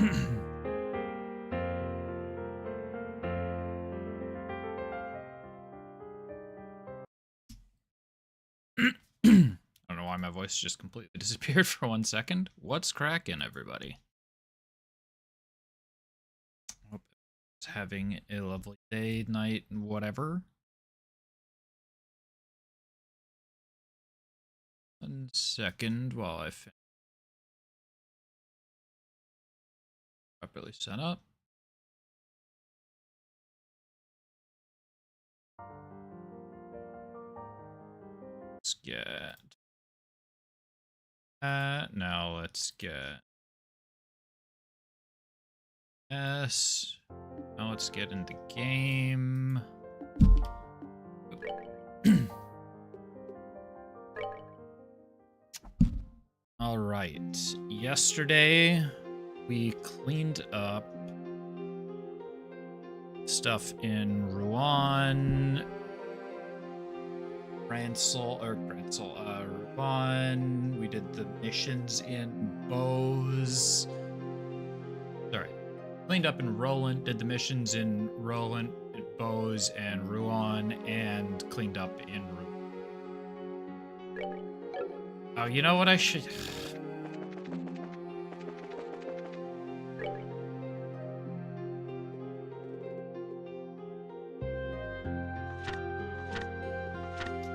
I don't know why my voice just completely disappeared for 1 second. What's cracking, everybody? Hope it's having a lovely day, night, whatever. 1 second while I finish properly set up. Let's get now let's get S. Now let's get into game. All right. Yesterday we cleaned up stuff in Rouen, Rouen. We did the missions in Bose. Sorry. Cleaned up in Roland, did the missions in Roland, Bose, and Rouen, and cleaned up in Rouen. Oh, you know what I should...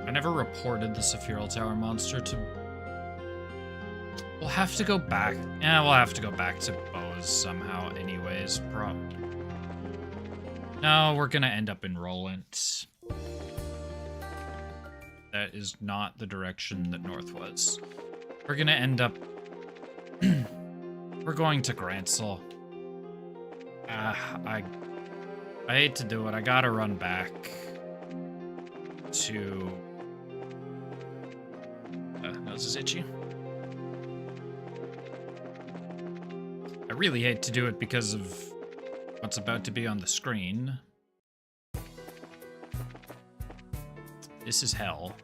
I never reported the Sephiral Tower monster to... We'll have to go back. Yeah, we'll have to go back to Bose somehow anyways. No, we're gonna end up in Roland. That is not the direction that North was. We're gonna end up... We're going to Gransel. I hate to do it. I gotta run back to... nose is itchy. I really hate to do it because of what's about to be on the screen. This is hell.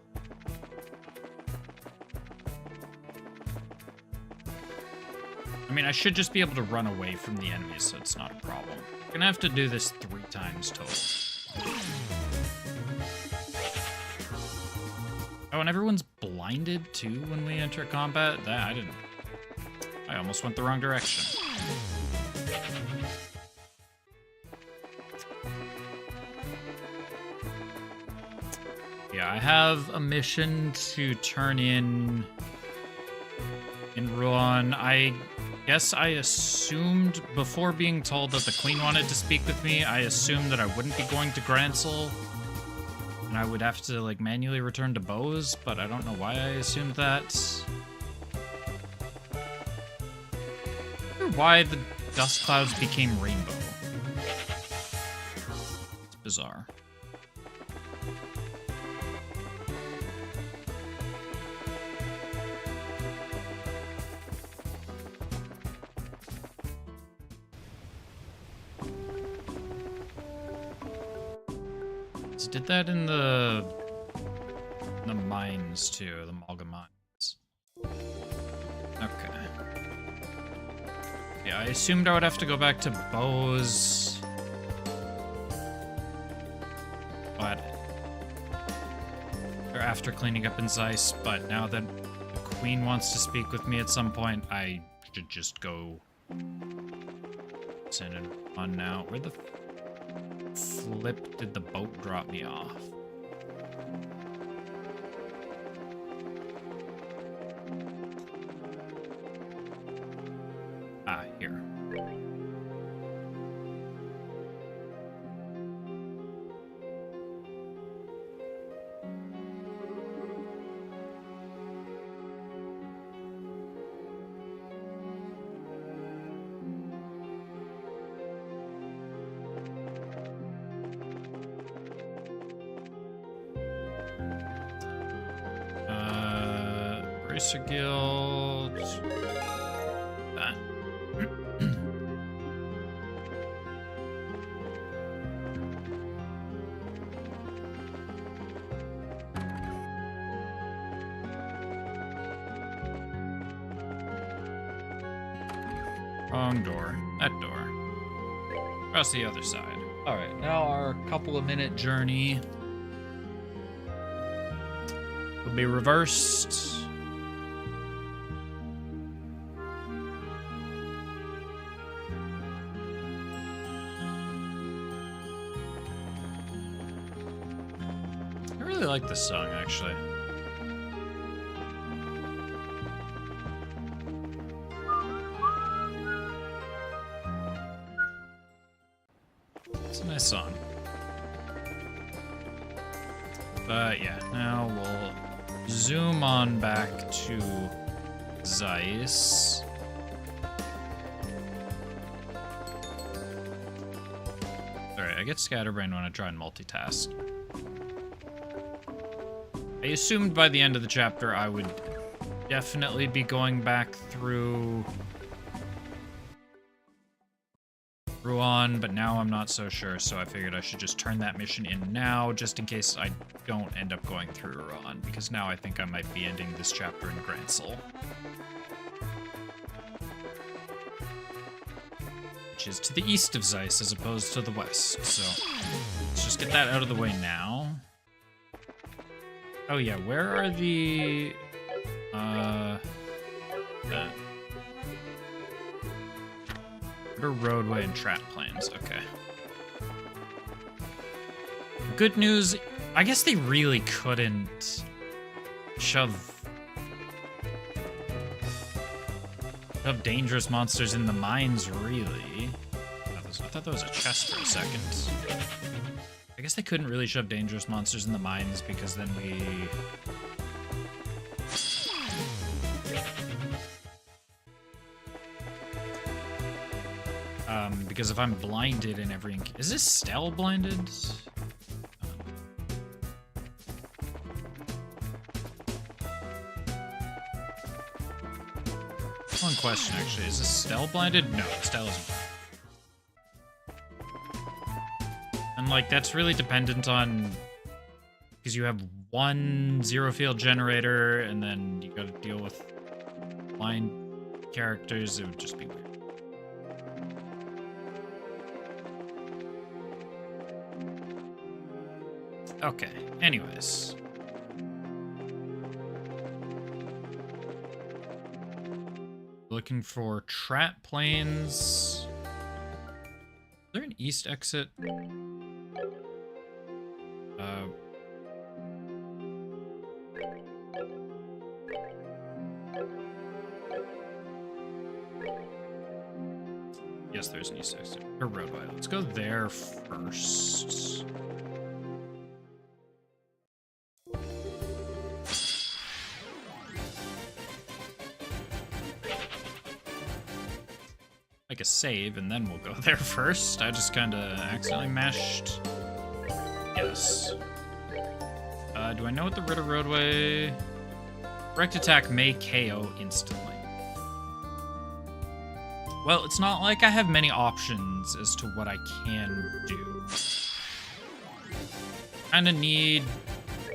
I mean, I should just be able to run away from the enemies, so it's not a problem. I'm gonna have to do this 3 times total. Oh, and everyone's blinded too when we enter combat? That I didn't... I almost went the wrong direction. Yeah, I have a mission to turn in Rouen. I guess I assumed, before being told that the Queen wanted to speak with me, I assumed that I wouldn't be going to Gransel, and I would have to, like, manually return to Bose, but I don't know why I assumed that. I wonder why the dust clouds became rainbow. It's bizarre. Did that in the mines too, the Malga mines. Okay. Yeah, I assumed I would have to go back to Bose. But or after cleaning up in Zeiss, but now that the Queen wants to speak with me at some point, I should just go send it on now. Where the flip did the boat drop me off? Ah, here. Bracer Guild. That. Wrong door. That door. Across the other side. Alright, now our couple of minute journey will be reversed. I really like this song, actually. It's a nice song. But yeah, now we'll zoom on back to Zeiss. Alright, I get scatterbrained when I try and multitask. I assumed by the end of the chapter I would definitely be going back through Ruan, but now I'm not so sure, so I figured I should just turn that mission in now, just in case I don't end up going through Ruan, because now I think I might be ending this chapter in Gransel. Which is to the east of Zeiss as opposed to the west, so let's just get that out of the way now. Oh yeah, where are the... roadway and Trat Plains, okay. Good news, I guess they really couldn't shove dangerous monsters in the mines, really. I thought that was a chest for a second. I guess they couldn't really shove dangerous monsters in the mines because then we... because if I'm blinded in every... Is this Stell blinded? One question, actually. Is this Stell blinded? No, Stell isn't. And, like, that's really dependent on... Because you have one zero field generator, and then you gotta deal with blind characters. It would just be weird. Okay, anyways. Looking for Trat Plains. Is there an east exit? Yes, there's an east exit. Or roadway. Let's go there first. Like a save, and then we'll go there first. I just kind of accidentally mashed yes. Do I know what the Ritter Roadway... Direct attack may KO instantly. Well, it's not like I have many options as to what I can do. Kinda need...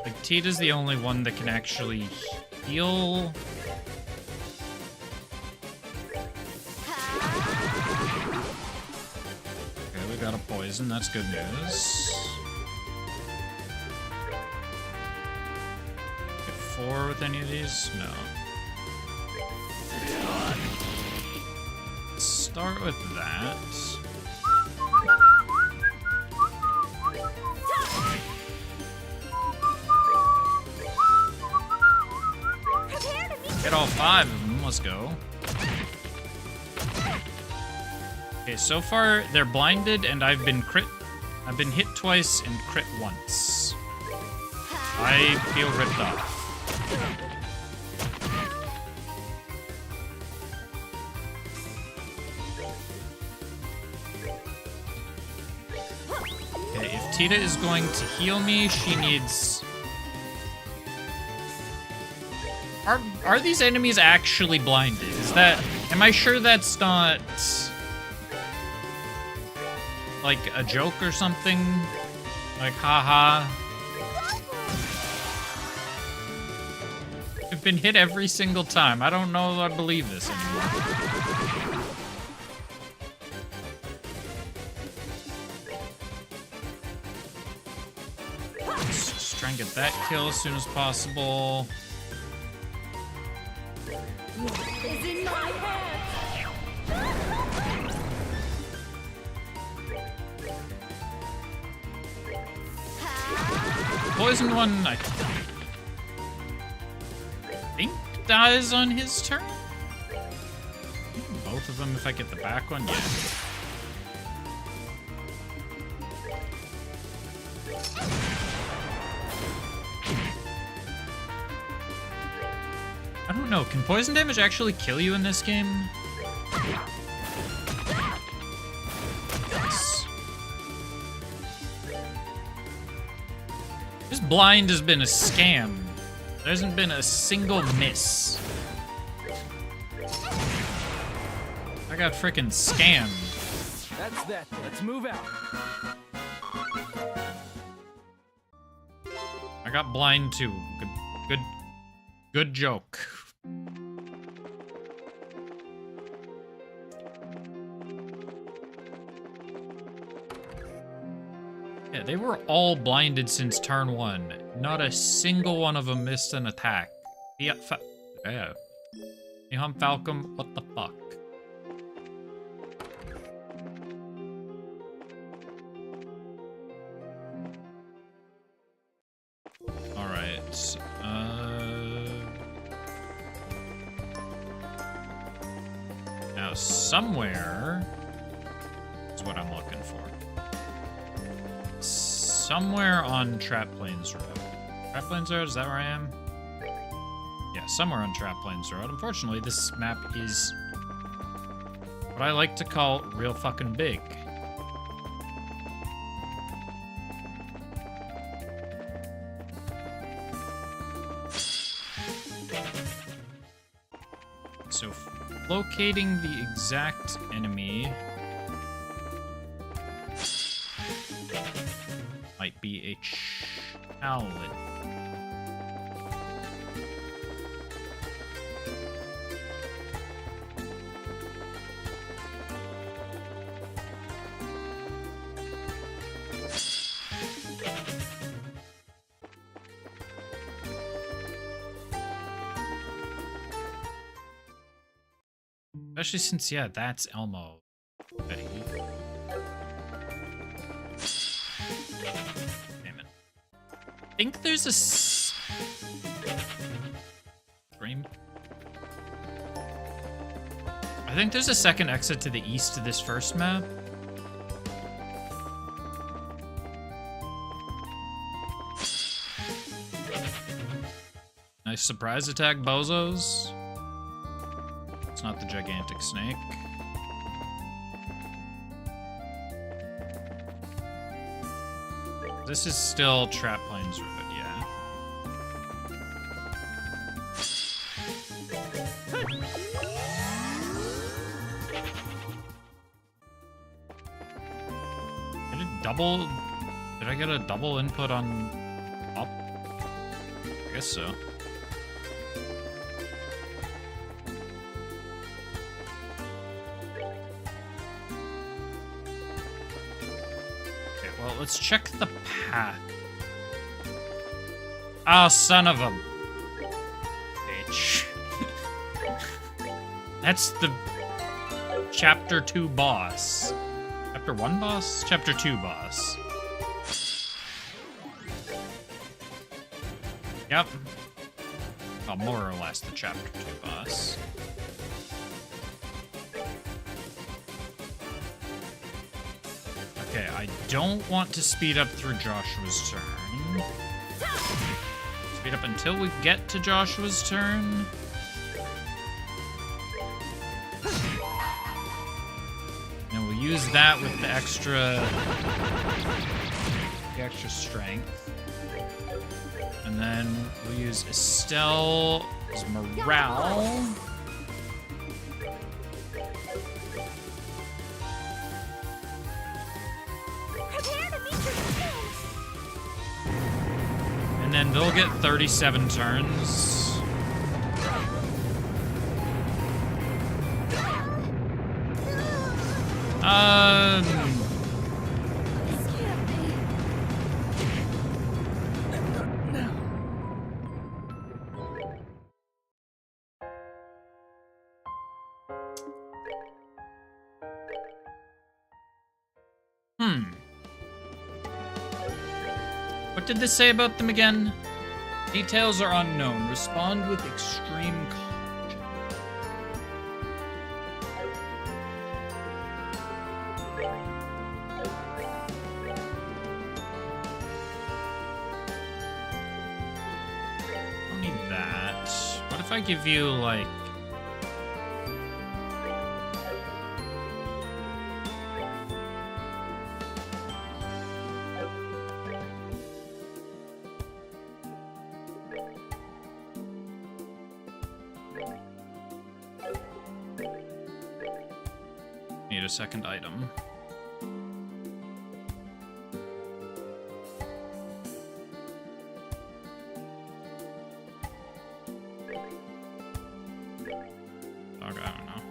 Like, Tita's the only one that can actually heal... Got a poison, that's good news. Get 4 with any of these? No. Let's start with that. Get all 5 of them, let's go. Okay, so far they're blinded and I've been hit twice and crit once. I feel ripped off. Okay, if Tita is going to heal me, she needs... Are these enemies actually blinded? Is that... Am I sure that's not... like a joke or something? Like, haha. I've been hit every single time. I don't know if I believe this anymore. Let's just try and get that kill as soon as possible. Is in my hands. Poisoned one, I think, dies on his turn. Both of them if I get the back one, yeah. I don't know, can poison damage actually kill you in this game? Nice. This blind has been a scam. There hasn't been a single miss. I got frickin' scammed. That's that. Let's move out. I got blind too. Good joke. Yeah, they were all blinded since turn 1. Not a single one of them missed an attack. Yeah, Niham Falcom, what the fuck? Alright, now somewhere is what I'm looking for. Somewhere on Trap Plains Road. Trap Plains Road, is that where I am? Yeah, somewhere on Trap Plains Road. Unfortunately, this map is what I like to call real fucking big. So, locating the exact enemy might be a challenge. Especially since, yeah, that's Elmo. Betty. Damn it. I think there's a stream. I think there's a second exit to the east of this first map. Nice surprise attack, bozos. It's not the gigantic snake. This is still Trap Plains Road, yeah. Did I get a double input on up? I guess so. Well, let's check the path. Oh, son of a bitch. That's the Chapter 2 boss. Chapter 1 boss? Chapter 2 boss. Yep. Well, more or less the Chapter 2 boss. Okay, I don't want to speed up through Joshua's turn. Speed up until we get to Joshua's turn. And we'll use that with the extra strength. And then we'll use Estelle's morale. And then they'll get 37 turns. What did this say about them again? Details are unknown. Respond with extreme caution. Don't need that. What if I give you, like... Need a second item. Okay, I don't know.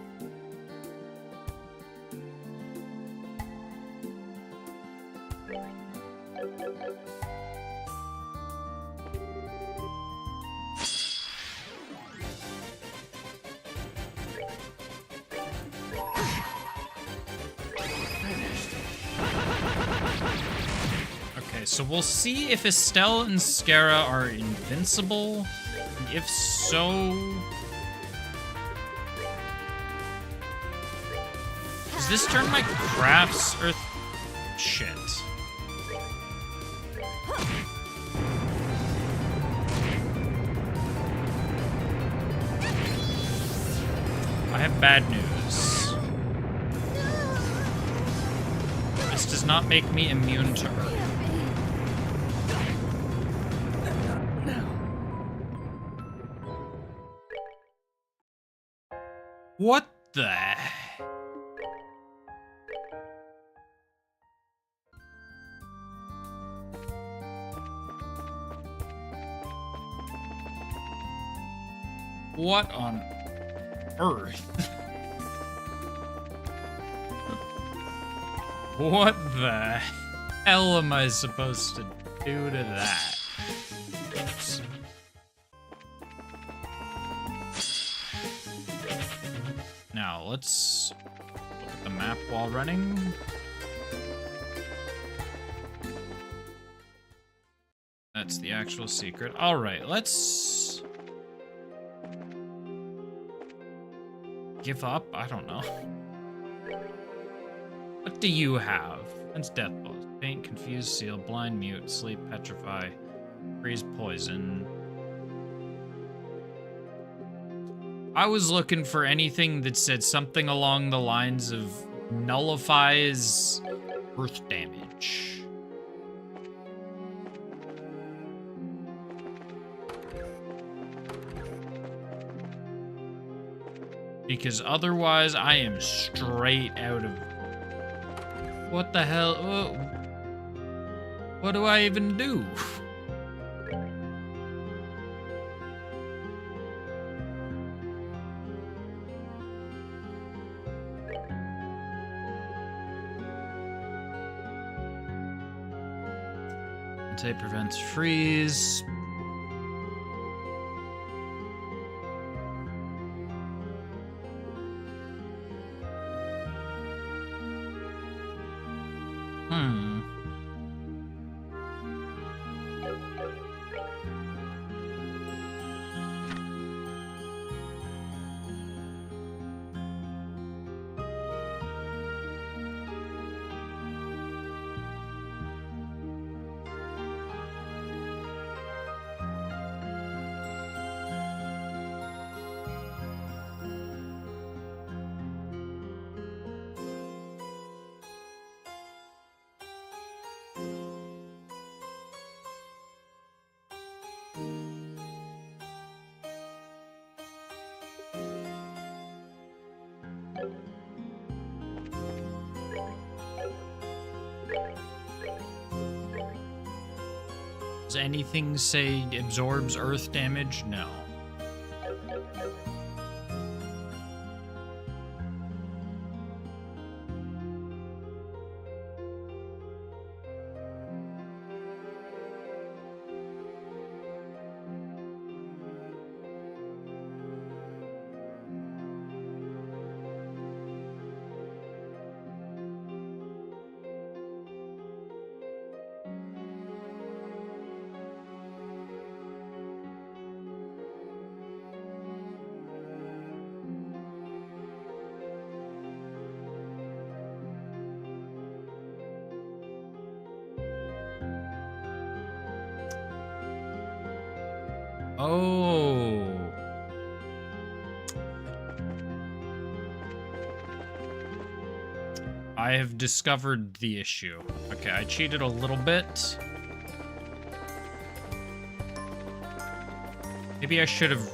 Okay, so we'll see if Estelle and Scara are invincible. And if so... Does this turn my crafts earth... Shit. I have bad news. This does not make me immune to earth. What the... What on earth? What the hell am I supposed to do to that? Oops. Now, let's look at the map while running. That's the actual secret. All right, let's give up. I don't know. What do you have? That's death blows. Faint, confused, seal, blind, mute, sleep, petrify, freeze, poison. I was looking for anything that said something along the lines of nullifies earth damage. Because otherwise I am straight out of... What the hell? What do I even do? Tape prevents freeze. Does anything say absorbs earth damage? No. Oh. I have discovered the issue. Okay, I cheated a little bit. Maybe I should have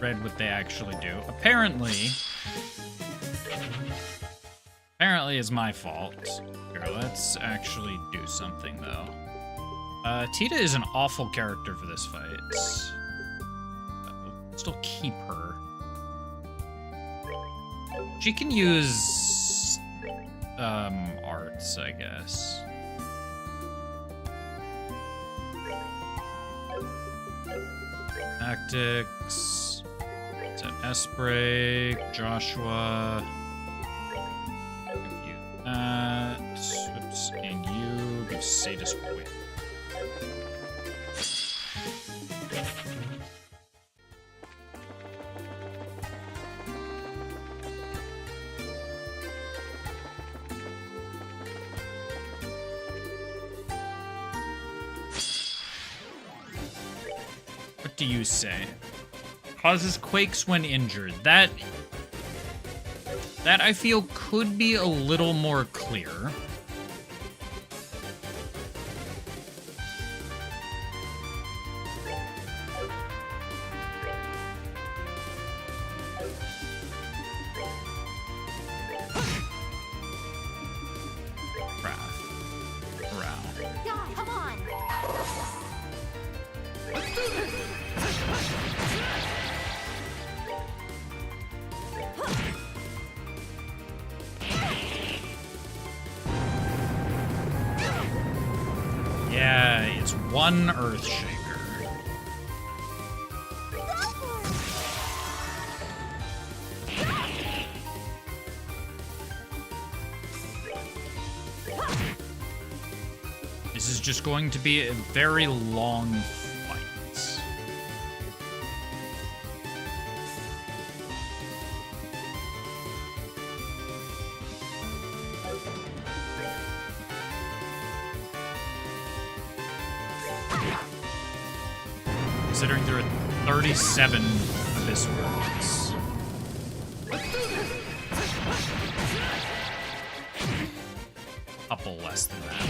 read what they actually do. Apparently it's my fault. Here, let's actually do something, though. Tita is an awful character for this fight. Still keep her. She can use, arts, I guess. Tactics. It's an S-break. Joshua. Give you that. Oops. And you give Sadist Whip. What do you say? Causes quakes when injured. That I feel could be a little more clear. God, come on. Yeah, it's one Earthshaker. This is just going to be a very long fight. Considering there are 37 Abyss Worlds. Couple less than that.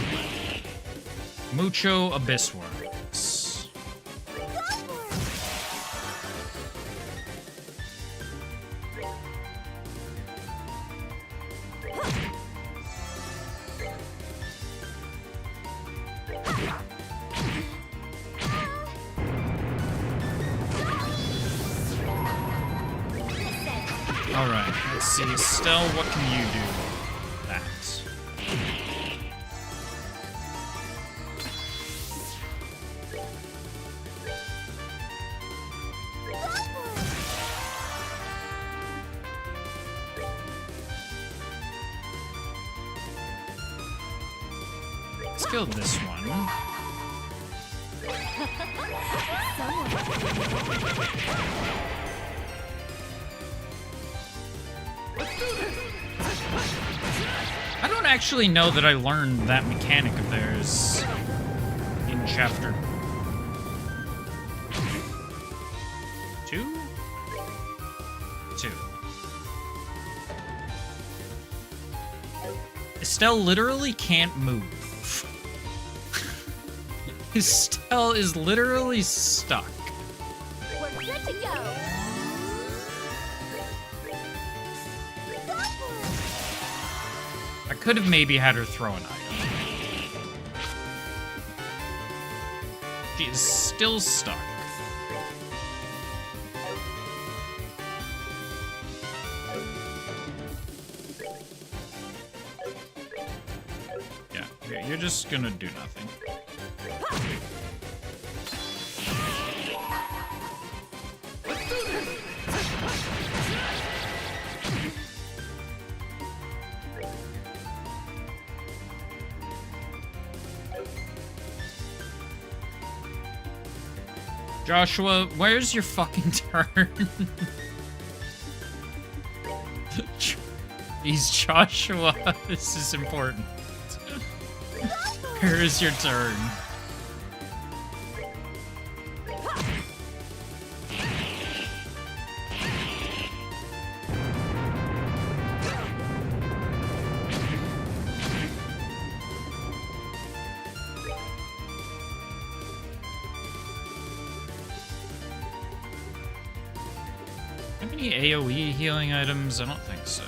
Mucho Abyss Worlds. Alright, let's see. Stell, what can you do? That. Let's kill this one. I don't actually know that I learned that mechanic of theirs in chapter 2? 2. Estelle literally can't move. Estelle is literally stuck. We're good to go. I could have maybe had her throw an item. She is still stuck. Yeah, you're just gonna do nothing. Joshua, where's your fucking turn? He's Joshua. This is important. Where is your turn? any AoE healing items? I don't think so.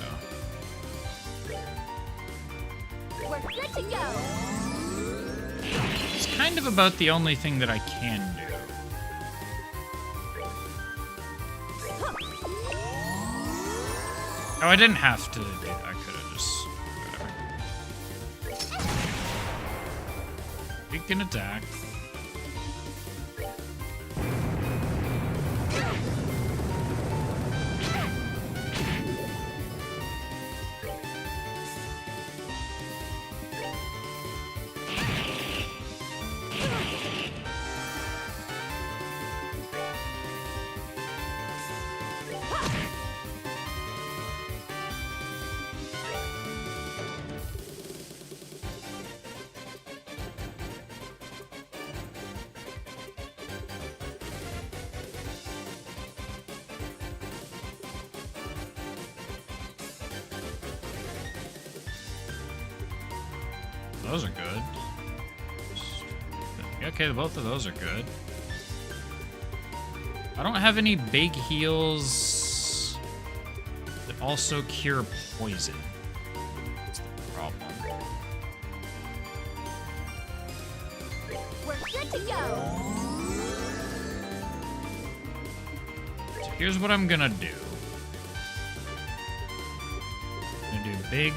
We're good to go. It's kind of about the only thing that I can do. Oh, I didn't have to do that. I could have just... whatever. We can attack. Those are good. Okay, both of those are good. I don't have any big heals that also cure poison. That's the problem. We're good to go. So here's what I'm gonna do. I'm gonna do big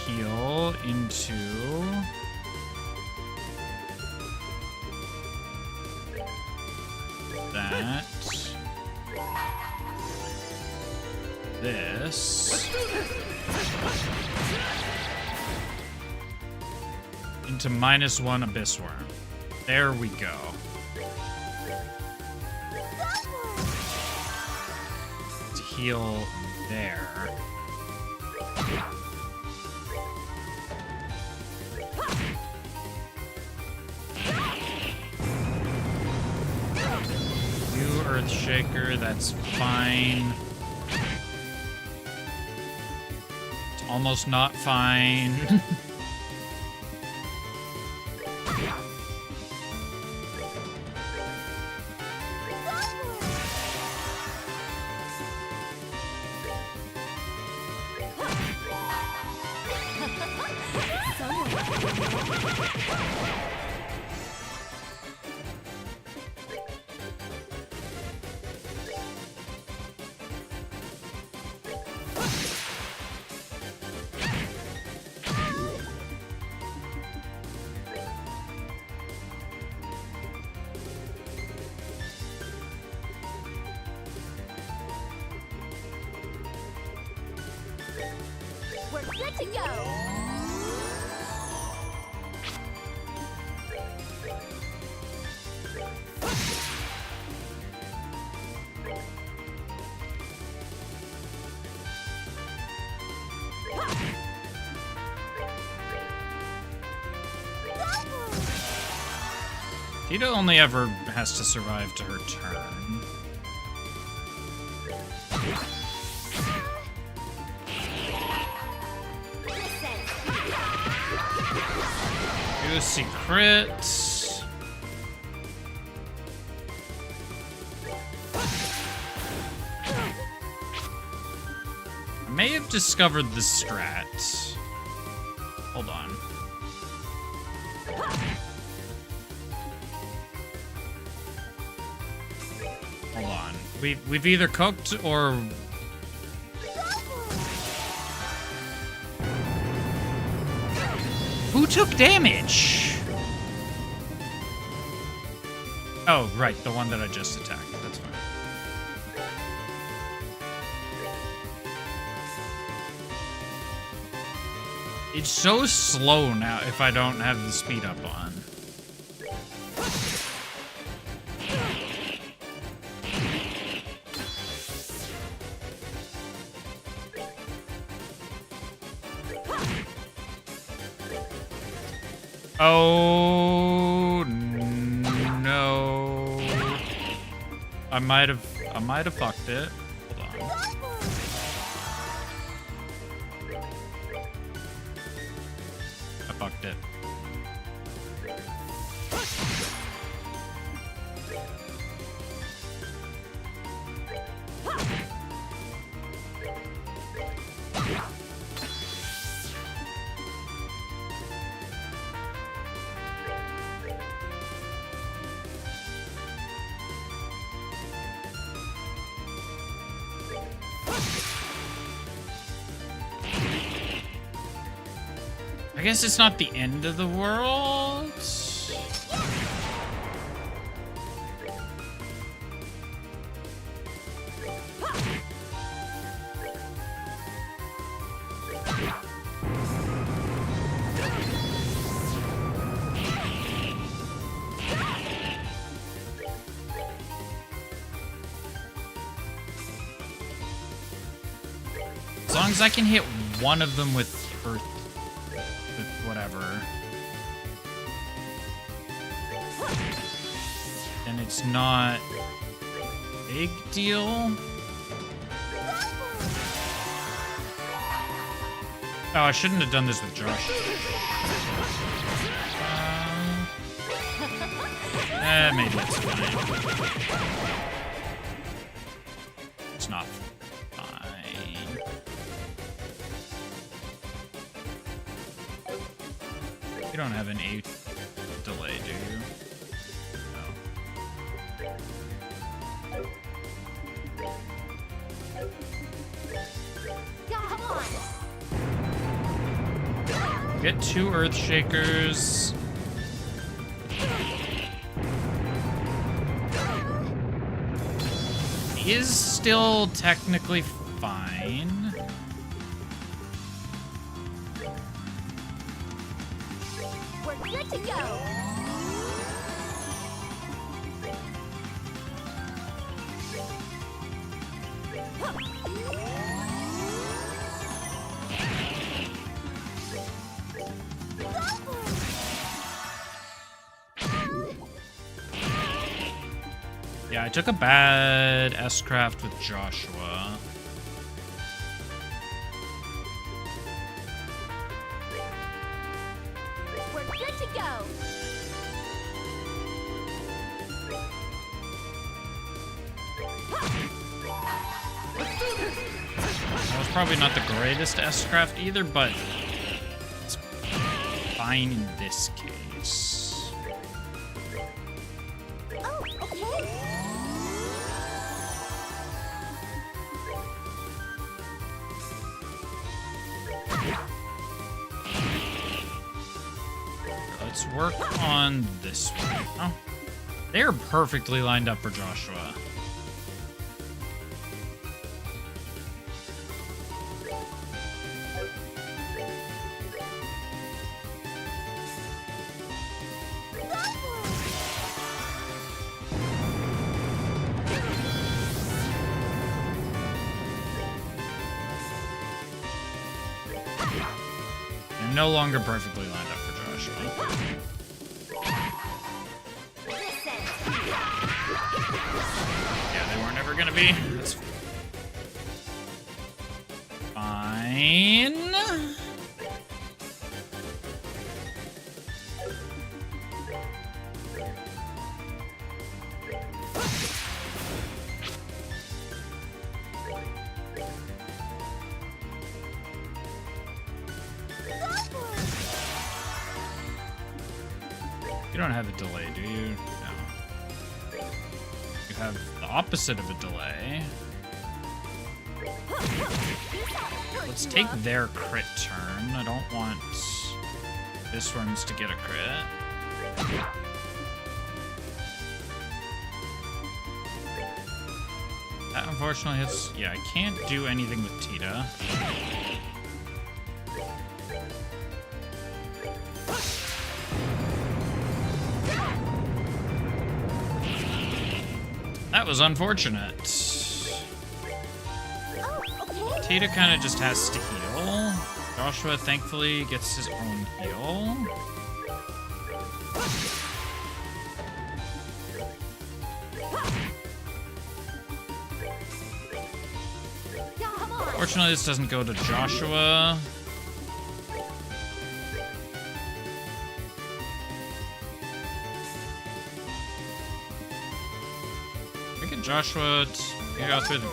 heal into that. This into -1 Abyss Worm. There we go. To heal there. Earthshaker, that's fine. It's almost not fine. We're good to go. Tita only ever has to survive to her turn. Juicy crit. I may have discovered the strat. Hold on. Hold on. We've either cooked or... Who took damage? Oh, right, the one that I just attacked. That's fine. It's so slow now if I don't have the speed up on. Oh no! I might have fucked it. Hold on. I fucked it. I guess it's not the end of the world. As long as I can hit one of them with Earth, with whatever, then it's not a big deal. Oh, I shouldn't have done this with Josh. Maybe it's fine. It's not fine. You don't have an 8 delay, do you? Come on. No. Get 2 Earth Shakers. He is still technically fine. We're good to go. Yeah, I took a bad S-Craft with Joshua. We're good to go. That was probably not the greatest S-Craft either, but it's fine in this case. Oh, okay. Let's work on this one. Oh, they're perfectly lined up for Joshua. They're no longer perfectly lined up for Joshua. Yeah, they weren't ever gonna be. That's fine. You don't have a delay, do you? No. You have the opposite of a delay. Let's take their crit turn. I don't want this one's to get a crit. That unfortunately hits. Yeah, I can't do anything with Tita. That was unfortunate. Oh, okay. Tita kind of just has to heal. Joshua thankfully gets his own heal. Come on. Fortunately, this doesn't go to Joshua. We get Joshua to go through the...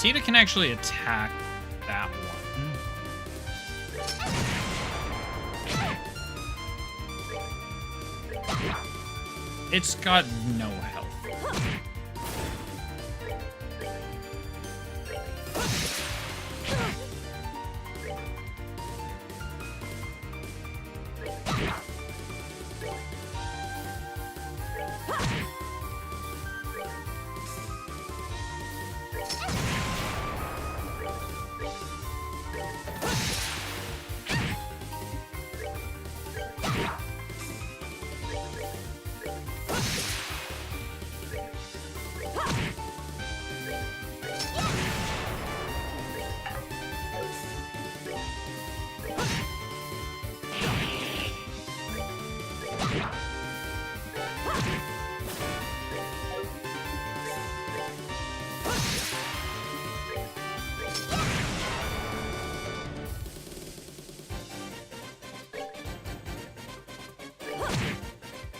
Tita can actually attack that one. It's got no health.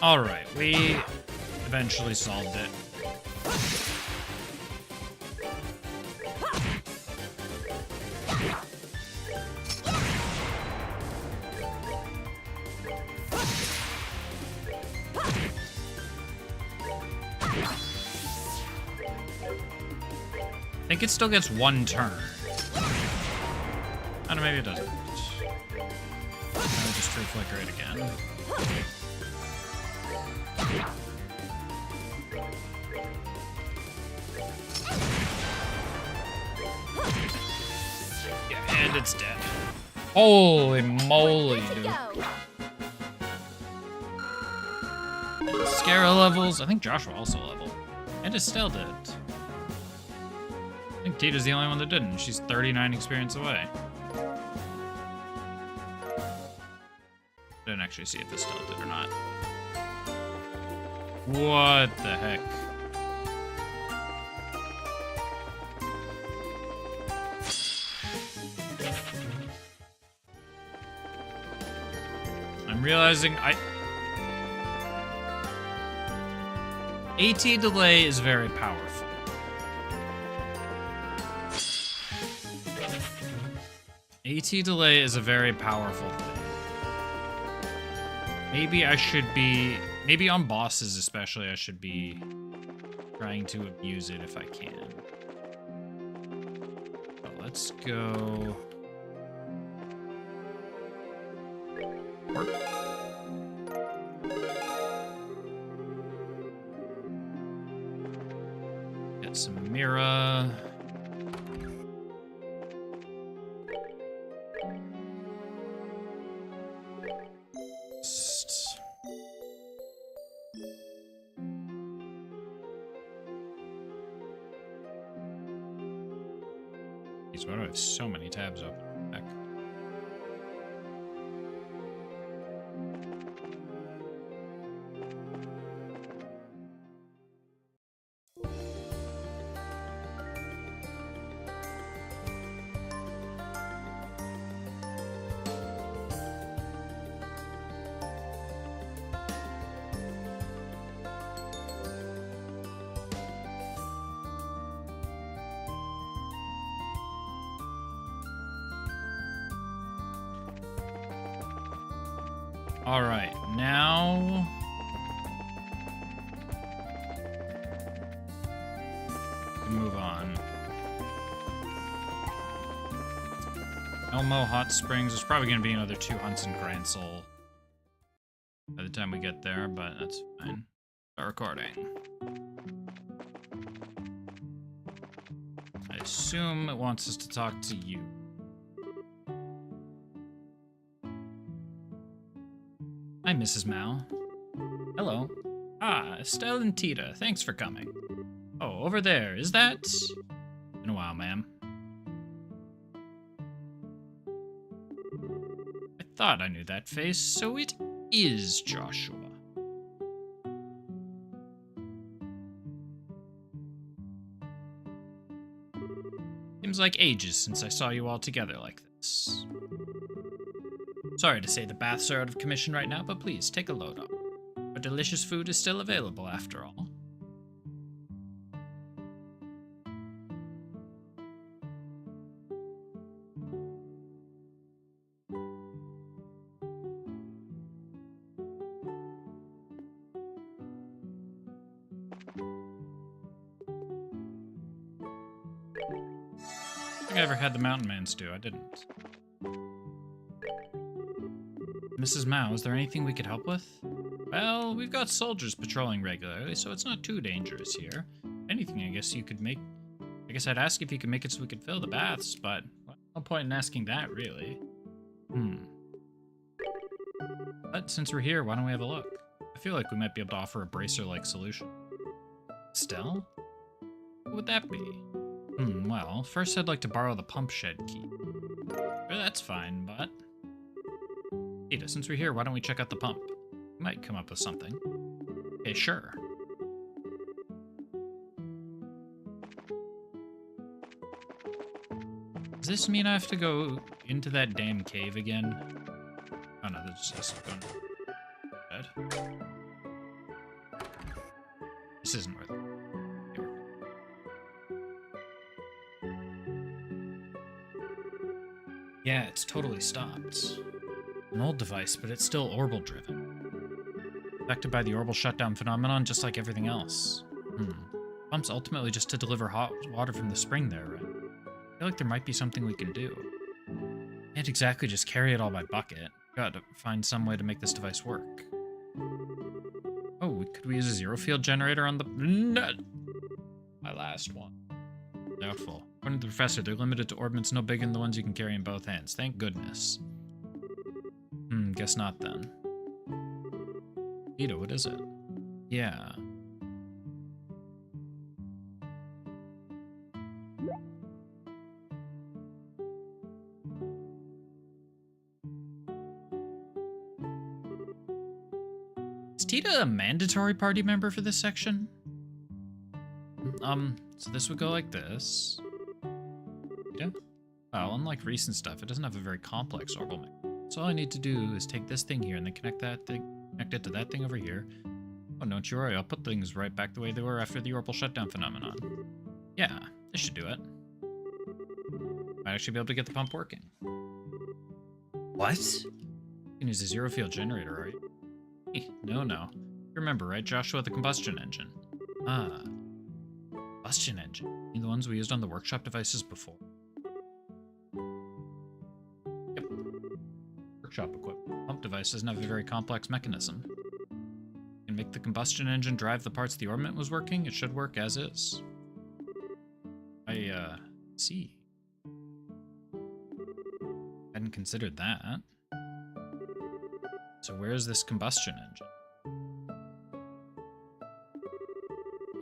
Alright, we eventually solved it. I think it still gets one turn. I don't know, maybe it doesn't. I'll just true flicker it again. Yeah, and it's dead. Holy moly, Good to dude. go. Scara levels. I think Joshua also leveled. And Estelle did. I think Tita's the only one that didn't. She's 39 experience away. Didn't actually see if Estelle did or not. What the heck? I'm realizing AT delay is very powerful. AT delay is a very powerful thing. Maybe I should be... Maybe on bosses especially, I should be trying to abuse it if I can. So let's go... Get some Mira. Jeez, why do I have so many tabs open? Heck. All right, now move on. Elmo Hot Springs. There's probably going to be another 2 hunts in Gransel by the time we get there, but that's fine. Start recording. I assume it wants us to talk to you. Hi, Mrs. Mao. Hello. Ah, Estelle and Tita. Thanks for coming. Oh, over there. Is that... Been a while, ma'am. I thought I knew that face, so it is Joshua. Seems like ages since I saw you all together like this. Sorry to say the baths are out of commission right now, but please take a load off. Our delicious food is still available after all. I think I ever had the mountain man stew. I didn't. Mrs. Mao, is there anything we could help with? Well, we've got soldiers patrolling regularly, so it's not too dangerous here. Anything, I guess you could make... I guess I'd ask if you could make it so we could fill the baths, but well, no point in asking that, really. But since we're here, why don't we have a look? I feel like we might be able to offer a bracer-like solution. Estelle? What would that be? Well, first I'd like to borrow the pump shed key. Sure, that's fine, but... Ada, since we're here, why don't we check out the pump? We might come up with something. Okay, sure. Does this mean I have to go into that damn cave again? Oh no, that's just going... Bad. This isn't worth it. Yeah, it's totally stopped. An old device, but it's still orbital driven. Affected by the orbital shutdown phenomenon, just like everything else. Pump's ultimately just to deliver hot water from the spring there, right? I feel like there might be something we can do. Can't exactly just carry it all by bucket. Got to find some way to make this device work. Oh, could we use a zero field generator on the... No! My last one. Doubtful. According to the professor, they're limited to orbits no bigger than the ones you can carry in both hands. Thank goodness. Guess not then. Ida, what is it? Yeah. Is Tita a mandatory party member for this section? So this would go like this. Tita? Well, unlike recent stuff, it doesn't have a very complex orbital mechanism. So all I need to do is take this thing here and then connect it to that thing over here. Oh, don't you worry, I'll put things right back the way they were after the orbital shutdown phenomenon. Yeah, this should do it. Might actually be able to get the pump working. What? You can use a zero field generator, right? No. You remember, right, Joshua, the combustion engine? Ah. Combustion engine. You mean the ones we used on the workshop devices before? Yep. Workshop equipment. Pump device doesn't have a very complex mechanism. You can make the combustion engine drive the parts the ornament was working. It should work as is. I see. Hadn't considered that. So where's this combustion engine?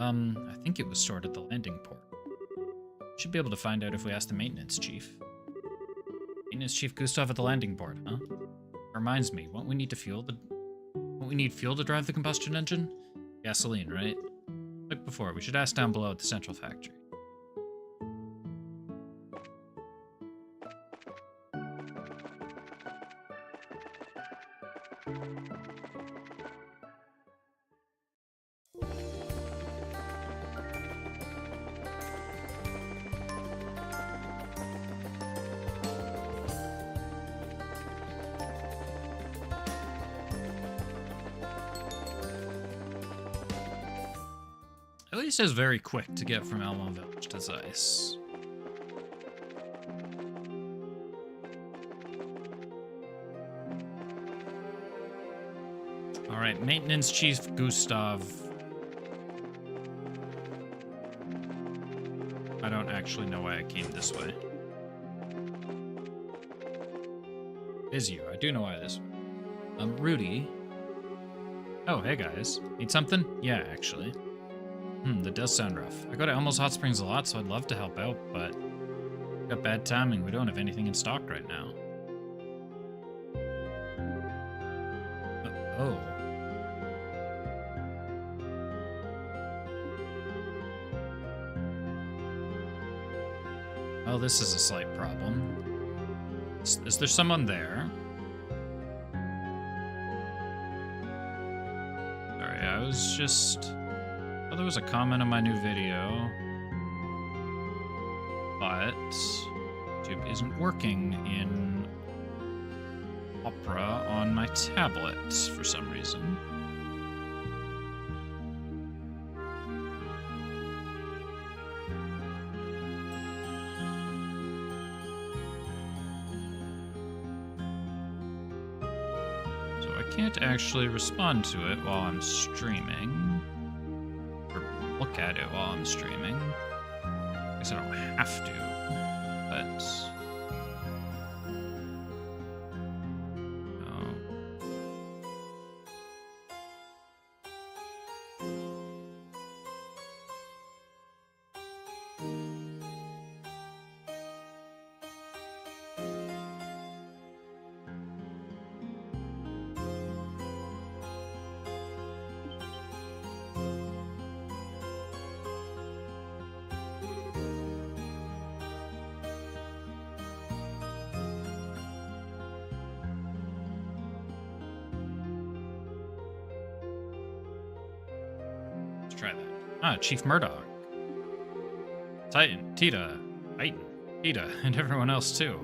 I think it was stored at the landing port. Should be able to find out if we ask the maintenance chief. Maintenance Chief Gustav at the landing port, huh? Reminds me, won't we need fuel to drive the combustion engine? Gasoline, right? Like before, we should ask down below at the central factory. At least it's very quick to get from Elmo Village to Zeiss. Alright, Maintenance Chief Gustav. I don't actually know why I came this way. It is you. I do know why this way. Rudy. Oh, hey guys. Need something? Yeah, actually. That does sound rough. I go to Elmo's Hot Springs a lot, so I'd love to help out, but... got bad timing. We don't have anything in stock right now. Oh. Well, this is a slight problem. Is there someone there? Sorry, I was just... Oh, there was a comment on my new video. But... YouTube isn't working in Opera on my tablet for some reason. can't actually respond to it while I'm streaming. Or look at it while I'm streaming. I guess I don't have to, but... try that. Ah, Chief Murdoch. Titan, Tita, Titan, Tita, and everyone else too.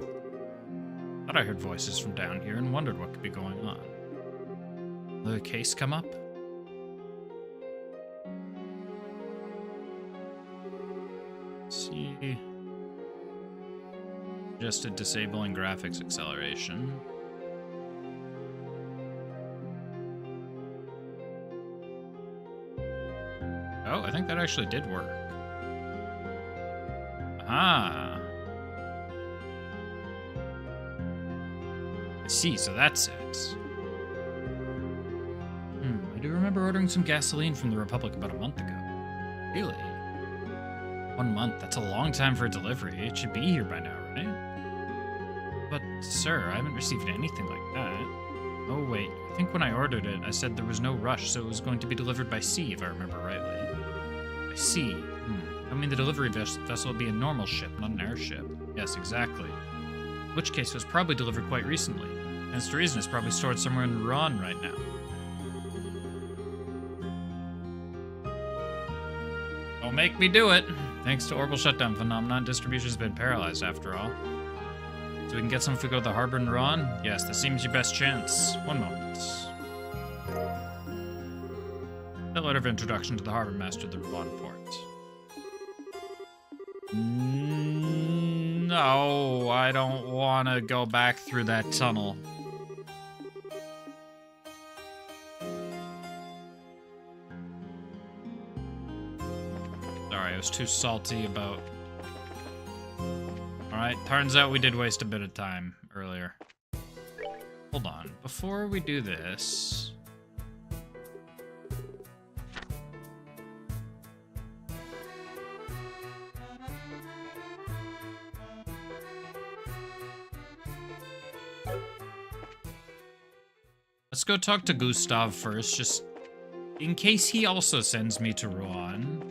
Thought I heard voices from down here and wondered what could be going on. Will the case come up? Let's see. Suggested disabling graphics acceleration. Oh, I think that actually did work. Ah. I see, so that's it. I do remember ordering some gasoline from the Republic about a month ago. Really? 1 month, that's a long time for a delivery. It should be here by now, right? But, sir, I haven't received anything like that. Oh, wait. I think when I ordered it, I said there was no rush, so it was going to be delivered by sea, if I remember rightly. By sea? I mean, the delivery vessel would be a normal ship, not an airship. Yes, exactly. In which case, it was probably delivered quite recently. And it's the reason it's probably stored somewhere in Ruan right now. Don't make me do it! Thanks to orbital shutdown phenomenon, distribution's been paralyzed after all. So we can get some if we go to the harbor in Ruan? Yes, that seems your best chance. 1 moment. A letter of introduction to the harbor master of the Ruan port. No, I don't want to go back through that tunnel. Sorry, I was too salty about... Alright, turns out we did waste a bit of time earlier. Hold on, before we do this... Let's go talk to Gustav first, just in case he also sends me to Ruan.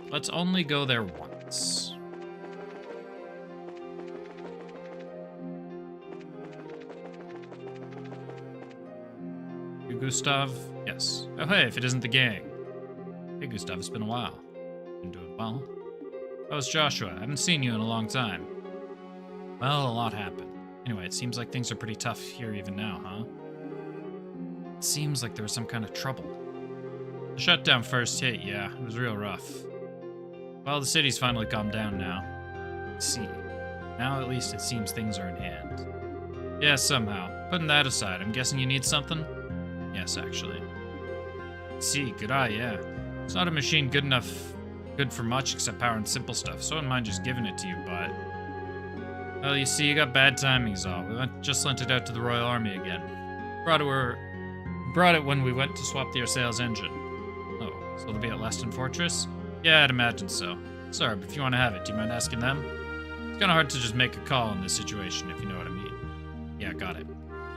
Let's only go there once. You, Gustav? Yes. Oh, hey, if it isn't the gang. Hey, Gustav, it's been a while. Been doing well. How's Joshua? I haven't seen you in a long time. Well, a lot happened. Anyway, it seems like things are pretty tough here even now, huh? It seems like there was some kind of trouble. The shutdown first hit, yeah, it was real rough. Well, the city's finally calmed down now. I see. Now at least it seems things are in hand. Yeah, somehow. Putting that aside, I'm guessing you need something? Yes, actually. See, good eye, yeah. It's not a machine good for much except power and simple stuff, so I wouldn't mind just giving it to you, but... Well, you see, you got bad timings all. We just lent it out to the Royal Army again. Brought it when we went to swap the Arsail's engine. Oh, so it'll be at Leston Fortress? Yeah, I'd imagine so. Sorry, but if you want to have it, do you mind asking them? It's kind of hard to just make a call in this situation, if you know what I mean. Yeah, got it.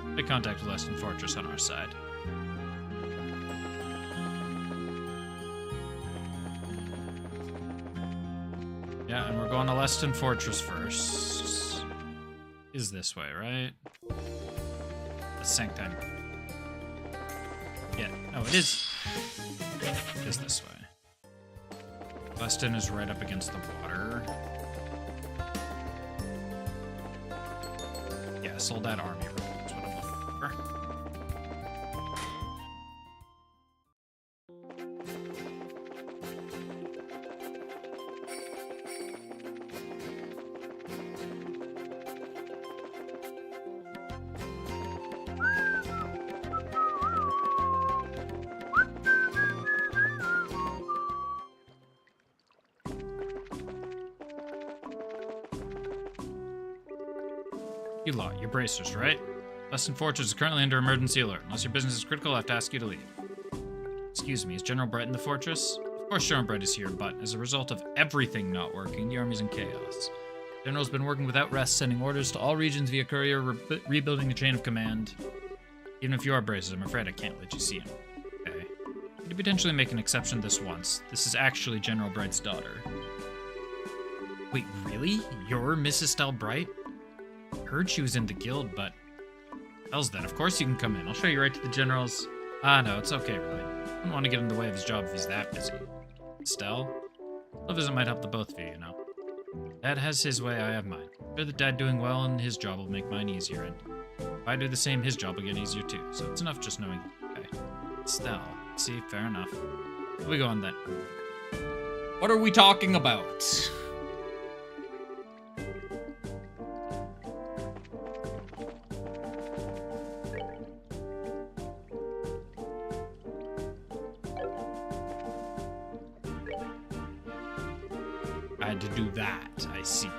Make contact with Leston Fortress on our side. Yeah, and we're going to Leston Fortress first. Is this way, right? The Sanctime. Yeah. Oh, it is. It is this way. Leston is right up against the water. Yeah, Soldat Army Road is what I'm looking for. You lot, you're bracers, right? Western Fortress is currently under emergency alert. Unless your business is critical, I have to ask you to leave. Excuse me, is General Brett in the fortress? Of course General Brett is here, but as a result of everything not working, the army's in chaos. General's been working without rest, sending orders to all regions via courier, rebuilding the chain of command. Even if you are bracers, I'm afraid I can't let you see him. Okay. Could you potentially make an exception this once? This is actually General Bright's daughter. Wait, really? You're Mrs. Stell Bright? Heard she was in the guild, but... Hell's that. Of course you can come in. I'll show you right to the general's... Ah, no, it's okay, really. I don't want to get in the way of his job if he's that busy. Stell? A visit might help the both of you, you know. Dad has his way, I have mine. I'm sure that Dad doing well and his job will make mine easier, and if I do the same, his job will get easier too. So it's enough just knowing. Okay. Stell. See, fair enough. Where we going then? What are we talking about? I had to do that, I see.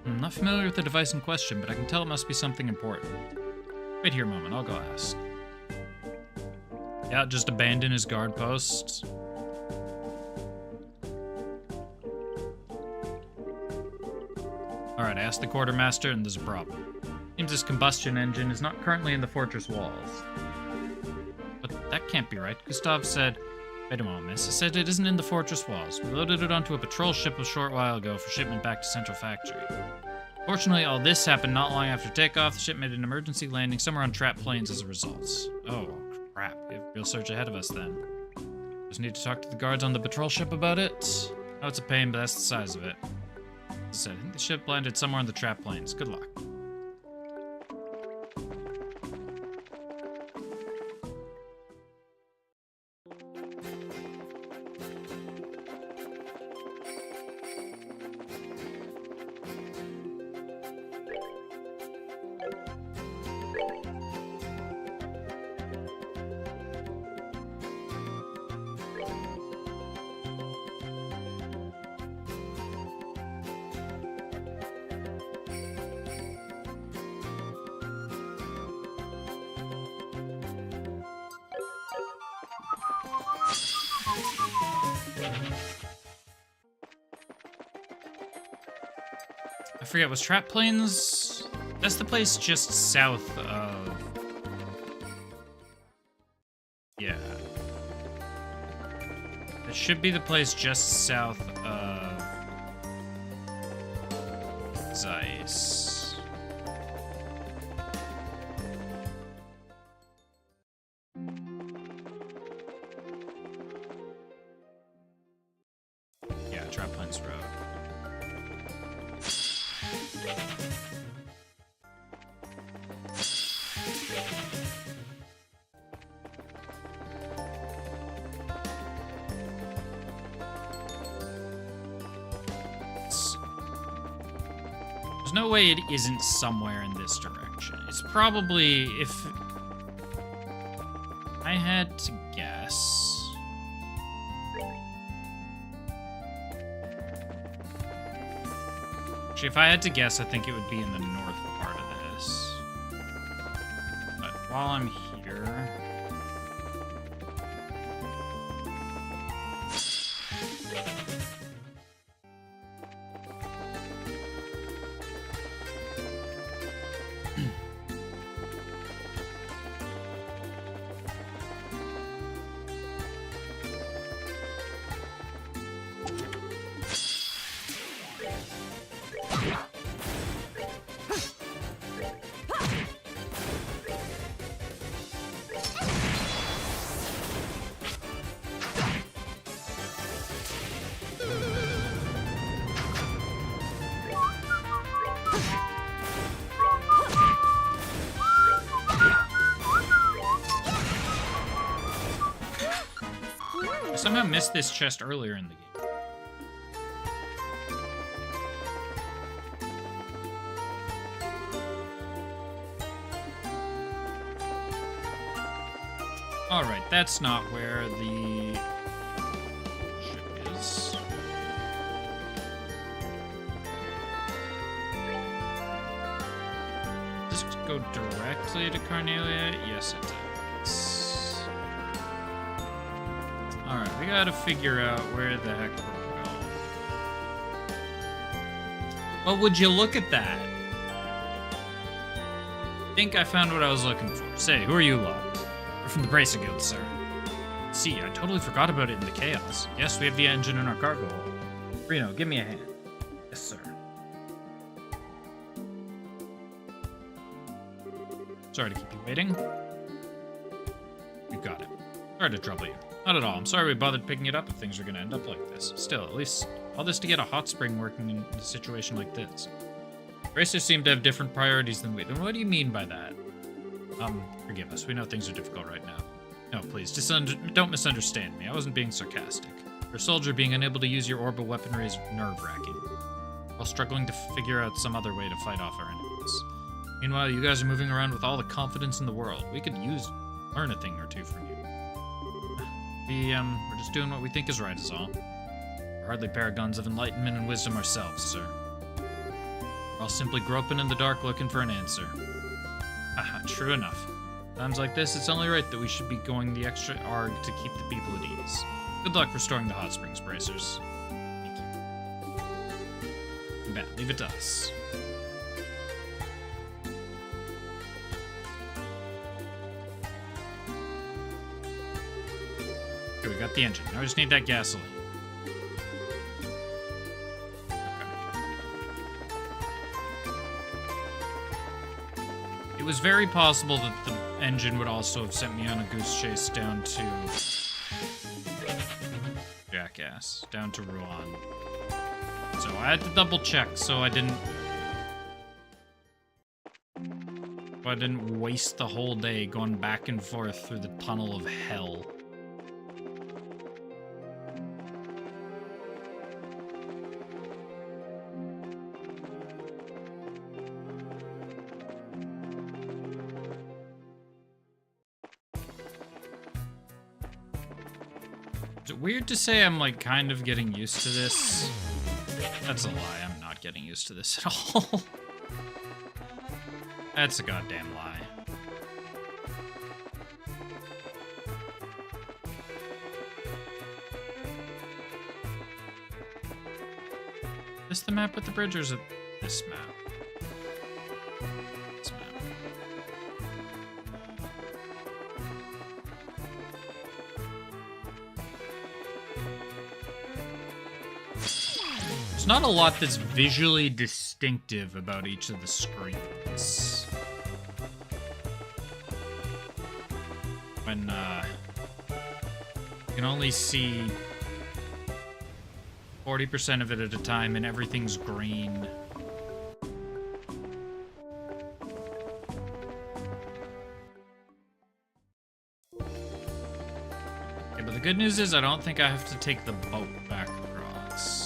I'm not familiar with the device in question, but I can tell it must be something important. Wait here a moment, I'll go ask. Yeah, just abandon his guard post. Alright, I asked the quartermaster, and there's a problem. Seems this combustion engine is not currently in the fortress walls. But that can't be right. Gustav said... Wait a moment, miss. I said it isn't in the fortress walls. We loaded it onto a patrol ship a short while ago for shipment back to Central Factory. Fortunately, all this happened not long after takeoff. The ship made an emergency landing somewhere on trapped planes as a result. Oh, crap. We have a real search ahead of us then. Just need to talk to the guards on the patrol ship about it. Oh, it's a pain, but that's the size of it. As I said, I think the ship landed somewhere on the trapped planes. Good luck. I forget, was Trap Plains? That's the place just south of... Yeah. It should be the place just south of... Zeiss. Yeah, Trap Plains Road. There's no way it isn't somewhere in this direction. It's probably, if I had to guess... Actually, if I had to guess, I think it would be in the north part of this. But while I'm here... I somehow missed this chest earlier in the game. Alright, that's not where the ship is. go directly to Carnelia? Yes, it does. Alright, we gotta figure out where the heck we're going. Well, would you look at that? I think I found what I was looking for. Say, who are you lot? We're from the Bracer Guild, sir. See, I totally forgot about it in the chaos. Yes, we have the engine in our cargo hold. Reno, give me a hand. Yes, sir. Sorry to keep you waiting. You got it. Sorry to trouble you. Not at all. I'm sorry we bothered picking it up if things are going to end up like this. Still, at least all this to get a hot spring working in a situation like this. Racers seem to have different priorities than we do. What do you mean by that? Forgive us. We know things are difficult right now. No, please, don't misunderstand me. I wasn't being sarcastic. For a soldier, being unable to use your orbital weaponry is nerve-wracking, while struggling to figure out some other way to fight off our enemies. Meanwhile, you guys are moving around with all the confidence in the world. We could learn a thing or two from you. We're just doing what we think is right is all. We're hardly paragons of enlightenment and wisdom ourselves, sir. We're all simply groping in the dark looking for an answer. Haha, true enough. Times like this, it's only right that we should be going the extra arg to keep the people at ease. Good luck restoring the hot springs, bracers. Thank you. Bet, leave it to us. Okay, we got the engine. Now we just need that gasoline. It was very possible that the engine would also have sent me on a goose chase down to Jackass, down to Rouen. So I had to double check so I didn't waste the whole day going back and forth through the tunnel of hell. Is it weird to say I'm, like, kind of getting used to this? That's a lie. I'm not getting used to this at all. That's a goddamn lie. Is this the map with the bridge, or is it this map? This map. There's not a lot that's visually distinctive about each of the screens. When, you can only see 40% of it at a time and everything's green. Okay, but the good news is I don't think I have to take the boat back across.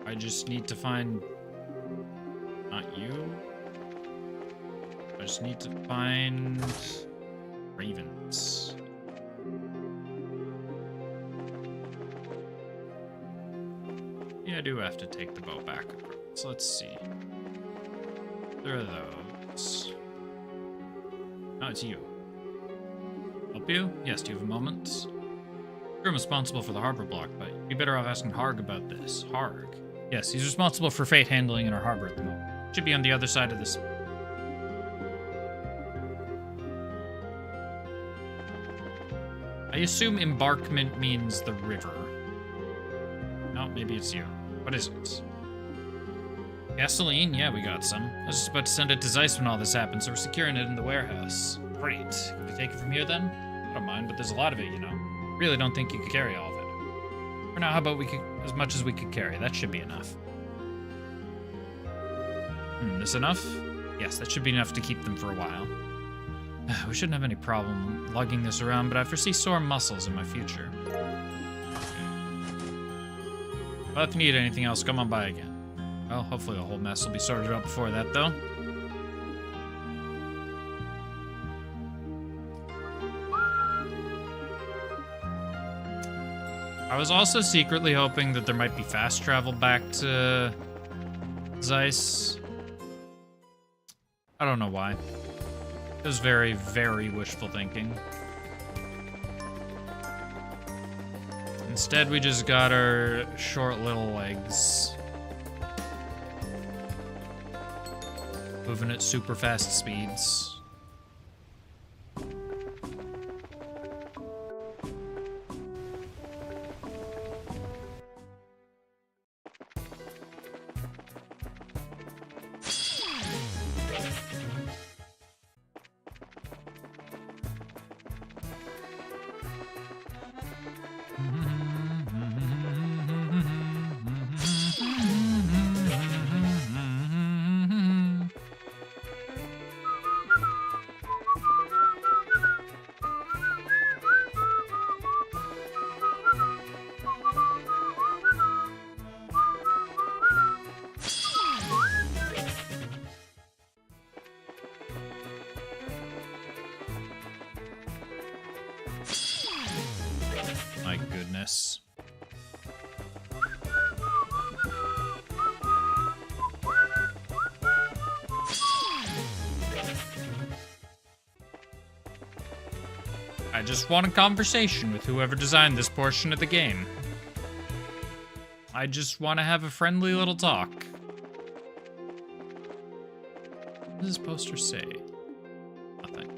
I just need to find... not you. I just need to find... ravens. Yeah, I do have to take the boat back. So let's see. There are those. Oh, it's you. Help you? Yes, do you have a moment? I'm responsible for the harbor block, but you'd be better off asking Harg about this. Harg? Yes, he's responsible for fate handling in our harbor at the moment. Should be on the other side of this. I assume embarkment means the river. No, maybe it's you. What is it? Gasoline? Yeah, we got some. I was just about to send it to Zeiss when all this happened, so we're securing it in the warehouse. Great. Can we take it from here then? I don't mind, but there's a lot of it, you know. Really don't think you could carry all of it. For now, how about we could, as much as we could carry? That should be enough. This enough? Yes, that should be enough to keep them for a while. We shouldn't have any problem lugging this around, but I foresee sore muscles in my future. Well, if you need anything else, come on by again. Well, hopefully the whole mess will be sorted out before that, though. I was also secretly hoping that there might be fast travel back to Zeiss. I don't know why. It was very, very wishful thinking. Instead, we just got our short little legs. Moving at super fast speeds. My goodness. I just want a conversation with whoever designed this portion of the game. I just want to have a friendly little talk. What does this poster say? Nothing.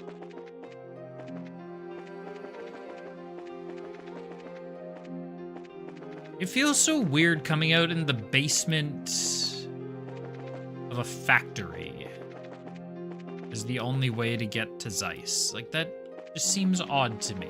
It feels so weird coming out in the basement of a factory is the only way to get to Zeiss. Like, that just seems odd to me.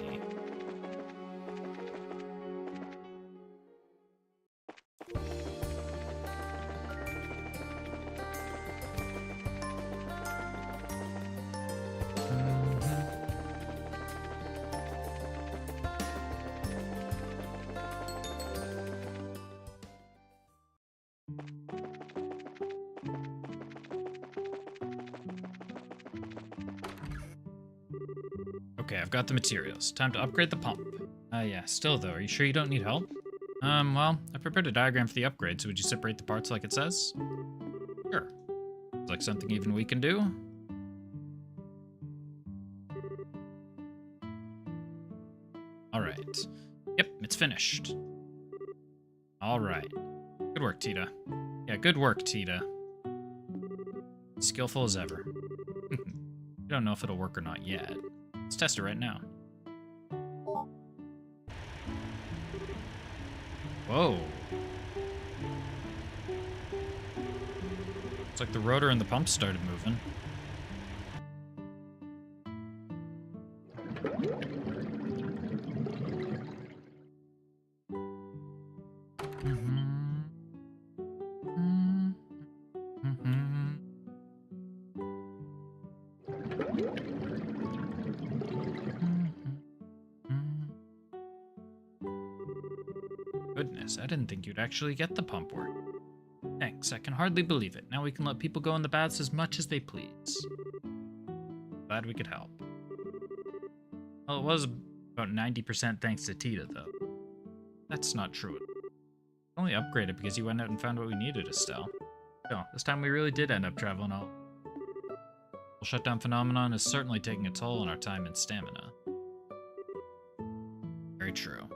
Okay, I've got the materials. Time to upgrade the pump. Yeah, still though, are you sure you don't need help? Well, I prepared a diagram for the upgrade, so would you separate the parts like it says? Sure. Looks like something even we can do. Alright. Yep, it's finished. Alright. Good work, Tita. Yeah, good work, Tita. Skillful as ever. You don't know if it'll work or not yet. Let's test it right now. Whoa. Looks like the rotor and the pump started moving. Goodness, I didn't think you'd actually get the pump work. Thanks, I can hardly believe it. Now we can let people go in the baths as much as they please. Glad we could help. Well, it was about 90% thanks to Tita, though. That's not true. Only upgraded because you went out and found what we needed, Estelle. So, this time we really did end up traveling all. The shutdown phenomenon is certainly taking a toll on our time and stamina. Very true.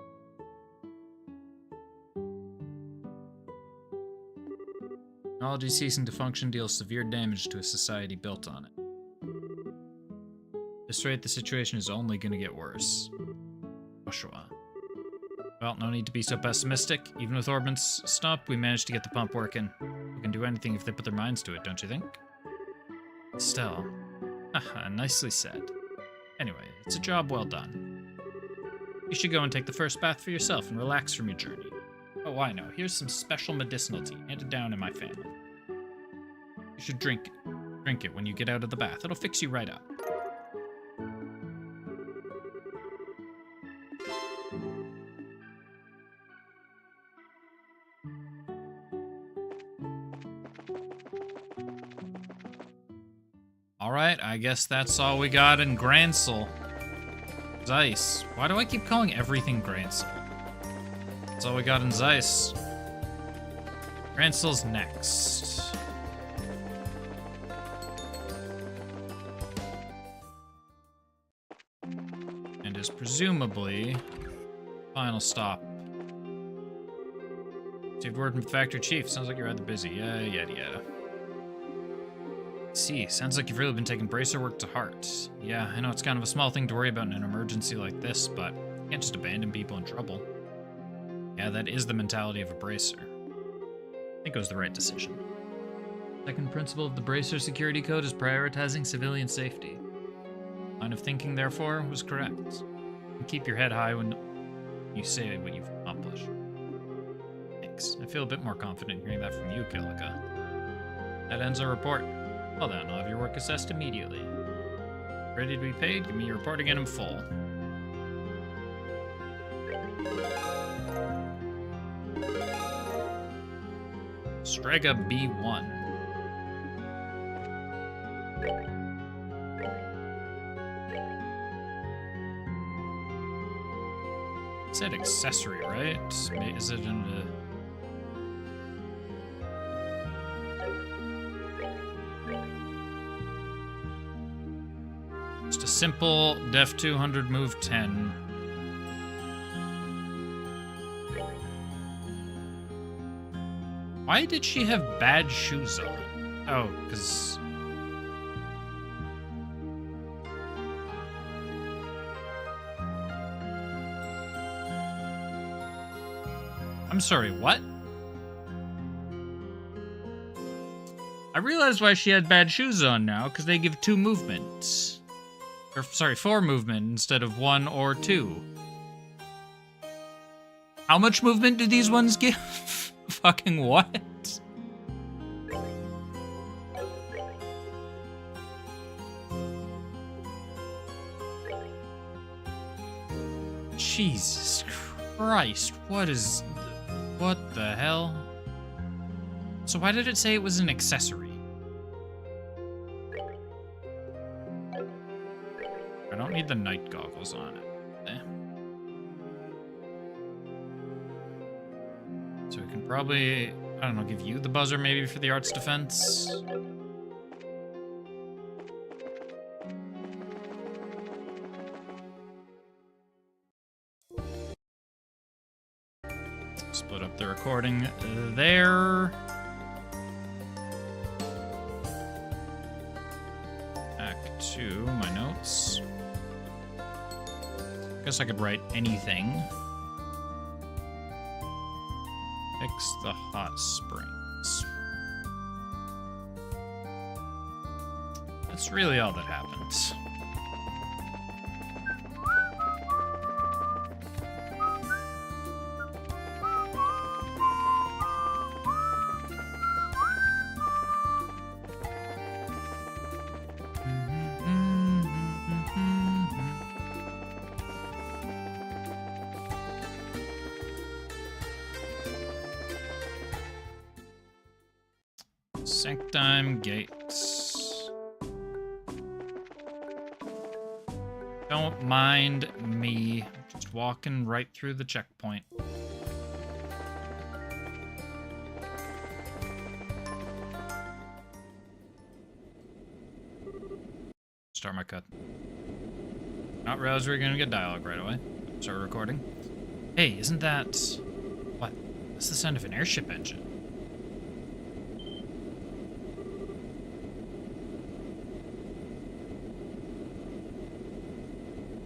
Technology ceasing to function deals severe damage to a society built on it. At this rate, the situation is only going to get worse. Joshua. Well, no need to be so pessimistic. Even with Orbit's stop, we managed to get the pump working. We can do anything if they put their minds to it, don't you think? Estelle. Haha, nicely said. Anyway, it's a job well done. You should go and take the first bath for yourself and relax from your journey. Oh, I know. Here's some special medicinal tea handed down in my family. You should drink it. Drink it when you get out of the bath. It'll fix you right up. Alright, I guess that's all we got in Gransel. Zeiss. Why do I keep calling everything Gransel? That's all we got in Zeiss. Gransel's next. And is presumably final stop. Received word from the factory chief. Sounds like you're rather busy. Yada yada. See, sounds like you've really been taking bracer work to heart. Yeah, I know it's kind of a small thing to worry about in an emergency like this, but you can't just abandon people in trouble. Yeah, that is the mentality of a bracer. I think it was the right decision. Second principle of the Bracer Security Code is prioritizing civilian safety. Line of thinking, therefore, was correct. And keep your head high when you say what you've accomplished. Thanks. I feel a bit more confident hearing that from you, Kilika. That ends our report. Well then, I'll have your work assessed immediately. Ready to be paid? Give me your report again in full. Strega B1. It said accessory, right? Is it in the... Just a simple def 200 move 10. Why did she have bad shoes on? Oh, because... I'm sorry, what? I realize why she had bad shoes on now, because they give 2 movements. Or, sorry, 4 movement instead of 1 or 2. How much movement do these ones give? Fucking what? Jesus Christ, what the hell? So why did it say it was an accessory? I don't need the night goggles on it. So we can probably, I don't know, give you the buzzer maybe for the arts defense. Split up the recording there. Back to my notes. Guess I could write anything. Fix the hot springs. That's really all that happens. Sanctime Gates. Don't mind me. Just walking right through the checkpoint. Start my cut. Not realize we were gonna get dialogue right away. Start recording. Hey, isn't that... What? That's the sound of an airship engine.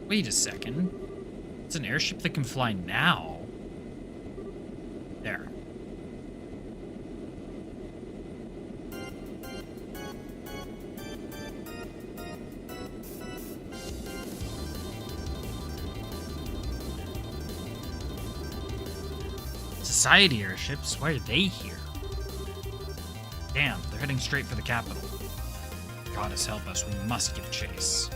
Wait a second. It's an airship that can fly now. There. Society airships? Why are they here? Damn, they're heading straight for the capital. Goddess help us, we must give chase.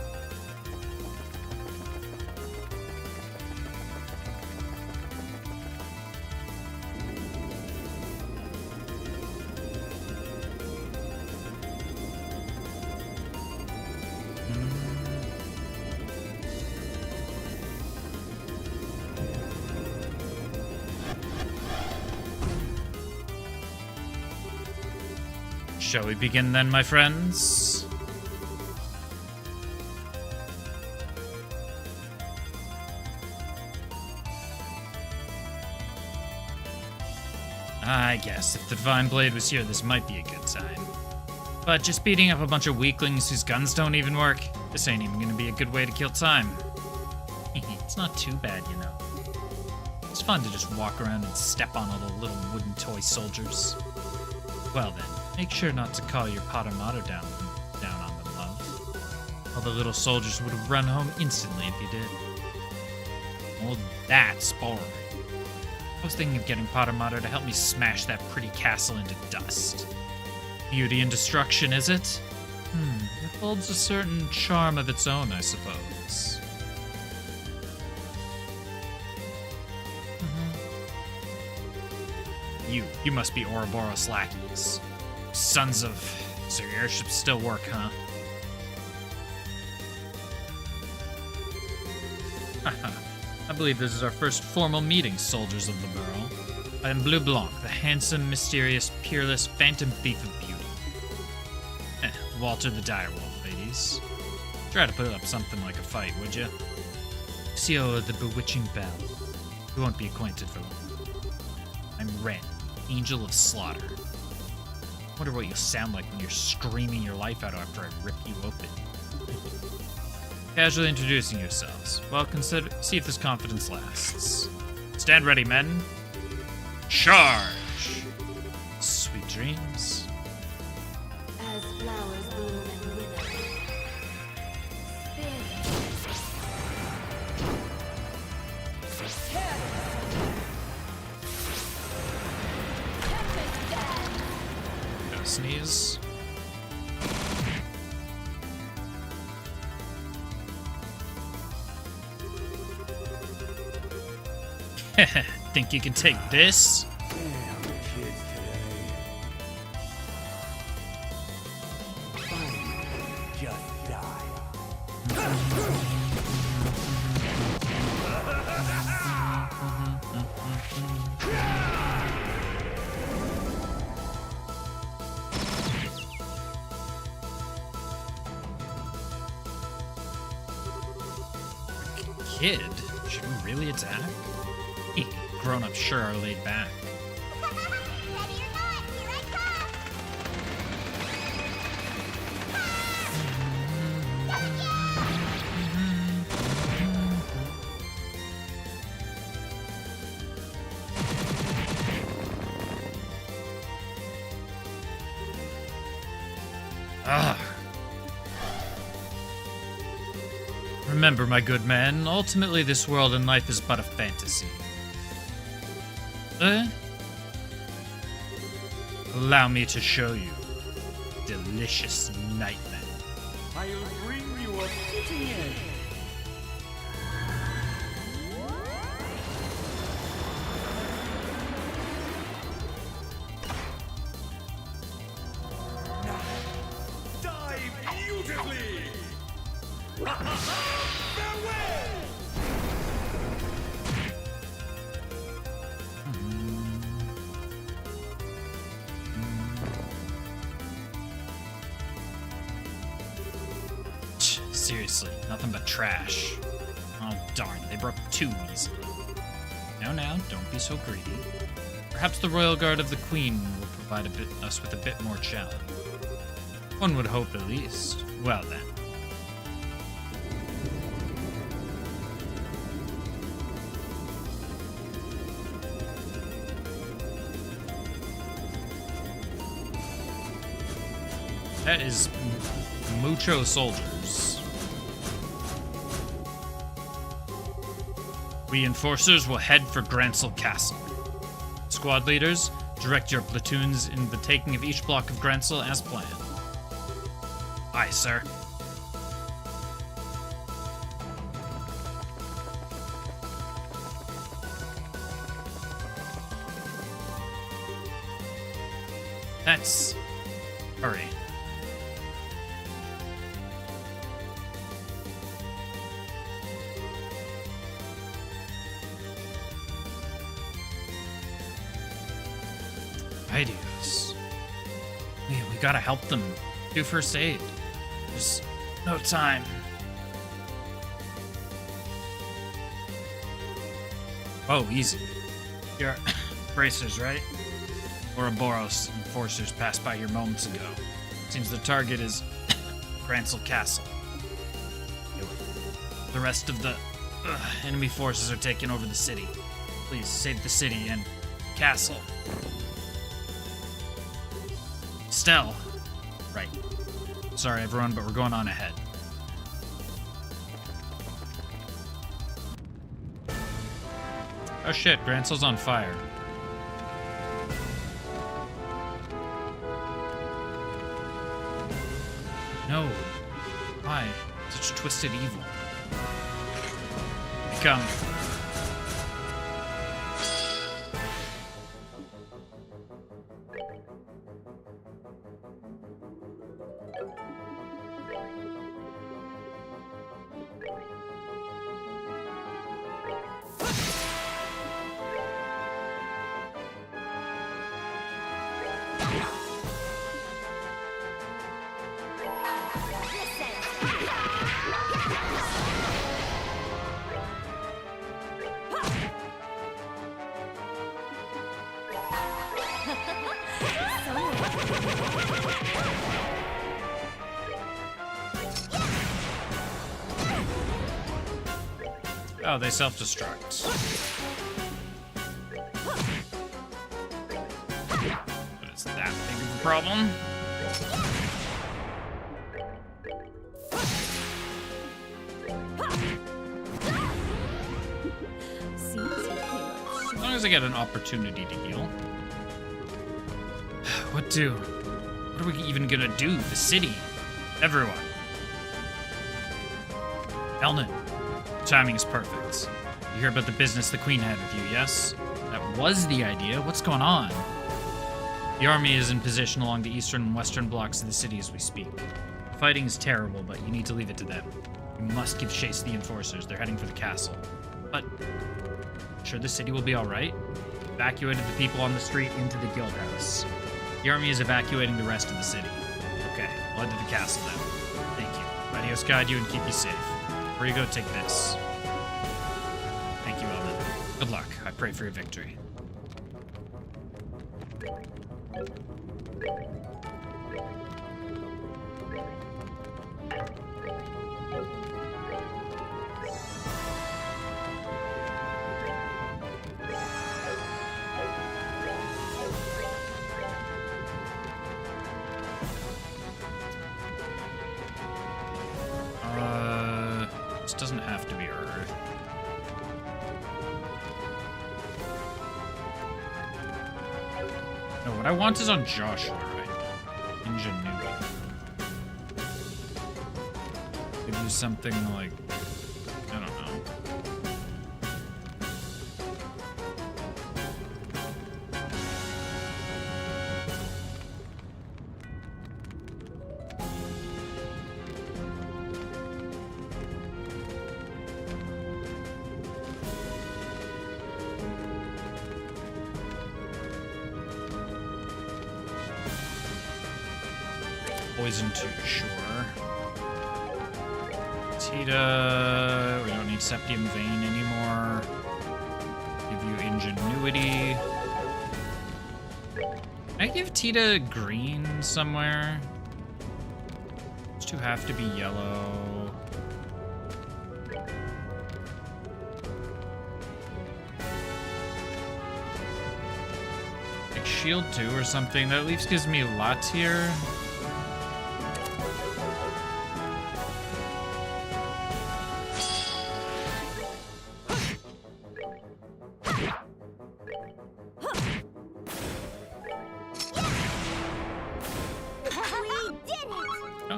Shall we begin then, my friends? I guess if the Divine Blade was here, this might be a good time. But just beating up a bunch of weaklings whose guns don't even work, this ain't even gonna be a good way to kill time. It's not too bad, you know. It's fun to just walk around and step on all the little wooden toy soldiers. Well then, make sure not to call your Potter Motto down on them, love. All the little soldiers would have run home instantly if you did. Well, that's boring. I was thinking of getting Potter Motto to help me smash that pretty castle into dust. Beauty and destruction, is it? It holds a certain charm of its own, I suppose. You must be Ouroboros lackeys. Sons of... So your airships still work, huh? I believe this is our first formal meeting, soldiers of the Burrow. I am Bleu Blanc, the handsome, mysterious, peerless phantom thief of beauty. Walter the Direwolf, ladies. Try to put up something like a fight, would you? Lucio the Bewitching Belle. You won't be acquainted for long. I'm Ren, Angel of Slaughter. Wonder what you'll sound like when you're screaming your life out after I rip you open. Casually introducing yourselves. Well, see if this confidence lasts. Stand ready, men. Charge! Sweet dreams. As flowers bloom and wither. Gonna sneeze. Think you can take this? Damn kids today. Finally, just die. Kid? Should we really attack? Grown-ups sure are laid back. Ready or not, here I come! Ah. Remember, my good man, ultimately this world and life is but a fantasy. Allow me to show you delicious nightmare. I'll bring you a fitting end. Die beautifully! Farewell! Seriously, nothing but trash. Oh darn, they broke too easily. Now, don't be so greedy. Perhaps the Royal Guard of the Queen will provide us with a bit more challenge. One would hope at least. Well then. That is mucho soldiers. We enforcers will head for Grancel Castle. Squad leaders, direct your platoons in the taking of each block of Grancel as planned. Aye, sir. That's... hurry. Ideas. We gotta help them. Do first aid. There's no time. Oh, easy. You're bracers, right? Ouroboros enforcers passed by here moments ago. Seems the target is Grancel Castle. The rest of the enemy forces are taking over the city. Please save the city and castle. Stell. Right. Sorry, everyone, but we're going on ahead. Oh shit, Grancel's on fire. No. Why? Such twisted evil. Come. Oh, they self-destruct. But it's that big of a problem. As long as I get an opportunity to heal. What are we even gonna do? The city? Everyone. Elnan. Timing is perfect. You hear about the business the Queen had with you, yes? That was the idea. What's going on? The army is in position along the eastern and western blocks of the city as we speak. Fighting is terrible, but you need to leave it to them. You must give chase to the enforcers. They're heading for the castle. But, sure the city will be alright? Evacuated the people on the street into the guild house. The army is evacuating the rest of the city. Okay, we'll head to the castle then. Thank you. Adios guide you and keep you safe. Where you go, take this. Thank you, Elnan. Good luck. I pray for your victory. This doesn't have to be Earth. No, what I want is on Joshua right now. Ingenuity. Could do something like, I don't know. Poison 2, sure. Tita, we don't need Septium Vein anymore. Give you Ingenuity. Can I give Tita green somewhere? Those two have to be yellow. Like Shield 2 or something. That at least gives me lots here.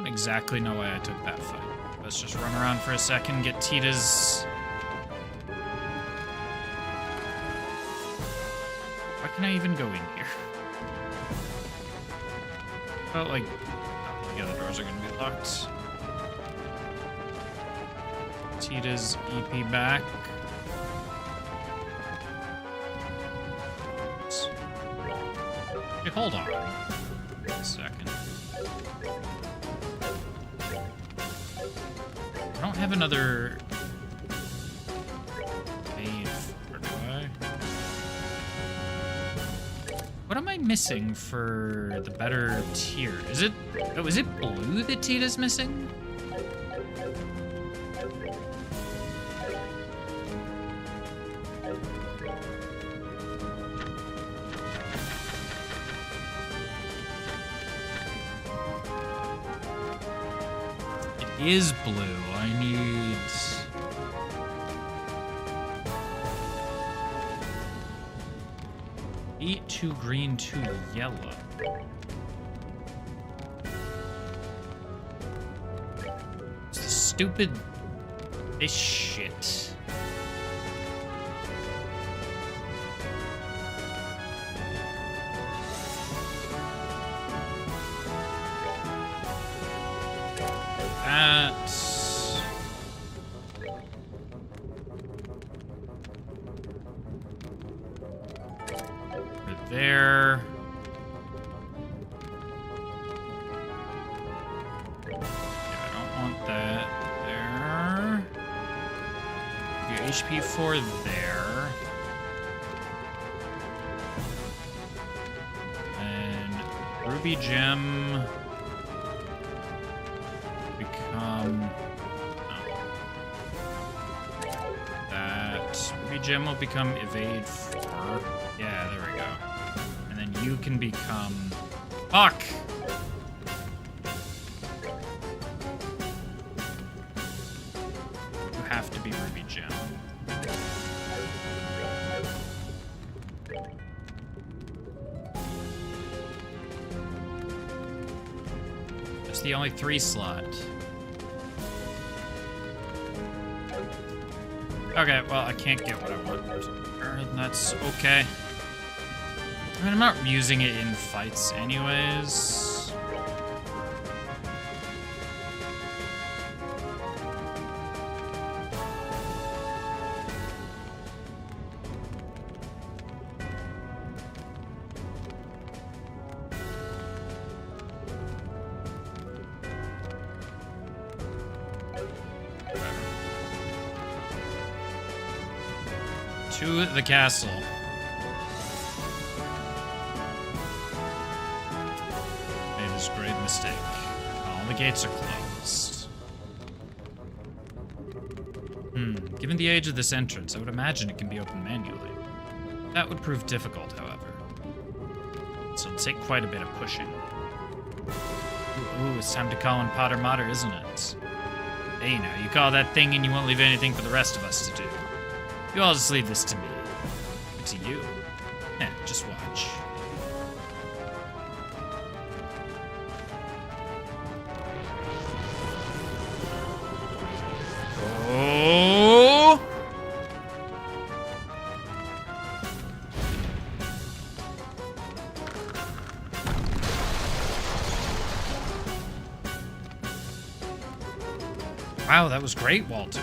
Exactly know why I took that fight. Let's just run around for a second, get Tita's... Why can I even go in here? Felt like... Oh, the other doors are gonna be locked. Tita's EP back. Hey, hold on. Wait a second. I don't have another wave, or do I? What am I missing for the better tier? Is it blue that Tita's missing? It is blue. I need... Eat 2 green, 2 yellow. It's the stupid... This shit. That's... Right there. Yeah, I don't want that there. Your HP 4 there. And Ruby Gem become that. Ruby Gem will become Evade 4. Yeah, there we go. And then you can become... Fuck! You have to be Ruby Gem. It's the only 3 slot. Okay, well, I can't get what I want. And that's okay. I mean, I'm not using it in fights anyways. To the castle. Made this great mistake. All the gates are closed. Given the age of this entrance, I would imagine it can be opened manually. That would prove difficult, however. So it'll take quite a bit of pushing. Ooh, it's time to call in Potter Mater, isn't it? Hey now, you call that thing and you won't leave anything for the rest of us to do. You all just leave this to me. To you. Eh, just watch. Oh! Wow, that was great, Walter.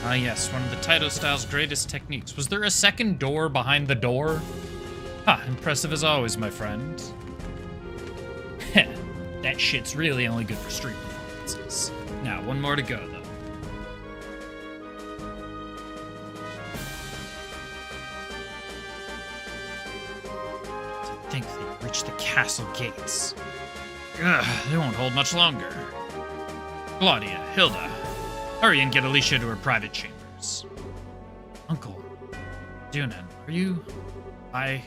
Ah, yes, one of the Taito style's greatest techniques. Was there a second door behind the door? Ha, impressive as always, my friend. Heh, that shit's really only good for street performances. Now, one more to go, though. To think they reached the castle gates. Ugh, they won't hold much longer. Claudia, Hilda, hurry and get Alicia to her private chambers. Uncle, Dunan, are you... I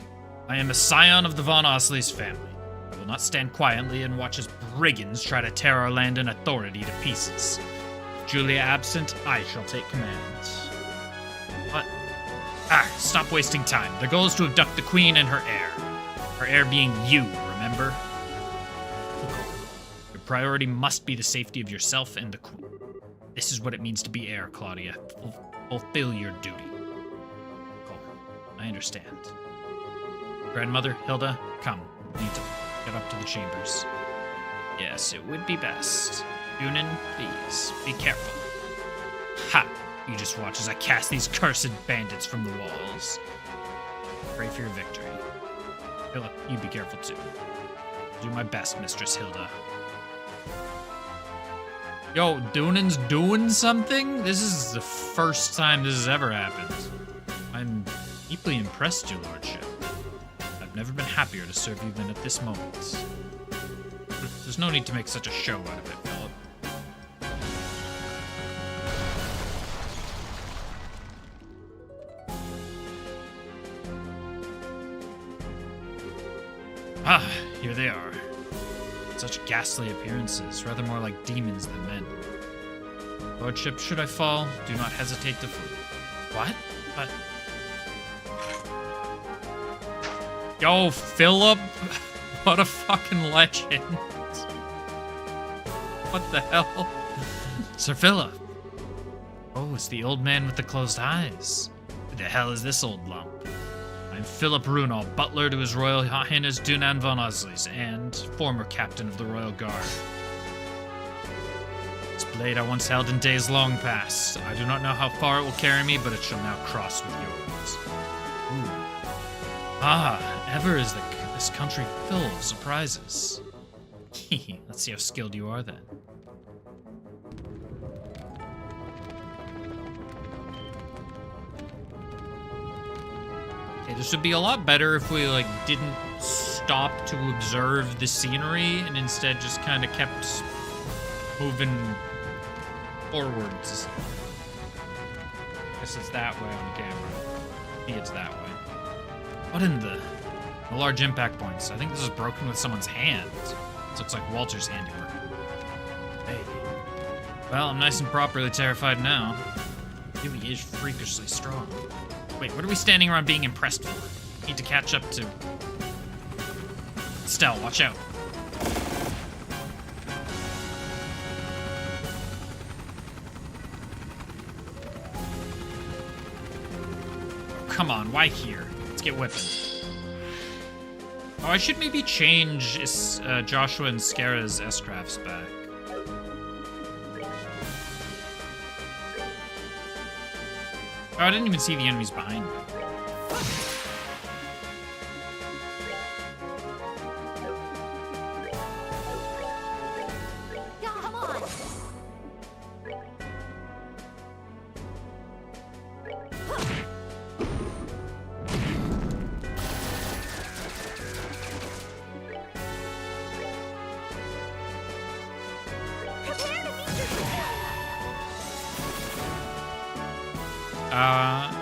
am a scion of the Von Osleys family. I will not stand quietly and watch as brigands try to tear our land and authority to pieces. If Julia absent, I shall take command. What? Ah, stop wasting time. The goal is to abduct the queen and her heir. Her heir being you, remember? Your priority must be the safety of yourself and the queen. This is what it means to be heir, Claudia. Fulfill your duty. Cool. I understand. Grandmother, Hilda, come. We need to get up to the chambers. Yes, it would be best. Dunan, please, be careful. Ha! You just watch as I cast these cursed bandits from the walls. Pray for your victory. Hilda, you be careful too. Do my best, Mistress Hilda. Yo, Dunan's doing something? This is the first time this has ever happened. I'm deeply impressed, your lordship. I've never been happier to serve you than at this moment. There's no need to make such a show out of it, Philip. Ah, here they are. Such ghastly appearances, rather more like demons than men. Lordship, should I fall, do not hesitate to flee. What? But... Yo, Philip! What a fucking legend. What the hell? Sir Philip. Oh, it's the old man with the closed eyes. Who the hell is this old lump? I'm Philip Runal, butler to His Royal Highness Dunan von Osleys, and former captain of the Royal Guard. This blade I once held in days long past. I do not know how far it will carry me, but it shall now cross with yours. Ooh. Ah, ever is this country full of surprises. Let's see how skilled you are then. Okay, this would be a lot better if we like didn't stop to observe the scenery and instead just kind of kept moving forwards. I guess it's that way on camera. Maybe it's that way. What in the large impact points? I think this is broken with someone's hand. This looks like Walter's handiwork. Hey. Well, I'm nice and properly terrified now. He really is freakishly strong. Wait, what are we standing around being impressed for? Need to catch up to... Stell, watch out. Oh, come on, why here? Let's get whipping. Oh, I should maybe change Joshua and Skara's S-Crafts back. Oh, I didn't even see the enemies behind me. Yeah, come on.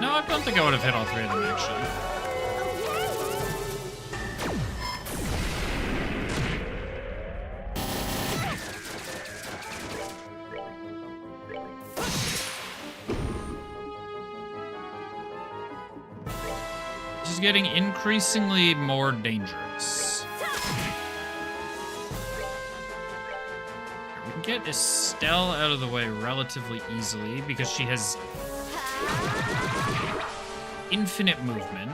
No, I don't think I would have hit all three of them, actually. This is getting increasingly more dangerous. We can get Estelle out of the way relatively easily because she has infinite movement.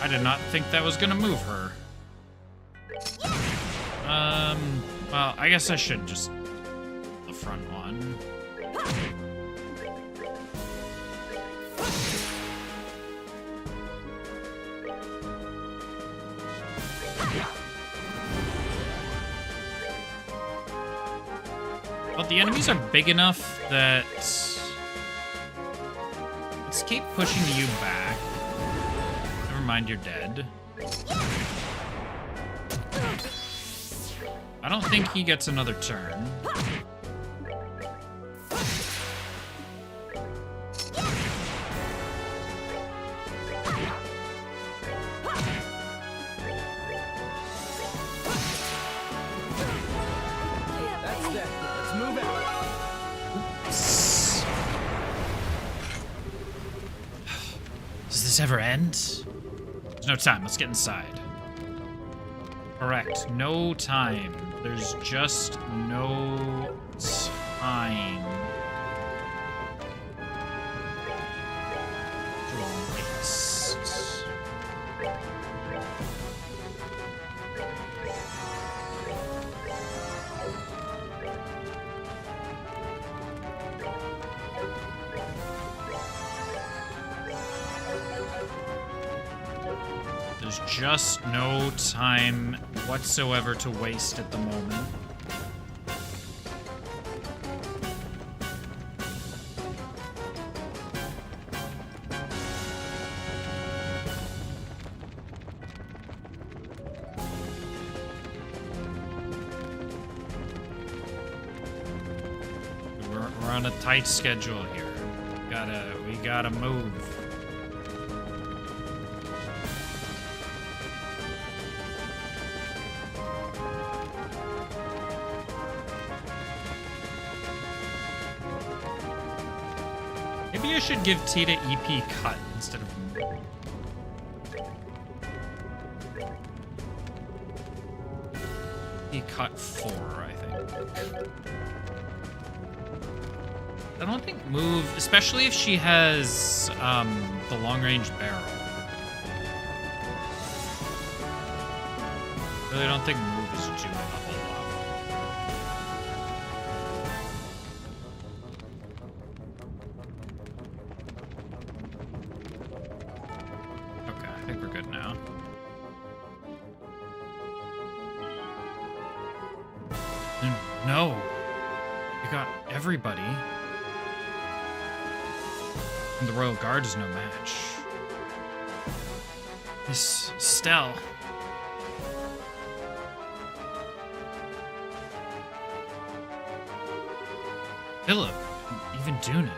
I did not think that was gonna move her. Well, I guess I should just the front one. But the enemies are big enough that let's keep pushing you back. Never mind, you're dead. I don't think he gets another turn. That's that. Let's move out. Does this ever end? There's no time. Let's get inside. Correct. No time. There's just no time. There's just no time whatsoever to waste at the moment. We're on a tight schedule here. We gotta move. Maybe I should give Tita EP cut instead of... EP cut 4, I think. I don't think move, especially if she has the long-range barrel. Really don't think move is doing a whole lot. Okay, I think we're good now. No, you got everybody. And the Royal Guard is no match. Miss Stell. Philip, even Dunan.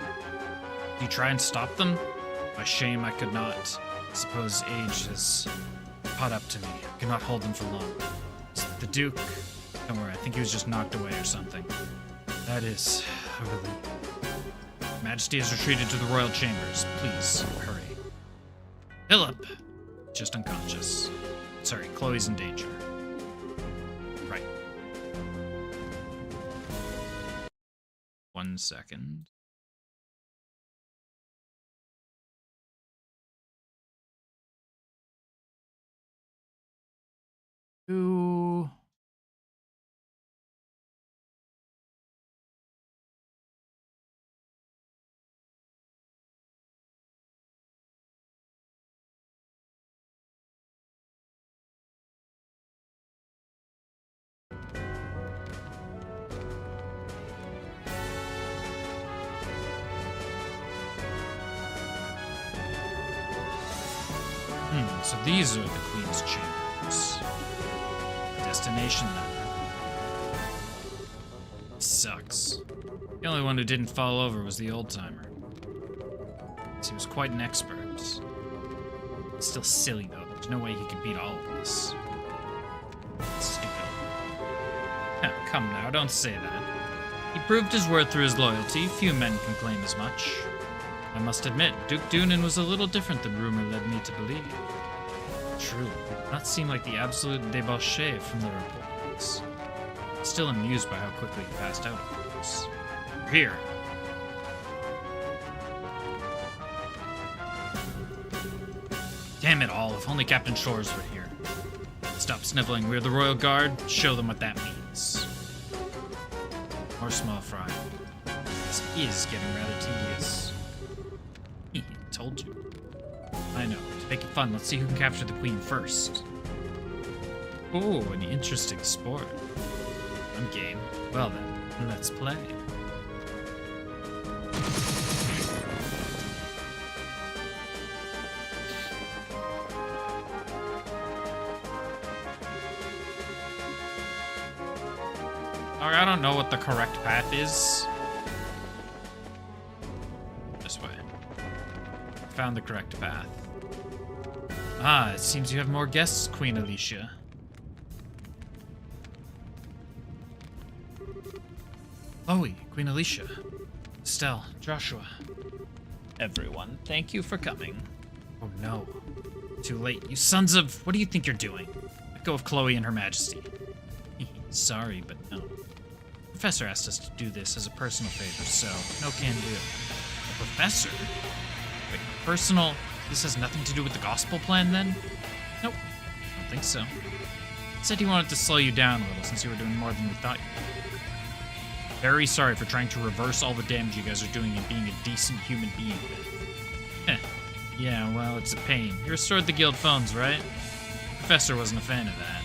Do you try and stop them? By shame, I could not. I suppose age has caught up to me. I cannot hold them for long. The Duke. Don't worry, I think he was just knocked away or something. That is a relief. Majesty has retreated to the royal chambers. Please, hurry. Philip! Just unconscious. Sorry, Chloe's in danger. Right. 1 second. Ooh. So these are the Queen's chambers. Destination then. Sucks. The only one who didn't fall over was the old-timer. He was quite an expert. Still silly, though. There's no way he could beat all of us. Stupid. Come now, don't say that. He proved his worth through his loyalty. Few men can claim as much. I must admit, Duke Dunan was a little different than rumor led me to believe. True, it did not seem like the absolute debauchee from the reports. Still amused by how quickly he passed out, of course. We're here. Damn it all, if only Captain Shores were here. Stop sniveling, we're the Royal Guard. Show them what that means. More small fry. This is getting rather tedious. Told you. I know. To make it fun, let's see who can capture the Queen first. Oh, an interesting sport. I'm game. Well then, let's play. I don't know what the correct path is. This way. Found the correct path. Ah, it seems you have more guests, Queen Alicia. Chloe, Queen Alicia. Estelle, Joshua. Everyone, thank you for coming. Oh no. Too late. You sons of... What do you think you're doing? Let go of Chloe and Her Majesty. Sorry, but no. The professor asked us to do this as a personal favor, so no can do. The professor? Wait, personal? This has nothing to do with the gospel plan, then? Nope. I don't think so. He said he wanted to slow you down a little since you were doing more than we thought you would. Very sorry for trying to reverse all the damage you guys are doing and being a decent human being. Yeah, well, it's a pain. You restored the guild phones, right? professor wasn't a fan of that.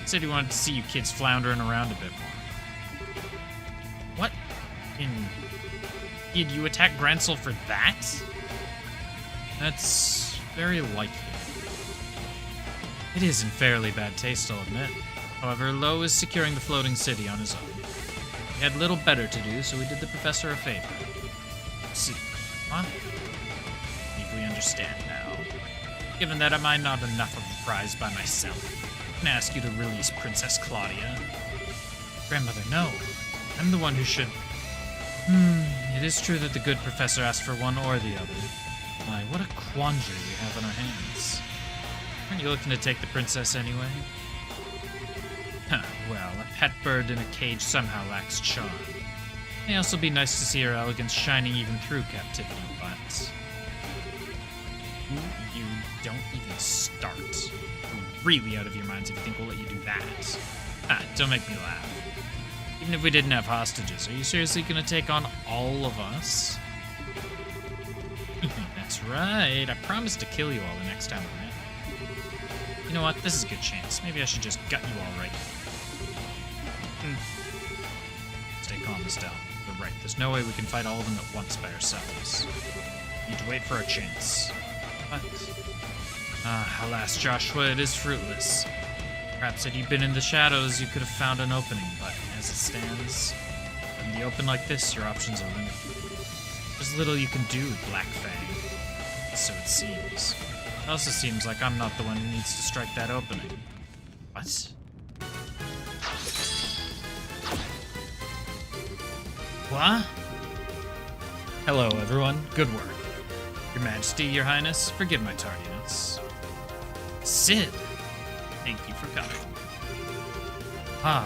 He said he wanted to see you kids floundering around a bit more. What did you attack Grancel for that? That's very like you. It is in fairly bad taste, I'll admit. However, Lo is securing the floating city on his own. He had little better to do, so we did the professor a favor. See, huh? I think we understand now. Given that am I not enough of a prize by myself, I can ask you to release Princess Claudia. Grandmother, no. I'm the one who should... It is true that the good professor asked for one or the other. My, what a quandary we have on our hands. Aren't you looking to take the princess anyway? Huh, well, a pet bird in a cage somehow lacks charm. It may also be nice to see her elegance shining even through captivity, but... You don't even start. You're really out of your minds if you think we'll let you do that. Don't make me laugh. Even if we didn't have hostages, are you seriously gonna take on all of us? That's right. I promised to kill you all the next time we met. You know what? This is a good chance. Maybe I should just gut you all right now. Stay calm, Estelle. You're right. There's no way we can fight all of them at once by ourselves. We need to wait for our chance. But... alas, Joshua, it is fruitless. Perhaps had you been in the shadows, you could have found an opening, but as it stands, in the open like this, your options are limited. There's little you can do, Black Fang. So it seems. It also seems like I'm not the one who needs to strike that opening. What? What? Hello, everyone. Good work. Your Majesty, Your Highness, forgive my tardiness. Sid! Thank you for coming.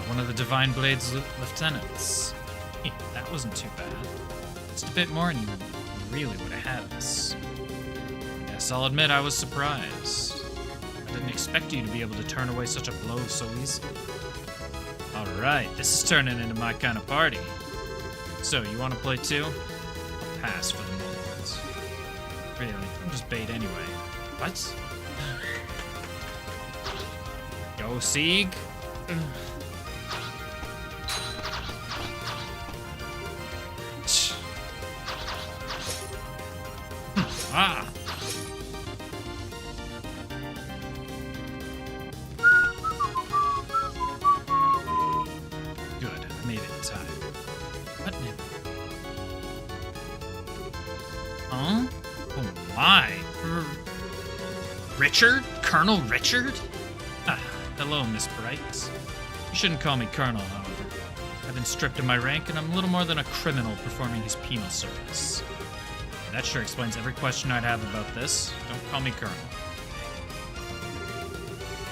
One of the Divine Blade's lieutenants. That wasn't too bad. Just a bit more and you really would have had us. Yes, I'll admit I was surprised. I didn't expect you to be able to turn away such a blow so easily. Alright, this is turning into my kind of party. So, you want to play too? I'll pass for the moment. Really, I'm just bait anyway. What? Go, Sieg. Good, I made it in time. What now? Huh? Oh my. Richard? Colonel Richard? Hello, Miss Bright. You shouldn't call me Colonel, however. I've been stripped of my rank, and I'm little more than a criminal performing his penal service. That sure explains every question I'd have about this. Don't call me Colonel.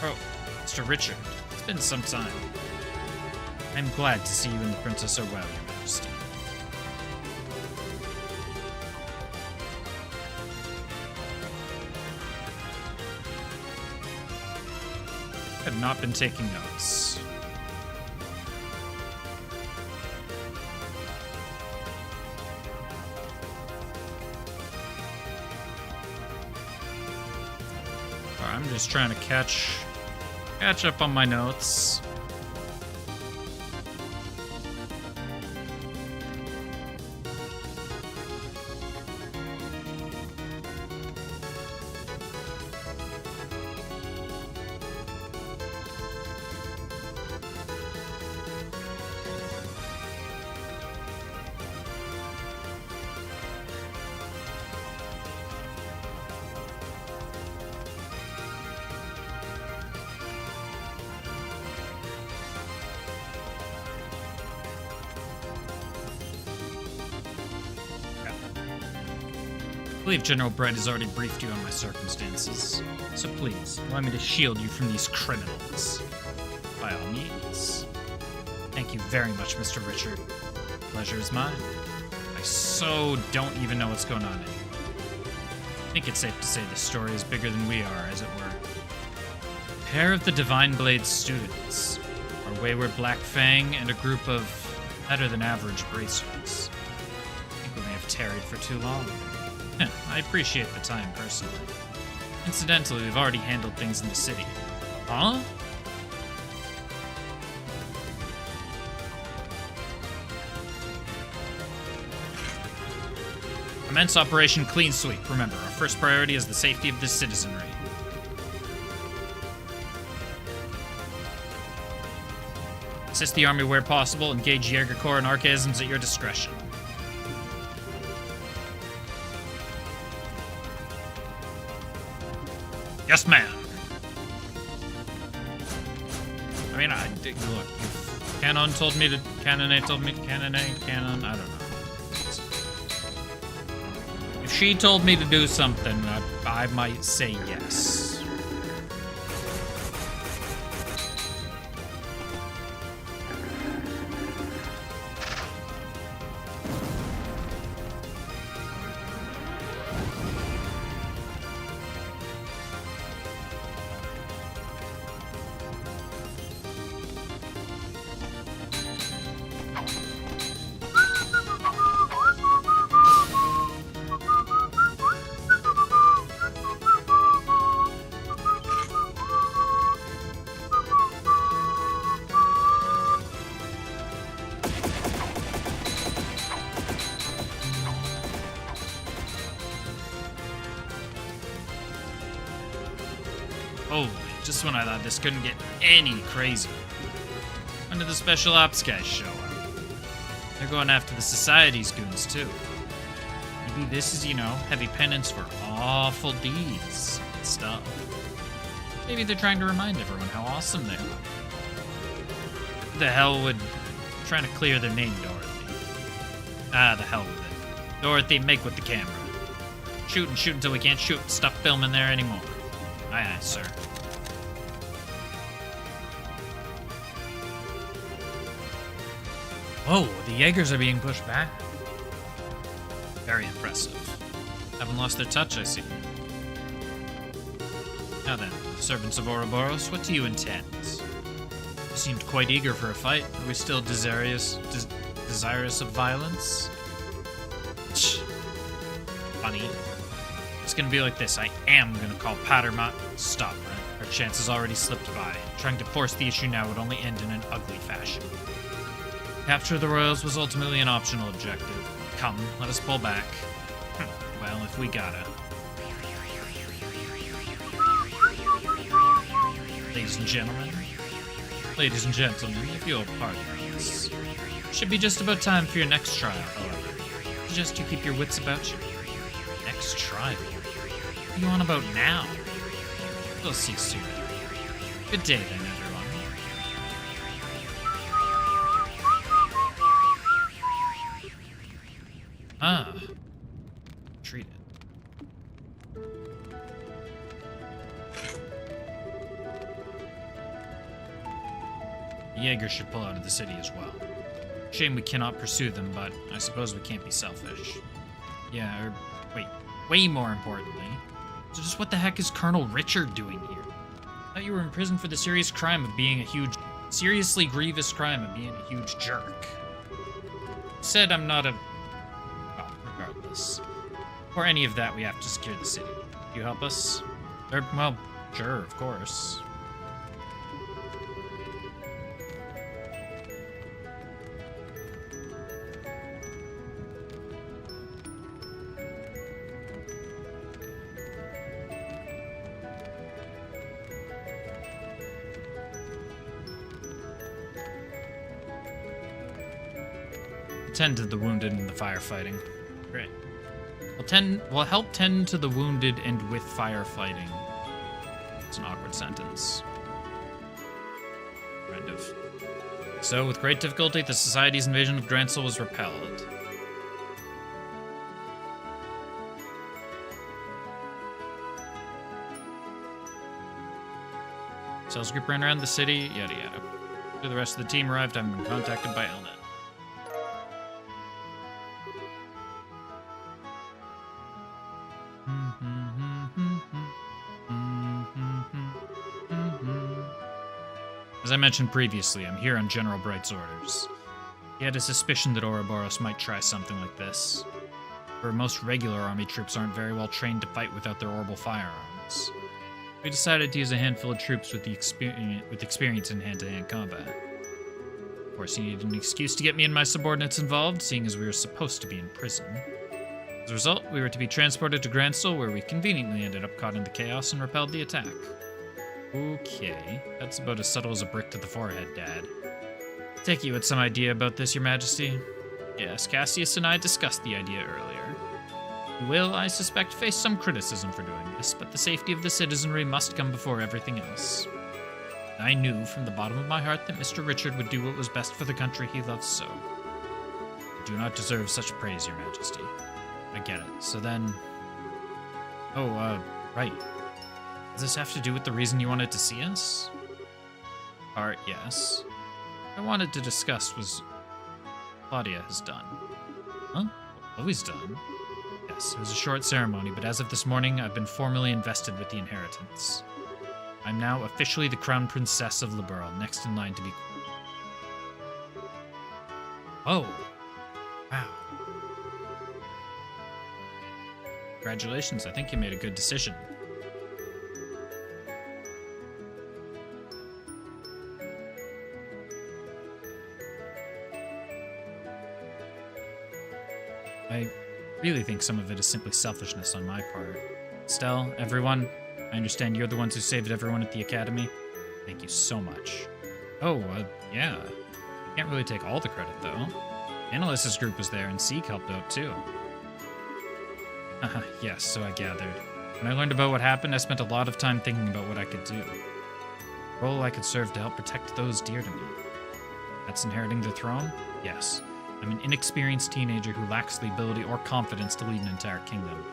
Oh, Mr. Richard. It's been some time. I'm glad to see you and the Princess are well, Your Majesty. I have not been taking notes. I'm just trying to catch up on my notes. I believe General Bright has already briefed you on my circumstances, so please, allow me to shield you from these criminals. By all means. Thank you very much, Mr. Richard. Pleasure is mine. I so don't even know what's going on anymore. I think it's safe to say this story is bigger than we are, as it were. A pair of the Divine Blade students, our wayward Black Fang, and a group of better-than-average bracers. I think we may have tarried for too long. I appreciate the time, personally. Incidentally, we've already handled things in the city. Huh? Commence Operation Clean Sweep. Remember, our first priority is the safety of the citizenry. Assist the army where possible. Engage Jaeger Corps and Archaisms at your discretion. Yes, ma'am. I mean, look. Canon told me to. Canon told me. Canon. I don't know. If she told me to do something, I might say yes. Holy, just when I thought this couldn't get any crazier. When did the special ops guys show up? They're going after the Society's goons, too. Maybe this is, heavy penance for awful deeds and stuff. Maybe they're trying to remind everyone how awesome they are. Who the hell would... trying to clear their name, Dorothy. Ah, the hell with it. Dorothy, make with the camera. Shoot and shoot until we can't shoot. Stop filming there anymore. Aye, aye, sir. Whoa, the Jaegers are being pushed back. Very impressive. Haven't lost their touch, I see. Now then, servants of Ouroboros, what do you intend? You seemed quite eager for a fight. Are we still desirous of violence? Funny. It's gonna be like this. I am gonna call Patermot. Stop, Brent. Our chance has already slipped by. Trying to force the issue now would only end in an ugly fashion. Capture of the Royals was ultimately an optional objective. Come, let us pull back. Well, if we gotta. Ladies and gentlemen. Ladies and gentlemen, if you'll pardon us. Should be just about time for your next trial, however. Suggest you keep your wits about you. Next trial? What are you on about now? We'll see soon. Good day then, everyone. Ah. Treated. The Jaeger should pull out of the city as well. Shame we cannot pursue them, but I suppose we can't be selfish. Yeah, or wait, way more importantly. So just what the heck is Colonel Richard doing here? I thought you were in prison for the serious crime of being a huge, seriously grievous crime of being a huge jerk. Said I'm not a... Well, regardless. For any of that, we have to secure the city. You help us? Or, well, sure, of course. Tend to the wounded and the firefighting. Great. We'll help tend to the wounded and with firefighting. It's an awkward sentence. Kind of. So, with great difficulty, the Society's invasion of Drancel was repelled. Cells group ran around the city, yada yada. After the rest of the team arrived, I've been contacted by Elnet. As I mentioned previously, I'm here on General Bright's orders. He had a suspicion that Ouroboros might try something like this. For most regular army troops aren't very well trained to fight without their orbital firearms. we decided to use a handful of troops with experience in hand-to-hand combat. Of course, you needed an excuse to get me and my subordinates involved, seeing as we were supposed to be in prison. As a result, we were to be transported to Gransel, where we conveniently ended up caught in the chaos and repelled the attack. Okay, that's about as subtle as a brick to the forehead, Dad. Take you had some idea about this, Your Majesty? Yes, Cassius and I discussed the idea earlier. You will, I suspect, face some criticism for doing this, but the safety of the citizenry must come before everything else. I knew from the bottom of my heart that Mr. Richard would do what was best for the country he loves so. I do not deserve such praise, Your Majesty. I get it. So then... Oh, right. Does this have to do with the reason you wanted to see us? Part, yes. What I wanted to discuss was Claudia has done. Huh? Chloe's done? Yes, it was a short ceremony, but as of this morning, I've been formally invested with the inheritance. I'm now officially the Crown Princess of Liberl, next in line to be queen. Oh. Wow. Congratulations, I think you made a good decision. I really think some of it is simply selfishness on my part. Stell, everyone, I understand you're the ones who saved everyone at the Academy. Thank you so much. Oh, yeah. Can't really take all the credit, though. Annalis's group was there, and Seek helped out, too. Yes, so I gathered. When I learned about what happened, I spent a lot of time thinking about what I could do. A role I could serve to help protect those dear to me. That's inheriting the throne? Yes. I'm an inexperienced teenager who lacks the ability or confidence to lead an entire kingdom.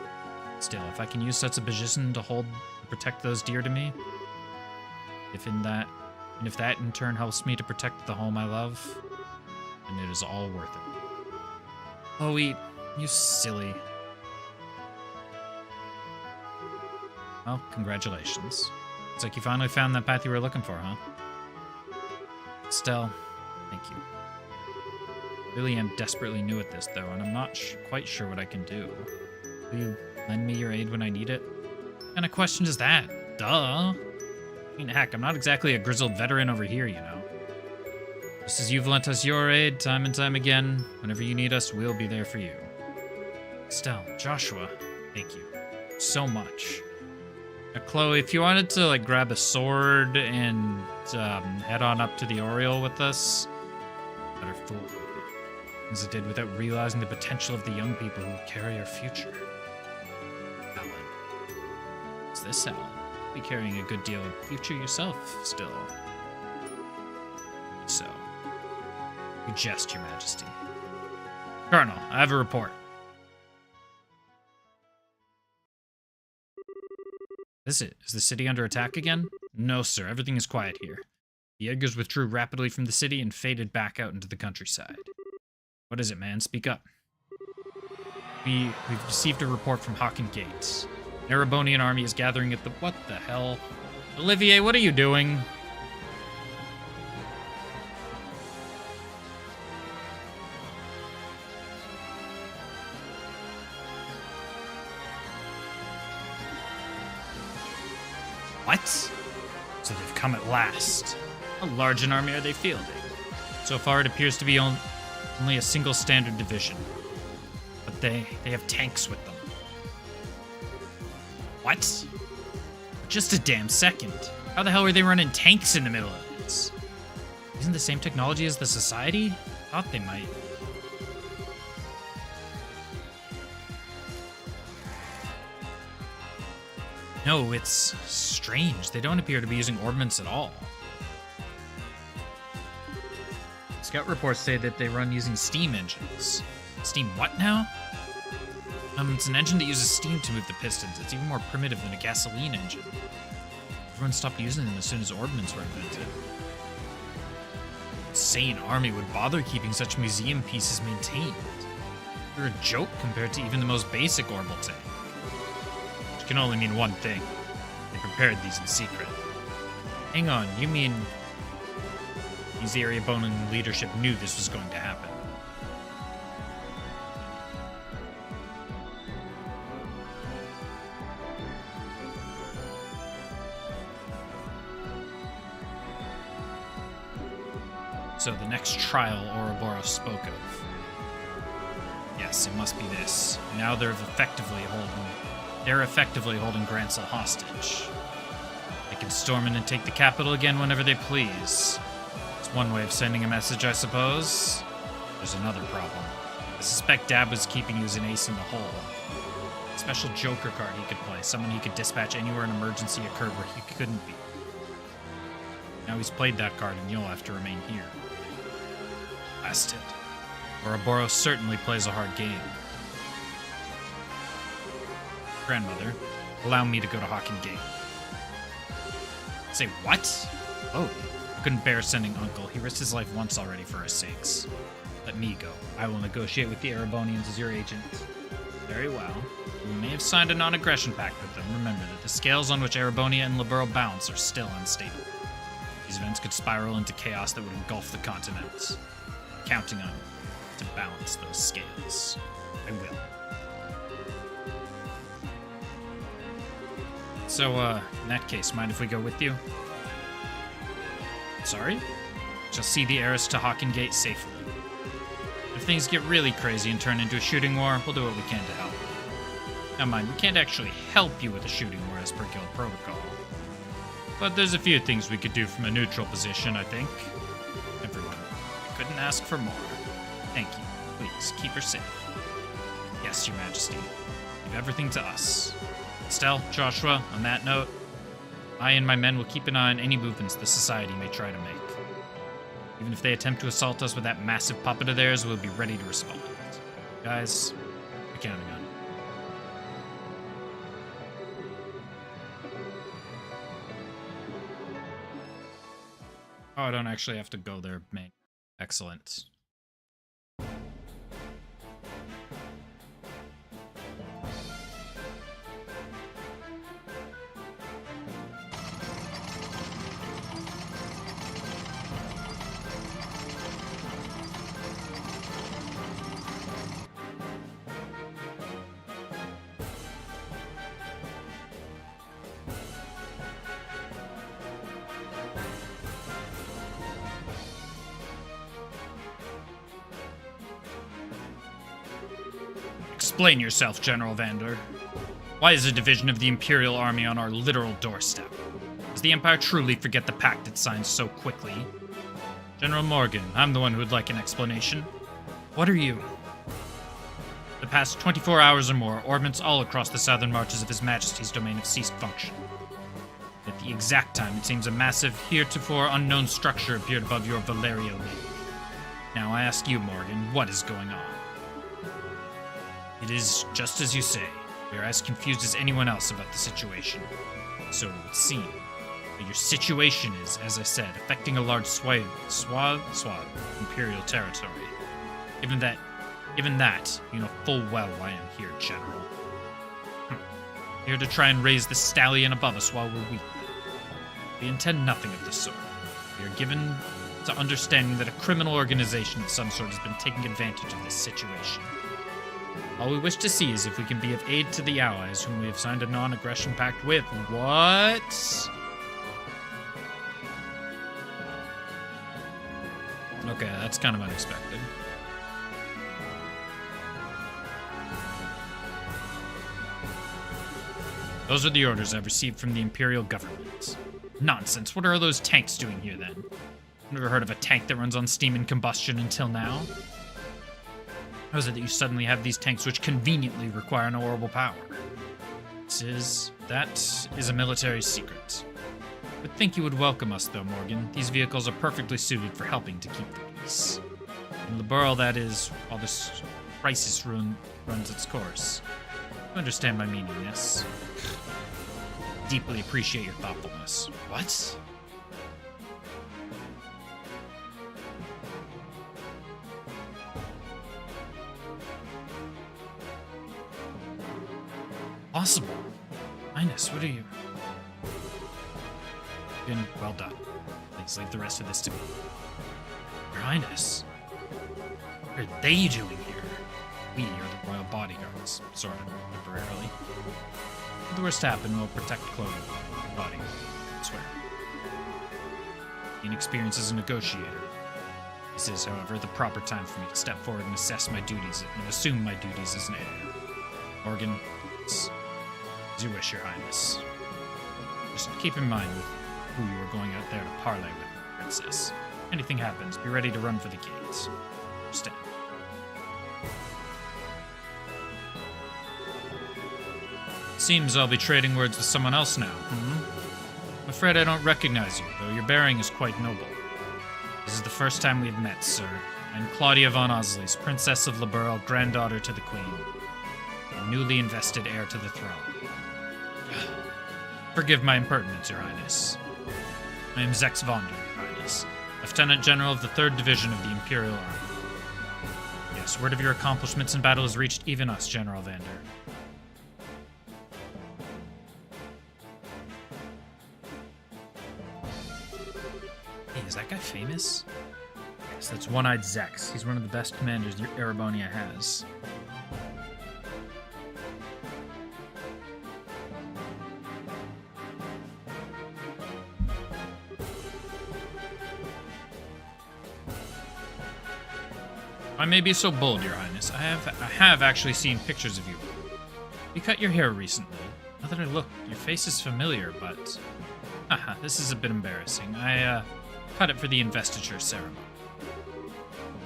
Still, if I can use such a position to hold and protect those dear to me, if that in turn helps me to protect the home I love, then it is all worth it. Chloe, you silly. Well, congratulations. It's like you finally found that path you were looking for, huh? Stell, thank you. Really am desperately new at this, though, and I'm not quite sure what I can do. Will you lend me your aid when I need it? What kind of question is that? Duh. I mean, heck, I'm not exactly a grizzled veteran over here, you know. Just as you've lent us your aid time and time again, whenever you need us, we'll be there for you. Stell, Joshua, thank you so much. Now, Chloe, if you wanted to, like, grab a sword and head on up to the Oriole with us, better fool. As it did without realizing the potential of the young people who carry our future. Alan. What's this, Alan? Be carrying a good deal of future yourself, still. So. You jest, Your Majesty. Colonel, I have a report. Is the city under attack again? No, sir. Everything is quiet here. The Edgars withdrew rapidly from the city and faded back out into the countryside. What is it, man? Speak up. We've received a report from Hawken Gates. An Erebonian army is gathering at the... What the hell? Olivier, what are you doing? What? So they've come at last. How large an army are they fielding? So far, it appears to be only a single standard division. But they have tanks with them. What? For just a damn second. How the hell are they running tanks in the middle of this? Isn't the same technology as the Society? Thought they might. No, it's strange. They don't appear to be using ordnance at all. Scout reports say that they run using steam engines. Steam what now? It's an engine that uses steam to move the pistons. It's even more primitive than a gasoline engine. Everyone stopped using them as soon as ordnance were invented. Insane army would bother keeping such museum pieces maintained. They're a joke compared to even the most basic orbital tank. Which can only mean one thing. They prepared these in secret. Hang on, you mean... These Erebonian leadership knew this was going to happen. So the next trial Ouroboros spoke of. Yes, it must be this. Now they're effectively holding Grancel hostage. They can storm in and take the capital again whenever they please. It's one way of sending a message, I suppose. There's another problem. I suspect Dab was keeping you as an ace in the hole. A special Joker card he could play, someone he could dispatch anywhere an emergency occurred where he couldn't be. Now he's played that card and you'll have to remain here. Last hit. Ouroboros certainly plays a hard game. Grandmother, allow me to go to Hawken Gate. Say what? Oh, I couldn't bear sending Uncle. He risked his life once already for our sakes. Let me go. I will negotiate with the Erebonians as your agent. Very well. You may have signed a non-aggression pact with them. Remember that the scales on which Erebonia and Liberl balance are still unstable. These events could spiral into chaos that would engulf the continent. Counting on you to balance those scales. I will. So, in that case, mind if we go with you? Sorry? Shall see the heiress to Hawken Gate safely. If things get really crazy and turn into a shooting war, we'll do what we can to help. Now mind, we can't actually help you with a shooting war as per guild protocol. But there's a few things we could do from a neutral position, I think. Everyone, I couldn't ask for more. Thank you. Please, keep her safe. Yes, Your Majesty. Leave everything to us. Estelle, Joshua, on that note, I and my men will keep an eye on any movements the Society may try to make. Even if they attempt to assault us with that massive puppet of theirs, we'll be ready to respond. Guys, we're counting on you. Oh, I don't actually have to go there, mate. Excellent. Explain yourself, General Vander. Why is a division of the Imperial Army on our literal doorstep? Does the Empire truly forget the pact it signed so quickly? General Morgan, I'm the one who would like an explanation. What are you? The past 24 hours or more, orbits all across the southern marches of His Majesty's domain have ceased function. At the exact time, it seems a massive, heretofore unknown structure appeared above your Valerio Lake. Now I ask you, Morgan, what is going on? It is just as you say. We are as confused as anyone else about the situation. So it would seem that your situation is, as I said, affecting a large swath of Imperial territory. Given that, you know full well why I'm here, General. Here to try and raise the stallion above us while we're weak. We intend nothing of the sort. We are given to understanding that a criminal organization of some sort has been taking advantage of this situation. All we wish to see is if we can be of aid to the allies whom we have signed a non-aggression pact with. What? Okay, that's kind of unexpected. Those are the orders I've received from the Imperial government. Nonsense, what are those tanks doing here then? I've never heard of a tank that runs on steam and combustion until now. How is it that you suddenly have these tanks which conveniently require no orbital power? That is a military secret. I would think you would welcome us, though, Morgan. These vehicles are perfectly suited for helping to keep the peace. In Liberl, that is, while this crisis runs its course. You understand my meaning, yes? Deeply appreciate your thoughtfulness. What? Possible. Highness, what are you? Been well done. Please leave the rest of this to me. Your Highness, what are they doing here? We are the royal bodyguards, sort of, temporarily. If the worst happen, we'll protect Chloe, the body, I swear. Gain experience as a negotiator. This is, however, the proper time for me to step forward and assess my duties and assume my duties as an heir. Morgan, as you wish, Your Highness. Just keep in mind who you are going out there to parley with, Princess. If anything happens, be ready to run for the gates. Understand? Seems I'll be trading words with someone else now, I'm afraid I don't recognize you, though your bearing is quite noble. This is the first time we've met, sir. I'm Claudia von Oslies, Princess of Liberl, granddaughter to the Queen, and newly invested heir to the throne. Forgive my impertinence, Your Highness. I am Zex Vonder, Your Highness, Lieutenant General of the 3rd Division of the Imperial Army. Yes, word of your accomplishments in battle has reached even us, General Vander. Hey, is that guy famous? Yes, that's One-Eyed Zex. He's one of the best commanders Erebonia has. I may be so bold, Your Highness. I have actually seen pictures of you. You cut your hair recently. Now that I look, your face is familiar, but... Haha, this is a bit embarrassing. I cut it for the investiture ceremony.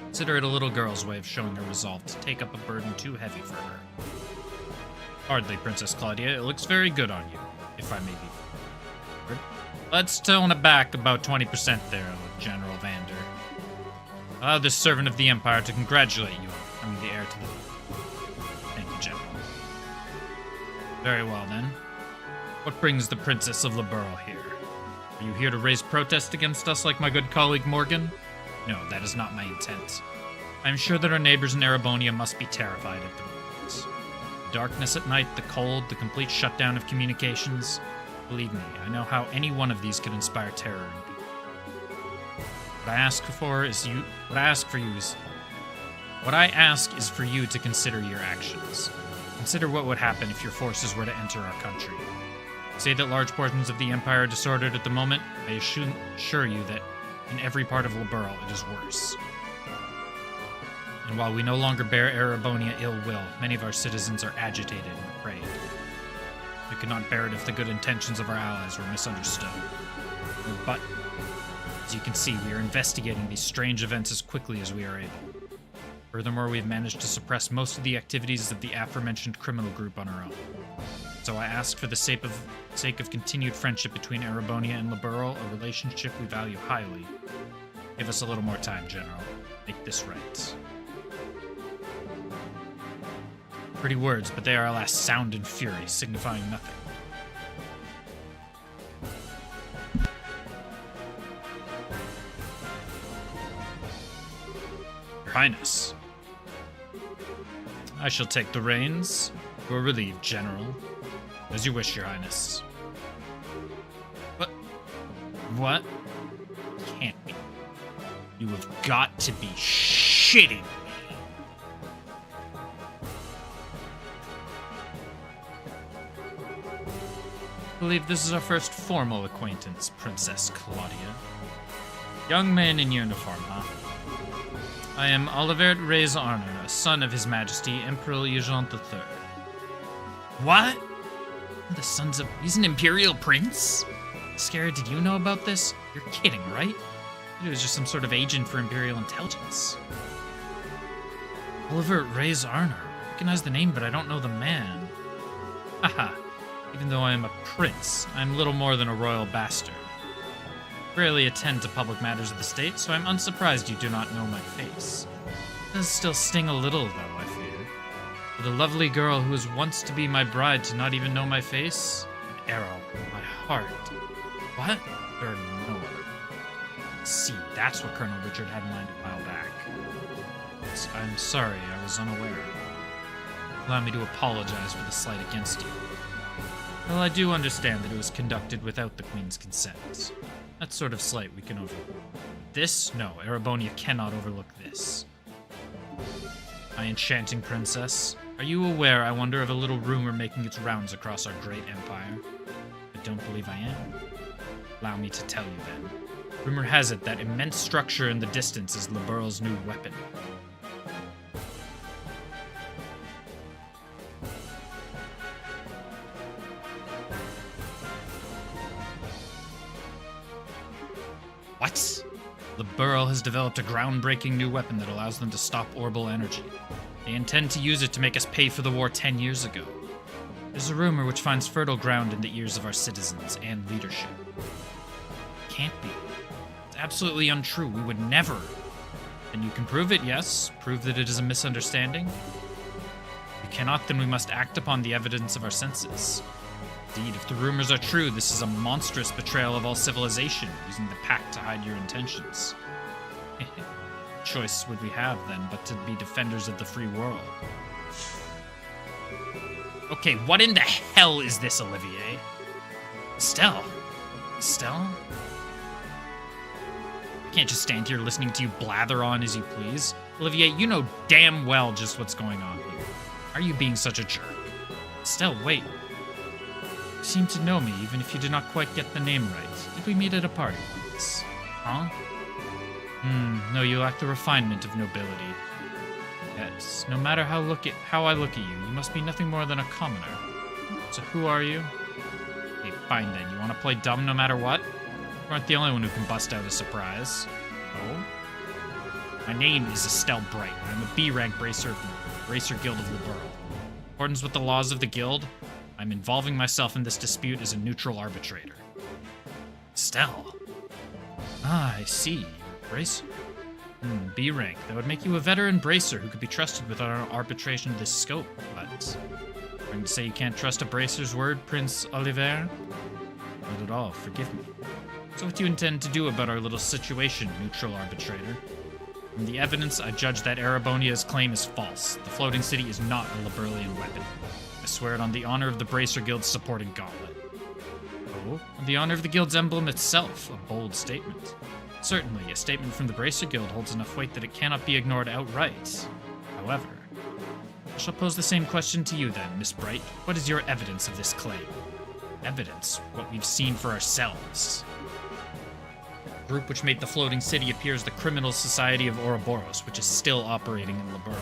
Consider it a little girl's way of showing her resolve to take up a burden too heavy for her. Hardly, Princess Claudia. It looks very good on you, if I may be. Let's tone it back about 20% there, General Vander. Allow this servant of the Empire to congratulate you on becoming the heir to the... Thank you, General. Very well, then. What brings the Princess of Liberl here? Are you here to raise protest against us like my good colleague Morgan? No, that is not my intent. I am sure that our neighbors in Erebonia must be terrified at the moment. The darkness at night, the cold, the complete shutdown of communications. Believe me, I know how any one of these could inspire terror in people. What I ask is for you to consider your actions. Consider what would happen if your forces were to enter our country. Say that large portions of the Empire are disordered at the moment, I assure you that in every part of Liberl it is worse. And while we no longer bear Erebonia ill will, many of our citizens are agitated and afraid. We could not bear it if the good intentions of our allies were misunderstood. But, as you can see, we are investigating these strange events as quickly as we are able. Furthermore, we have managed to suppress most of the activities of the aforementioned criminal group on our own. So I ask for the sake of continued friendship between Erebonia and Liberl, a relationship we value highly. Give us a little more time, General. Make this right. Pretty words, but they are alas sound and fury, signifying nothing. Your Highness. I shall take the reins. You are relieved, General. As you wish, Your Highness. What? Can't be. You have got to be shitting me. I believe this is our first formal acquaintance, Princess Claudia. Young man in uniform, huh? I am Olivert Reyes Arner, a son of His Majesty Emperor Eugent III. What? The sons of... He's an Imperial Prince? Scarra, did you know about this? You're kidding, right? It was just some sort of agent for Imperial intelligence. Olivert Reyes Arner. I recognize the name, but I don't know the man. Haha. Even though I am a prince, I'm little more than a royal bastard. I rarely attend to public matters of the state, so I'm unsurprised you do not know my face. It does still sting a little, though, I fear. For the lovely girl who was once to be my bride to not even know my face? An arrow in my heart. What? Or no. See, that's what Colonel Richard had in mind a while back. Yes, I'm sorry, I was unaware. Allow me to apologize for the slight against you. Well, I do understand that it was conducted without the Queen's consent. That sort of slight we can overlook. This? No, Erebonia cannot overlook this. My enchanting princess, are you aware, I wonder, of a little rumor making its rounds across our great empire? I don't believe I am. Allow me to tell you then. Rumor has it that immense structure in the distance is Liberl's new weapon. What? Liberl has developed a groundbreaking new weapon that allows them to stop orbital energy. They intend to use it to make us pay for the war 10 years ago. There's a rumor which finds fertile ground in the ears of our citizens and leadership. Can't be. It's absolutely untrue. We would never. And you can prove it, yes. Prove that it is a misunderstanding. If you cannot, then we must act upon the evidence of our senses. Indeed, if the rumors are true, this is a monstrous betrayal of all civilization, using the pact to hide your intentions. What choice would we have, then, but to be defenders of the free world? Okay, what in the hell is this, Olivier? Estelle? Estelle? I can't just stand here listening to you blather on as you please. Olivier, you know damn well just what's going on here. Are you being such a jerk? Estelle, wait. You seem to know me, even if you did not quite get the name right. Did we meet at a party once? Huh? No, you lack the refinement of nobility. Yes, no matter how I look at you, you must be nothing more than a commoner. So who are you? Hey, fine then, you want to play dumb no matter what? You aren't the only one who can bust out a surprise. Oh? My name is Estelle Bright. I'm a B-rank bracer of the Bracer Guild of Liberl. In accordance with the laws of the guild, I'm involving myself in this dispute as a neutral arbitrator. Estelle. Ah, I see. Bracer. B rank. That would make you a veteran bracer who could be trusted with our arbitration of this scope, but... Trying to say you can't trust a bracer's word, Prince Oliver? Not at all, forgive me. So what do you intend to do about our little situation, neutral arbitrator? From the evidence, I judge that Erebonia's claim is false. The floating city is not a Liberlian weapon. I swear it on the honor of the Bracer Guild's supporting gauntlet. Oh? On the honor of the guild's emblem itself, a bold statement. Certainly, a statement from the Bracer Guild holds enough weight that it cannot be ignored outright. However, I shall pose the same question to you then, Miss Bright. What is your evidence of this claim? Evidence? What we've seen for ourselves. The group which made the floating city appears the Criminal Society of Ouroboros, which is still operating in Liberl.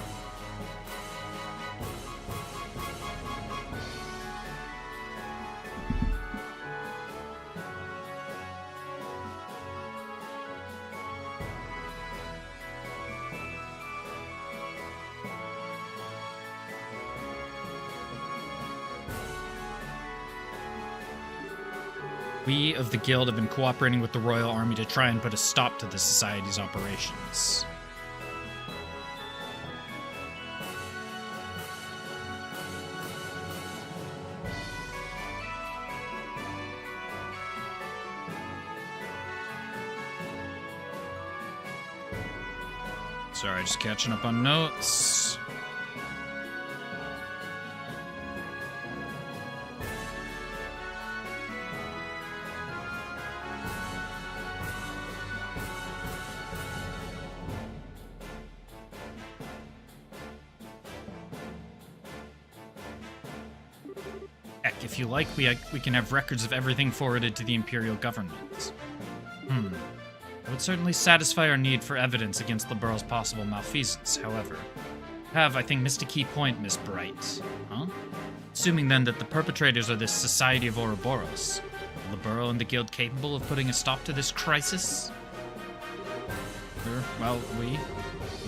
We of the Guild have been cooperating with the Royal Army to try and put a stop to the Society's operations. Sorry, just catching up on notes. Heck, if you like, we can have records of everything forwarded to the Imperial government. It would certainly satisfy our need for evidence against Liberl's possible malfeasance, however. You have, I think, missed a key point, Miss Bright. Huh? Assuming then that the perpetrators are this Society of Ouroboros, are Liberl and the Guild capable of putting a stop to this crisis? Well, we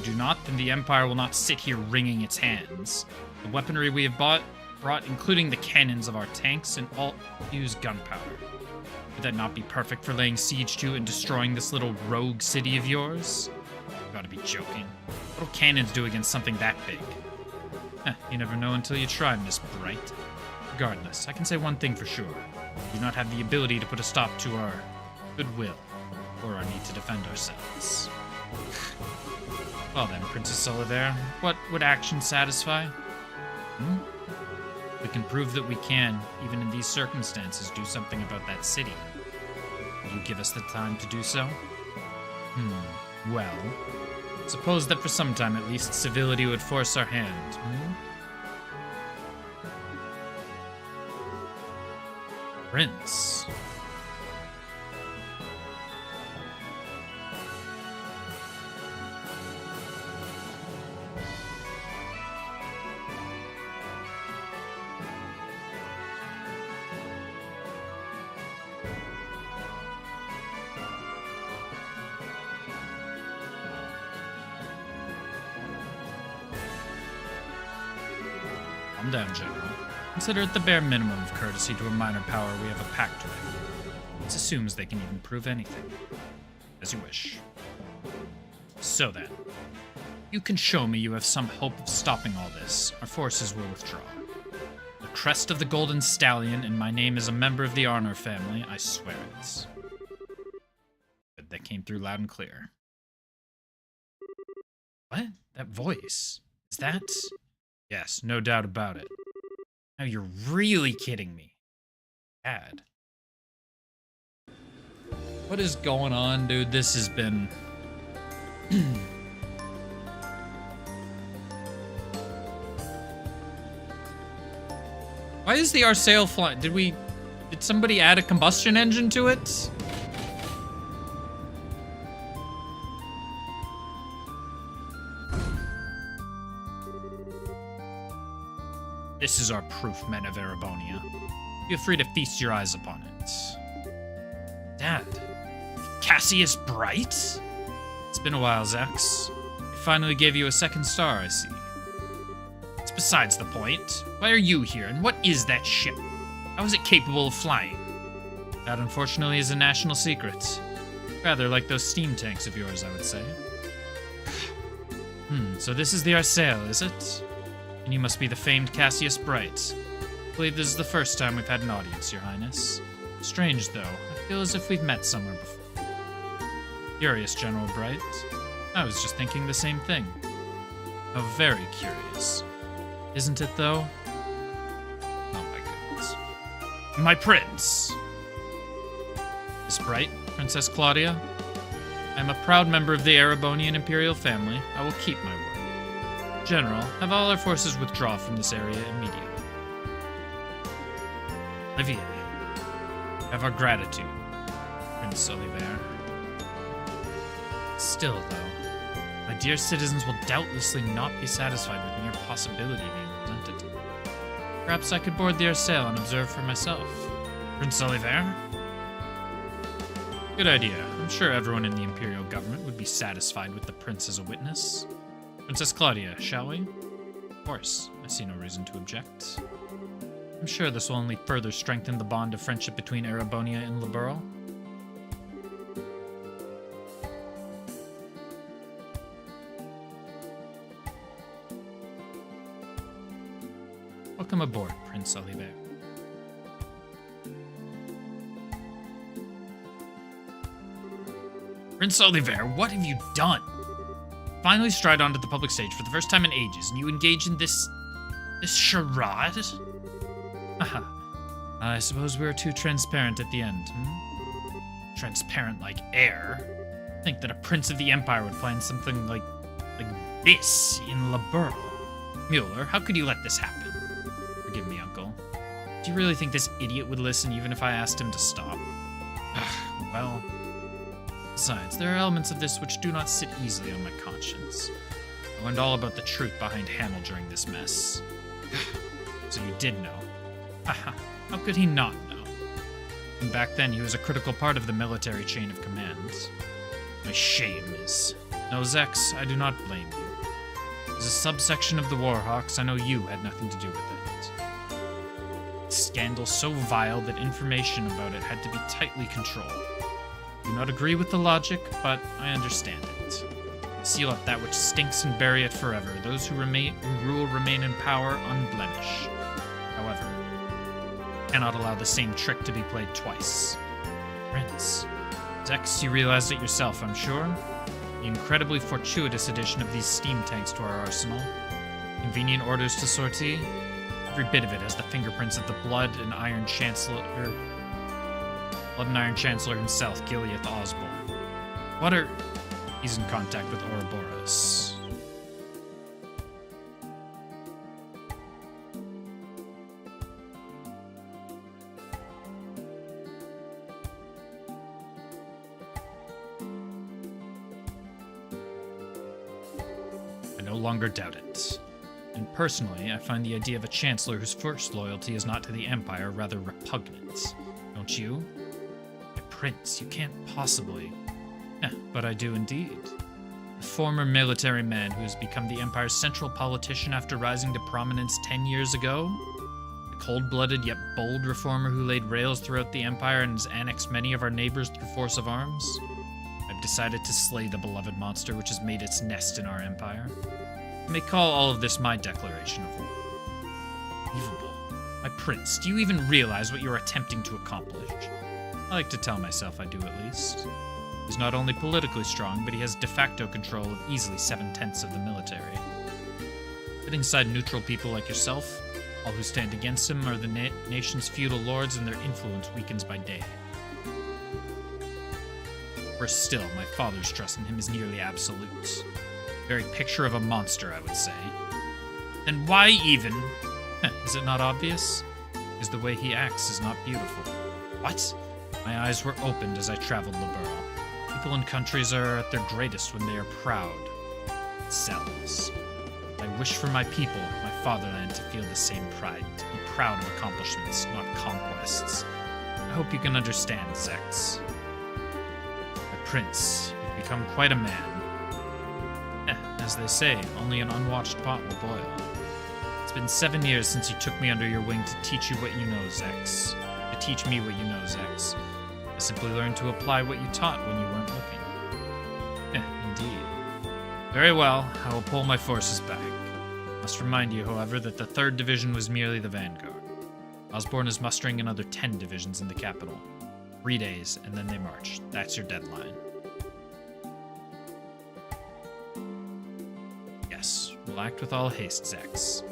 do not, then the Empire will not sit here wringing its hands. The weaponry we have brought, including the cannons of our tanks, and all use gunpowder. Would that not be perfect for laying siege to and destroying this little rogue city of yours? You gotta be joking. What will cannons do against something that big? You never know until you try, Miss Bright. Regardless, I can say one thing for sure. We do not have the ability to put a stop to our goodwill, or our need to defend ourselves. Well then, Princess Oliver, what would action satisfy? We can prove that we can, even in these circumstances, do something about that city. Will you give us the time to do so? Well, suppose that for some time at least civility would force our hand, Calm down, General. Consider it the bare minimum of courtesy to a minor power we have a pact with. It assumes they can even prove anything. As you wish. So then, you can show me you have some hope of stopping all this. Our forces will withdraw. The crest of the Golden Stallion, and my name is a member of the Arnor family, I swear it. But that came through loud and clear. What? That voice? Is that? Yes, no doubt about it. Now you're really kidding me. Dad. What is going on, dude? This has been... Why is the Arsail flying? Did somebody add a combustion engine to it? This is our proof, men of Erebonia. Feel free to feast your eyes upon it. Dad, Cassius Bright? It's been a while, Zex. I finally gave you a second star, I see. It's besides the point. Why are you here, and what is that ship? How is it capable of flying? That, unfortunately, is a national secret. Rather like those steam tanks of yours, I would say. So this is the Arsail, is it? And you must be the famed Cassius Bright. I believe this is the first time we've had an audience, Your Highness. Strange, though. I feel as if we've met somewhere before. Curious, General Bright. I was just thinking the same thing. How very curious. Isn't it, though? Oh my goodness. My prince! Miss Bright, Princess Claudia. I am a proud member of the Erebonian Imperial family. I will keep my word. General, have all our forces withdraw from this area immediately. Olivier, have our gratitude, Prince Olivier. Still, though, my dear citizens will doubtlessly not be satisfied with mere possibility being presented to them. Perhaps I could board the Arsail and observe for myself. Prince Olivier? Good idea. I'm sure everyone in the Imperial government would be satisfied with the prince as a witness. Princess Claudia, shall we? Of course. I see no reason to object. I'm sure this will only further strengthen the bond of friendship between Erebonia and Liberl. Welcome aboard, Prince Olivier. Prince Olivier, what have you done? Finally stride onto the public stage for the first time in ages, and you engage in this charade? Haha. I suppose we were too transparent at the end, Transparent like air? Think that a prince of the Empire would plan something like this in Liberl. Mueller, how could you let this happen? Forgive me, Uncle. Do you really think this idiot would listen even if I asked him to stop? Well... Besides, there are elements of this which do not sit easily on my conscience. I learned all about the truth behind Hamel during this mess. So you did know. Haha, how could he not know? And back then, he was a critical part of the military chain of command. My shame is... No, Zex, I do not blame you. As a subsection of the Warhawks, I know you had nothing to do with it. A scandal so vile that information about it had to be tightly controlled. I do not agree with the logic, but I understand it. Seal up that which stinks and bury it forever. Those who rule remain in power unblemished. However, cannot allow the same trick to be played twice. Prince, Zex, you realized it yourself, I'm sure? The incredibly fortuitous addition of these steam tanks to our arsenal. Convenient orders to sortie. Every bit of it has the fingerprints of the Blood and Iron Chancellor himself, Gileath Osborne. What are... He's in contact with Ouroboros. I no longer doubt it. And personally, I find the idea of a chancellor whose first loyalty is not to the Empire rather repugnant. Don't you? Prince, you can't possibly... but I do indeed. A former military man who has become the Empire's central politician after rising to prominence 10 years ago. A cold-blooded yet bold reformer who laid rails throughout the Empire and has annexed many of our neighbors through force of arms. I've decided to slay the beloved monster which has made its nest in our empire. You may call all of this my declaration of war. Unbelievable. My prince, do you even realize what you're attempting to accomplish? I like to tell myself I do at least. He's not only politically strong, but he has de facto control of easily 7/10 of the military. Sitting aside neutral people like yourself, all who stand against him are the nation's feudal lords, and their influence weakens by day. Worse still, my father's trust in him is nearly absolute. Very picture of a monster, I would say. Then why even? Is it not obvious? Because the way he acts is not beautiful. What? My eyes were opened as I traveled the borough. People and countries are at their greatest when they are proud. Themselves. I wish for my people, my fatherland, to feel the same pride, to be proud of accomplishments, not conquests. I hope you can understand, Zex. My prince, you've become quite a man. As they say, only an unwatched pot will boil. It's been 7 years since you took me under your wing to teach you what you know, Zex. To teach me what you know, Zex. I simply learned to apply what you taught when you weren't looking. Indeed. Very well, I will pull my forces back. Must remind you, however, that the 3rd Division was merely the vanguard. Osborne is mustering another 10 divisions in the capital. 3 days, and then they march. That's your deadline. Yes, we'll act with all haste, Zex.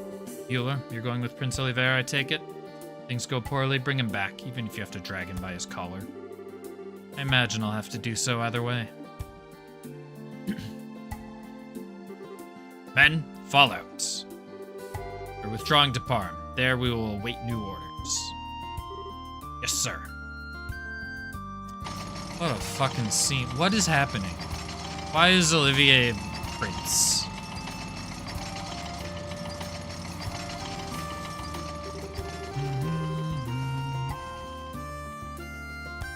Bueller, you're going with Prince Oliveira, I take it? Things go poorly, bring him back, even if you have to drag him by his collar. I imagine I'll have to do so either way. Men, fall out. We're withdrawing to Parm. There we will await new orders. Yes, sir. What a fucking scene. What is happening? Why is Olivier Prince?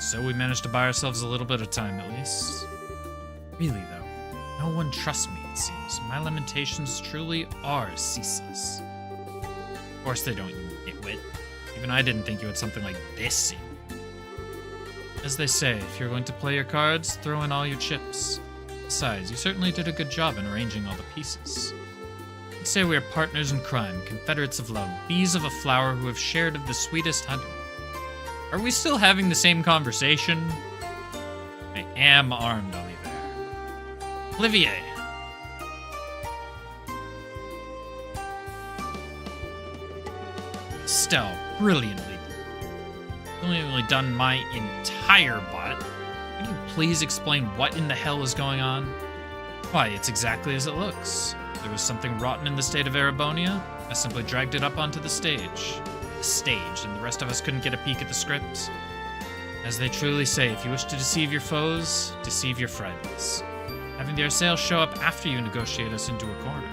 So we managed to buy ourselves a little bit of time, at least. Really, though, no one trusts me, it seems. My lamentations truly are ceaseless. Of course they don't, you nitwit. Even I didn't think you had something like this in you. As they say, if you're going to play your cards, throw in all your chips. Besides, you certainly did a good job in arranging all the pieces. I'd say we are partners in crime, confederates of love, bees of a flower who have shared of the sweetest honey. Are we still having the same conversation? I am armed, Olivier. Olivier! Estelle, brilliantly. You've only done my entire butt. Could you please explain what in the hell is going on? Why, it's exactly as it looks. There was something rotten in the state of Erebonia. I simply dragged it up onto the stage. And the rest of us couldn't get a peek at the script. As they truly say, if you wish to deceive your foes, deceive your friends. Having the Arsail show up after you negotiate us into a corner.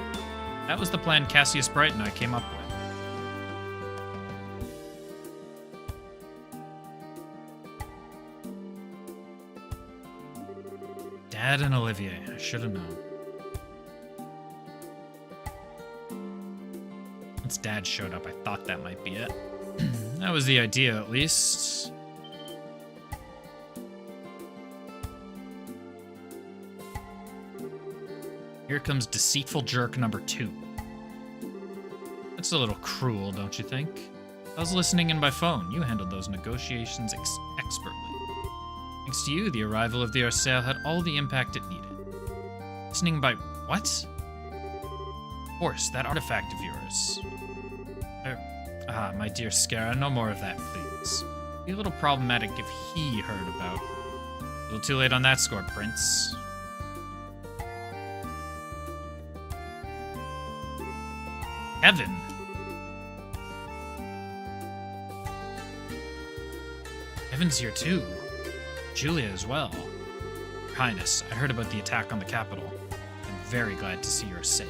That was the plan Cassius Bright and I came up with. Dad and Olivier, I should have known. Once Dad showed up, I thought that might be it. That was the idea, at least. Here comes deceitful jerk number 2. That's a little cruel, don't you think? I was listening in by phone. You handled those negotiations expertly. Thanks to you, the arrival of the Arsail had all the impact it needed. Listening by what? Of course, that artifact of yours. My dear Scara, no more of that, please. It'd be a little problematic if he heard about. A little too late on that score, Prince. Evan. Evan's here too. Julia as well. Your Highness, I heard about the attack on the capital. I'm very glad to see you're safe.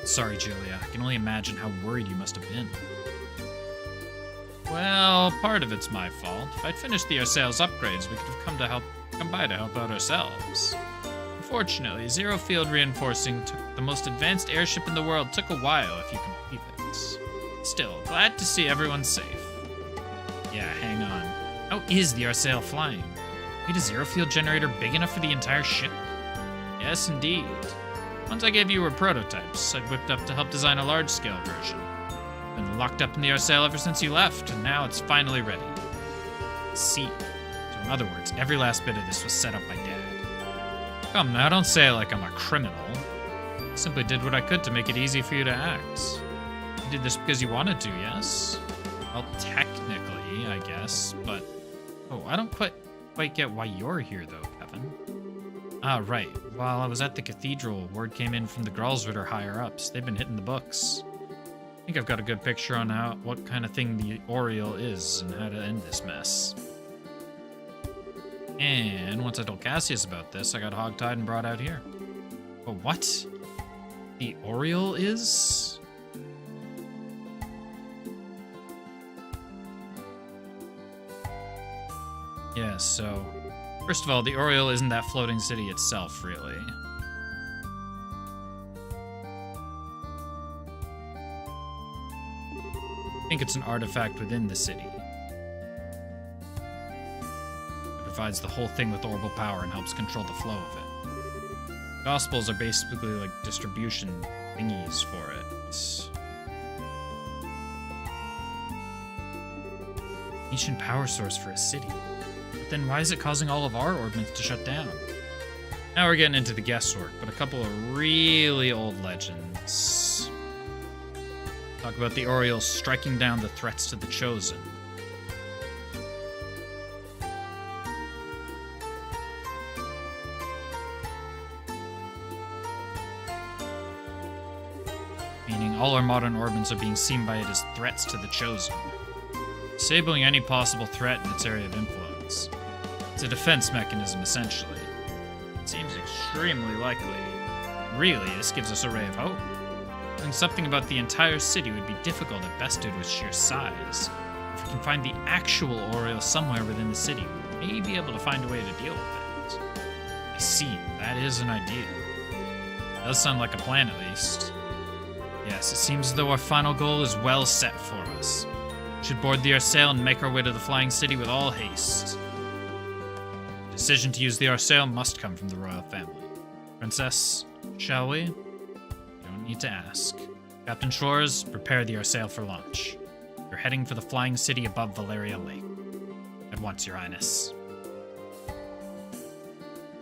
Sorry, Julia. I can only imagine how worried you must have been. Well, part of it's my fault. If I'd finished the Arsail's upgrades, we could have come by to help out ourselves. Unfortunately, Zero Field reinforcing the most advanced airship in the world took a while if you can believe it. Still, glad to see everyone safe. Yeah, hang on. How is the Arsail flying? Need a Zero Field generator big enough for the entire ship? Yes, indeed. Once I gave you your prototypes, I'd whipped up to help design a large-scale version. Been locked up in the Arsail ever since you left, and now it's finally ready. See. So in other words, every last bit of this was set up by Dad. Come now, don't say it like I'm a criminal. I simply did what I could to make it easy for you to act. You did this because you wanted to, yes? Well, technically, I guess, but... Oh, I don't quite get why you're here, though, Kevin. Ah, right. While I was at the cathedral, word came in from the Gralsritter higher-ups. They've been hitting the books. I think I've got a good picture on what kind of thing the Oriole is and how to end this mess. And once I told Cassius about this, I got hogtied and brought out here. But what? The Oriole is? Yeah, so... First of all, the Oriole isn't that floating city itself, really. I think it's an artifact within the city. It provides the whole thing with orbital power and helps control the flow of it. Gospels are basically like distribution thingies for it. Ancient power source for a city. But then why is it causing all of our orbits to shut down? Now we're getting into the guesswork, but a couple of really old legends. Talk about the Oriole striking down the threats to the Chosen. Meaning all our modern orbits are being seen by it as threats to the Chosen. Disabling any possible threat in its area of influence. It's a defense mechanism, essentially. It seems extremely likely. Really, this gives us a ray of hope. Doing something about the entire city would be difficult at best due to its sheer size. If we can find the actual Oriole somewhere within the city, we may be able to find a way to deal with it. I see, that is an idea. Does sound like a plan, at least. Yes, it seems as though our final goal is well set for us. We should board the Arsail and make our way to the Flying City with all haste. The decision to use the Arsail must come from the royal family. Princess, shall we? Need to ask. Captain Shores, prepare the Arsail for launch. You're heading for the Flying City above Valeria Lake. At once, Your Highness.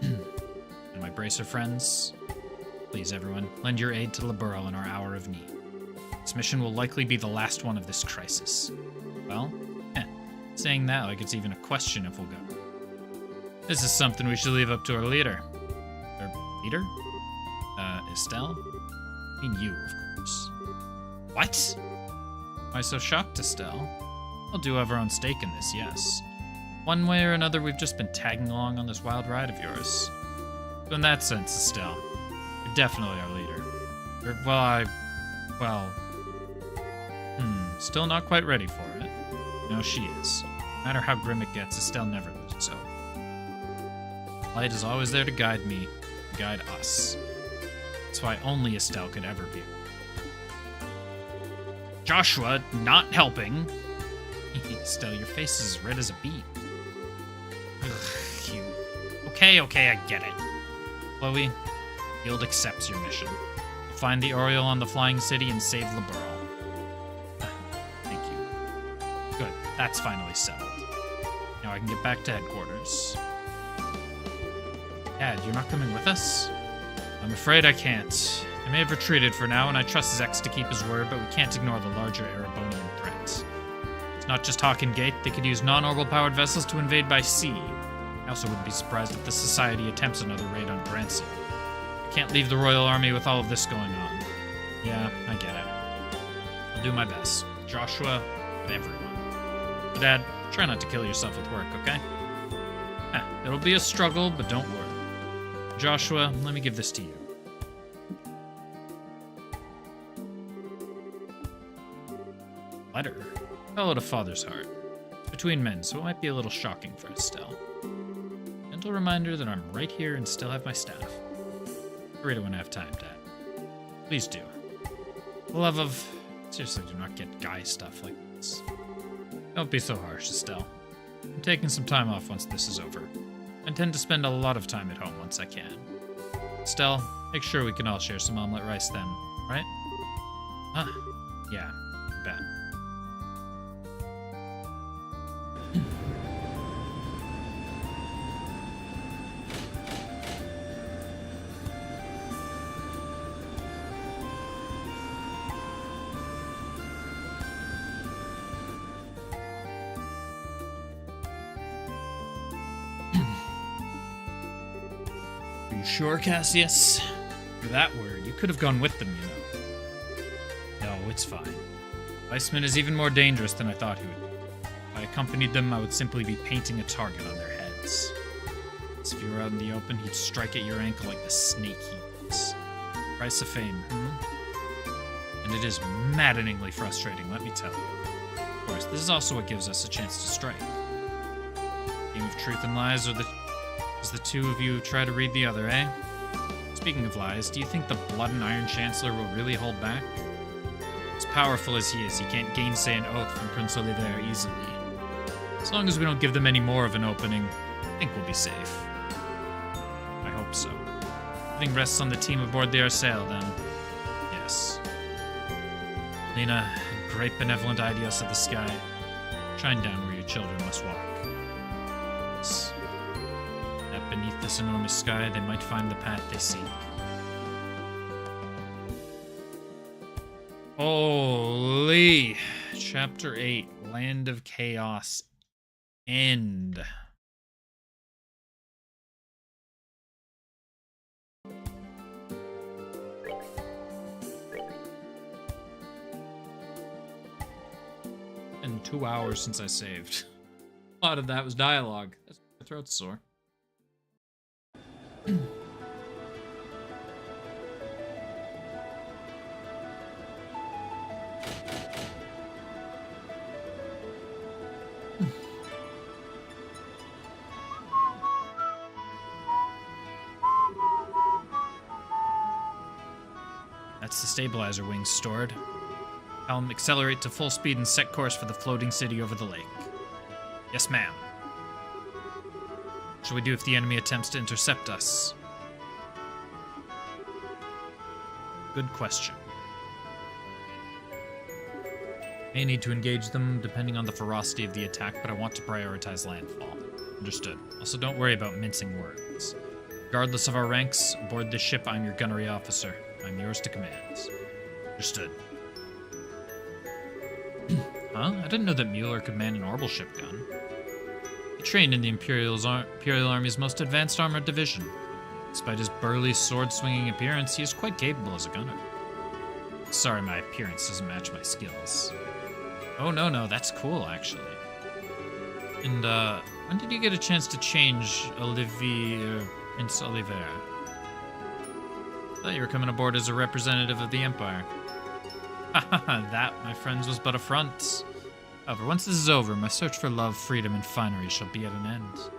And my bracer friends, please everyone, lend your aid to Liberl in our hour of need. This mission will likely be the last one of this crisis. Well, saying that like it's even a question if we'll go. This is something we should leave up to our leader. Our leader? Estelle? I mean you, of course. What? Why so shocked, Estelle? I'll do have our own stake in this, yes. One way or another, we've just been tagging along on this wild ride of yours. So in that sense, Estelle, you're definitely our leader. Still not quite ready for it. No, she is. No matter how grim it gets, Estelle never loses hope. Light is always there to guide me, to guide us. That's why only Estelle could ever be. Joshua, not helping. Estelle, your face is as red as a beet. Ugh, you. Okay, I get it. Chloe, Field accepts your mission. Find the Oriole on the Flying City and save Liberl. Thank you. Good, that's finally settled. Now I can get back to headquarters. Dad, you're not coming with us? I'm afraid I can't. They may have retreated for now, and I trust Zex to keep his word, but we can't ignore the larger Erebonian threat. It's not just Hawken Gate. They could use non-orbital powered vessels to invade by sea. I also wouldn't be surprised if the Society attempts another raid on Gransel. I can't leave the Royal Army with all of this going on. Yeah, I get it. I'll do my best. Joshua, and everyone. But Dad, try not to kill yourself with work, okay? It'll be a struggle, but don't worry. Joshua, let me give this to you. Letter. Fellow to Father's heart. It's between men, so it might be a little shocking for Estelle. Gentle reminder that I'm right here and still have my staff. Rita wouldn't have time, Dad. Please do. For the love of... Seriously, do not get guy stuff like this. Don't be so harsh, Estelle. I'm taking some time off once this is over. I intend to spend a lot of time at home once I can. Estelle, make sure we can all share some omelet rice then, right? Huh? Yeah, bet. Are you sure, Cassius? For that word, you could have gone with them, you know. No, it's fine. Weissman is even more dangerous than I thought he would be. If I accompanied them, I would simply be painting a target on their heads. As if you were out in the open, he'd strike at your ankle like the snake he is. Price of fame, And it is maddeningly frustrating, let me tell you. Of course, this is also what gives us a chance to strike. Game of truth and lies as the two of you try to read the other, eh? Speaking of lies, do you think the Blood and Iron Chancellor will really hold back? As powerful as he is, he can't gainsay an oath from Prince Oliver easily. As long as we don't give them any more of an opening, I think we'll be safe. I hope so. Everything rests on the team aboard the Arsail, then. Yes. Lena, great benevolent Idios of the sky, shine down where your children must walk. Yes. That beneath this enormous sky, they might find the path they seek. Holy! Chapter 8, Land of Chaos, end. And 2 hours since I saved. A lot of that was dialogue. That's why my throat's sore. That's the stabilizer wings stored. I'll accelerate to full speed and set course for the floating city over the lake. Yes, ma'am. What shall we do if the enemy attempts to intercept us? Good question. May need to engage them depending on the ferocity of the attack, but I want to prioritize landfall. Understood. Also, don't worry about mincing words. Regardless of our ranks, aboard this ship, I'm your gunnery officer. I'm yours to command. Understood. Huh? I didn't know that Mueller could man an orbital ship gun. He trained in the Imperial Army's most advanced armored division. Despite his burly, sword-swinging appearance, he is quite capable as a gunner. Sorry, my appearance doesn't match my skills. Oh, no, that's cool, actually. And, when did you get a chance to change Prince Oliver? I thought you were coming aboard as a representative of the Empire. That, my friends, was but a front. However, once this is over, my search for love, freedom, and finery shall be at an end.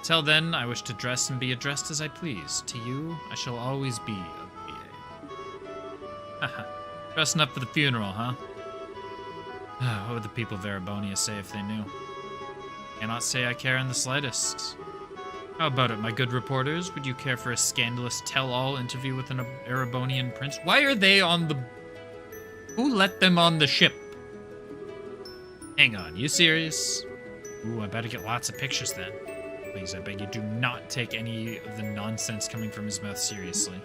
Till then, I wish to dress and be addressed as I please. To you, I shall always be a BA. Haha. Dressing up for the funeral, huh? What would the people of Erebonia say if they knew? Cannot say I care in the slightest. How about it, my good reporters? Would you care for a scandalous tell-all interview with an Erebonian prince? Why are they on the... Who let them on the ship? Hang on, you serious? Ooh, I better get lots of pictures then. Please, I beg you, do not take any of the nonsense coming from his mouth seriously.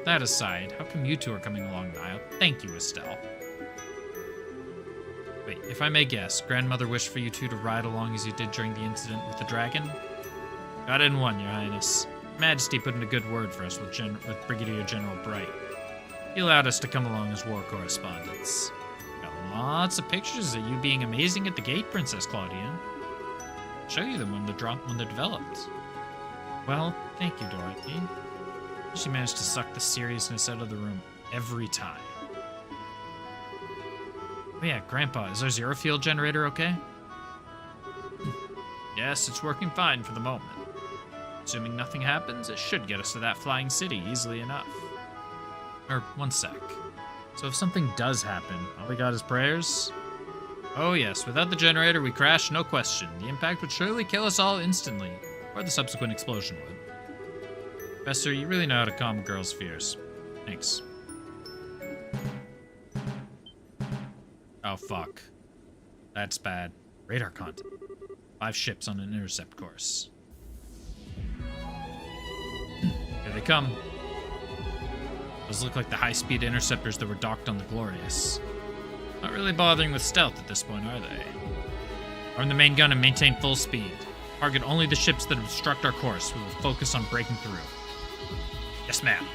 That aside, how come you two are coming along, Niall? Thank you, Estelle. Wait, if I may guess, Grandmother wished for you two to ride along as you did during the incident with the dragon? Got in one, Your Highness. Her Majesty put in a good word for us with Brigadier General Bright. He allowed us to come along as war correspondents. Got lots of pictures of you being amazing at the gate, Princess Claudia. I'll show you them when they're developed. Well, thank you, Dorothy. She managed to suck the seriousness out of the room every time. Oh yeah, Grandpa, is our zero field generator okay? Yes, it's working fine for the moment. Assuming nothing happens, it should get us to that flying city easily enough. Or, one sec. So if something does happen, all we got is prayers? Oh yes, without the generator we crash, no question. The impact would surely kill us all instantly. Or the subsequent explosion would. Professor, you really know how to calm girls' fears. Thanks. Oh fuck. That's bad. Radar contact. 5 ships on an intercept course. Here they come. Those look like the high-speed interceptors that were docked on the Glorious. Not really bothering with stealth at this point, are they? Arm the main gun and maintain full speed. Target only the ships that obstruct our course. We will focus on breaking through. Yes, ma'am.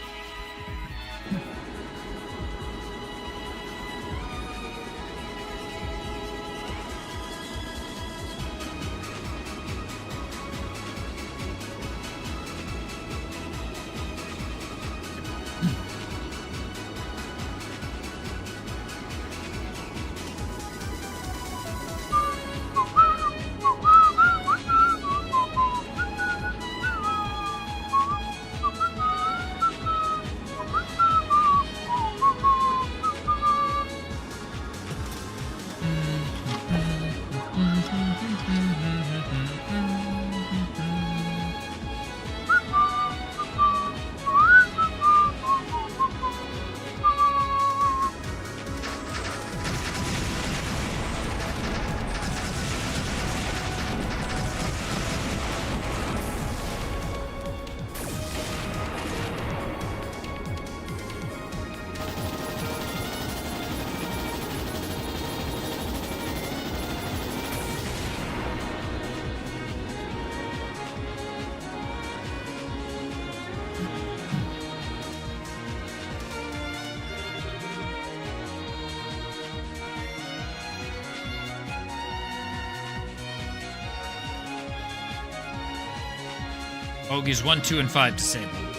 Bogies 1, 2, and 5 disabled.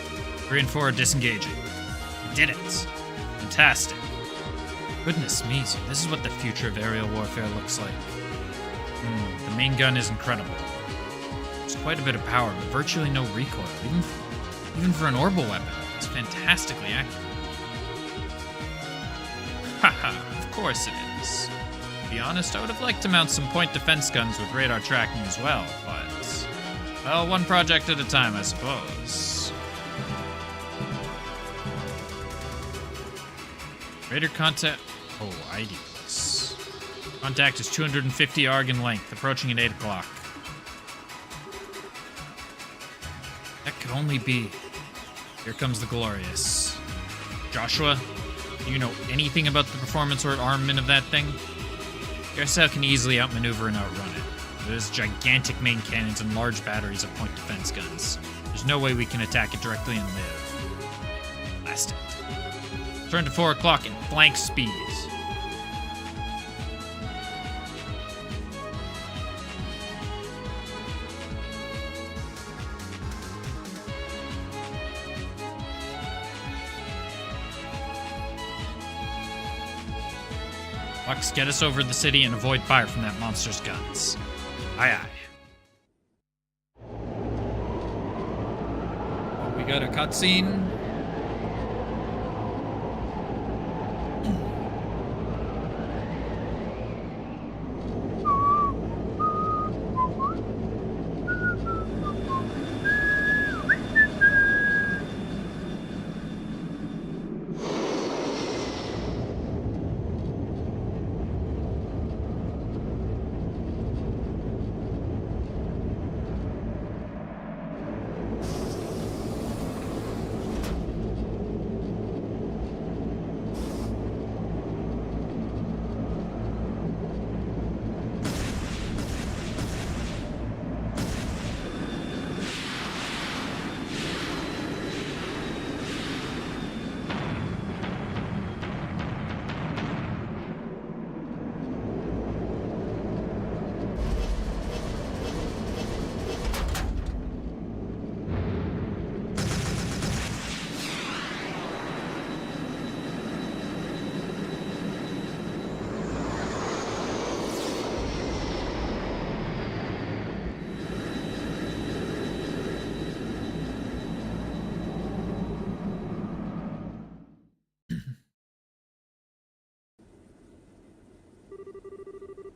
3 and 4 are disengaging. We did it. Fantastic. Goodness me, so this is what the future of aerial warfare looks like. The main gun is incredible. There's quite a bit of power, but virtually no recoil, even for an orbital weapon. It's fantastically accurate. Haha, of course it is. To be honest, I would have liked to mount some point defense guns with radar tracking as well, but... well, one project at a time, I suppose. Radar contact... oh, ID this. Contact is 250 ARG in length, approaching at 8 o'clock. That could only be... here comes the Glorious. Joshua, do you know anything about the performance or armament of that thing? Garcelle can easily outmaneuver and outrun it. It has gigantic main cannons and large batteries of point defense guns. There's no way we can attack it directly and live. Blast it. Turn to 4 o'clock in blank speed. Lux, get us over the city and avoid fire from that monster's guns. Aye, aye. Oh, we got a cutscene.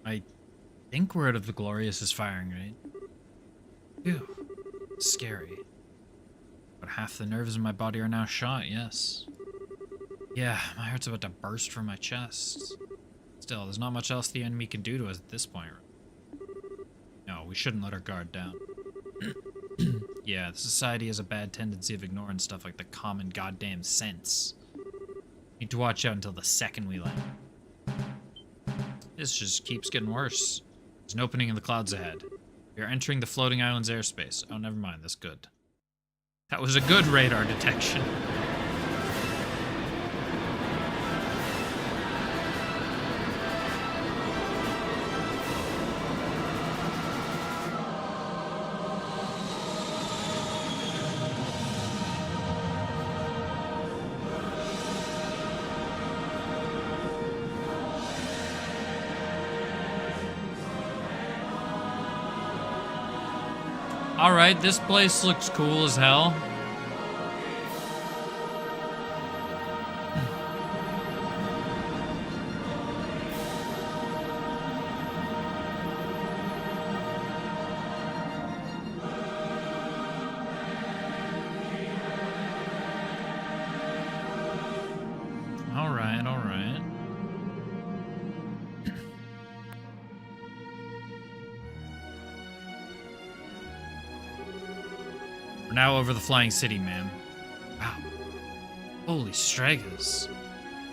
I think we're out of the Glorious' firing range. Ew. Scary. But half the nerves in my body are now shot, yes. Yeah, my heart's about to burst from my chest. Still, there's not much else the enemy can do to us at this point. No, we shouldn't let our guard down. Yeah, the society has a bad tendency of ignoring stuff like the common goddamn sense. Need to watch out until the second we land. This just keeps getting worse. There's an opening in the clouds ahead. We are entering the floating island's airspace. Oh, never mind, that's good. That was a good radar detection. Alright, this place looks cool as hell. Alright, alright. We're now over the flying city, ma'am. Wow. Holy Straggers.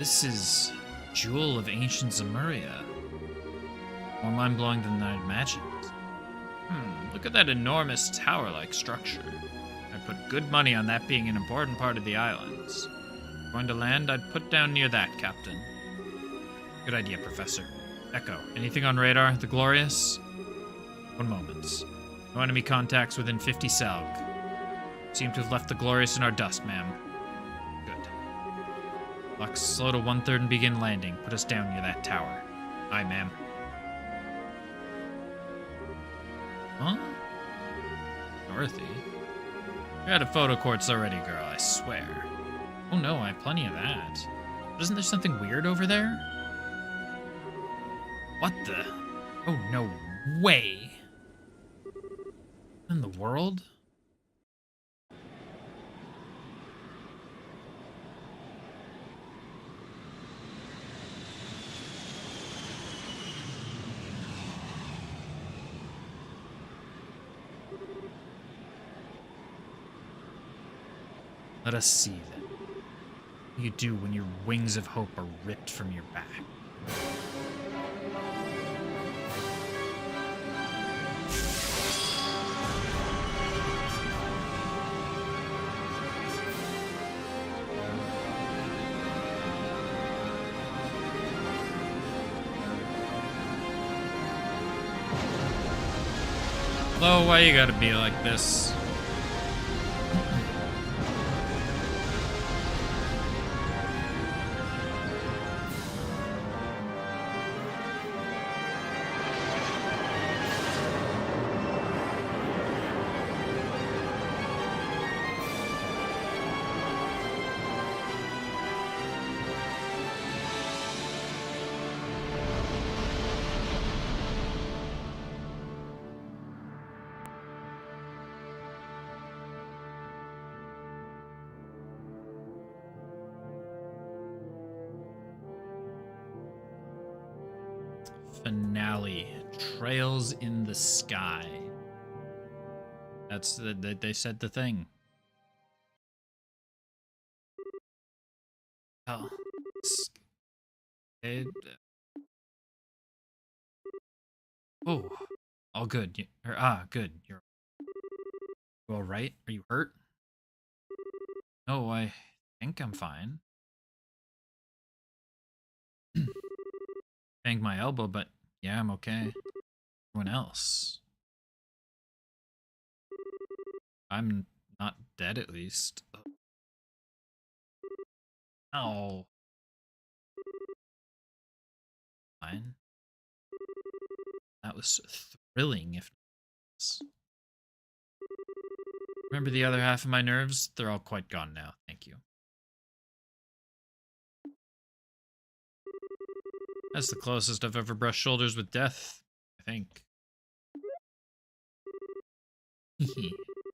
This is Jewel of Ancient Zemuria. More mind-blowing than I imagined. Look at that enormous tower-like structure. I'd put good money on that being an important part of the islands. Going to land, I'd put down near that, Captain. Good idea, Professor. Echo, anything on radar? The Glorious? One moment. No enemy contacts within 50 Salg. Seem to have left the Glorious in our dust, ma'am. Good. Lux, slow to 1/3 and begin landing. Put us down near that tower. Aye, ma'am. Huh? Dorothy? You're out of photo quartz already, girl, I swear. Oh no, I have plenty of that. But isn't there something weird over there? What the? Oh, no way. In the world? Let us see, then. What do you do when your wings of hope are ripped from your back? Hello, why you gotta be like this? Finale. Trails in the sky. That's they said the thing. Oh. Oh. All good. Good. You're all right? Are you hurt? No, I think I'm fine. Banged my elbow, but yeah, I'm okay. Everyone else. I'm not dead, at least. Oh. Fine. That was thrilling, if not else. Remember the other half of my nerves? They're all quite gone now, thank you. That's the closest I've ever brushed shoulders with death, I think.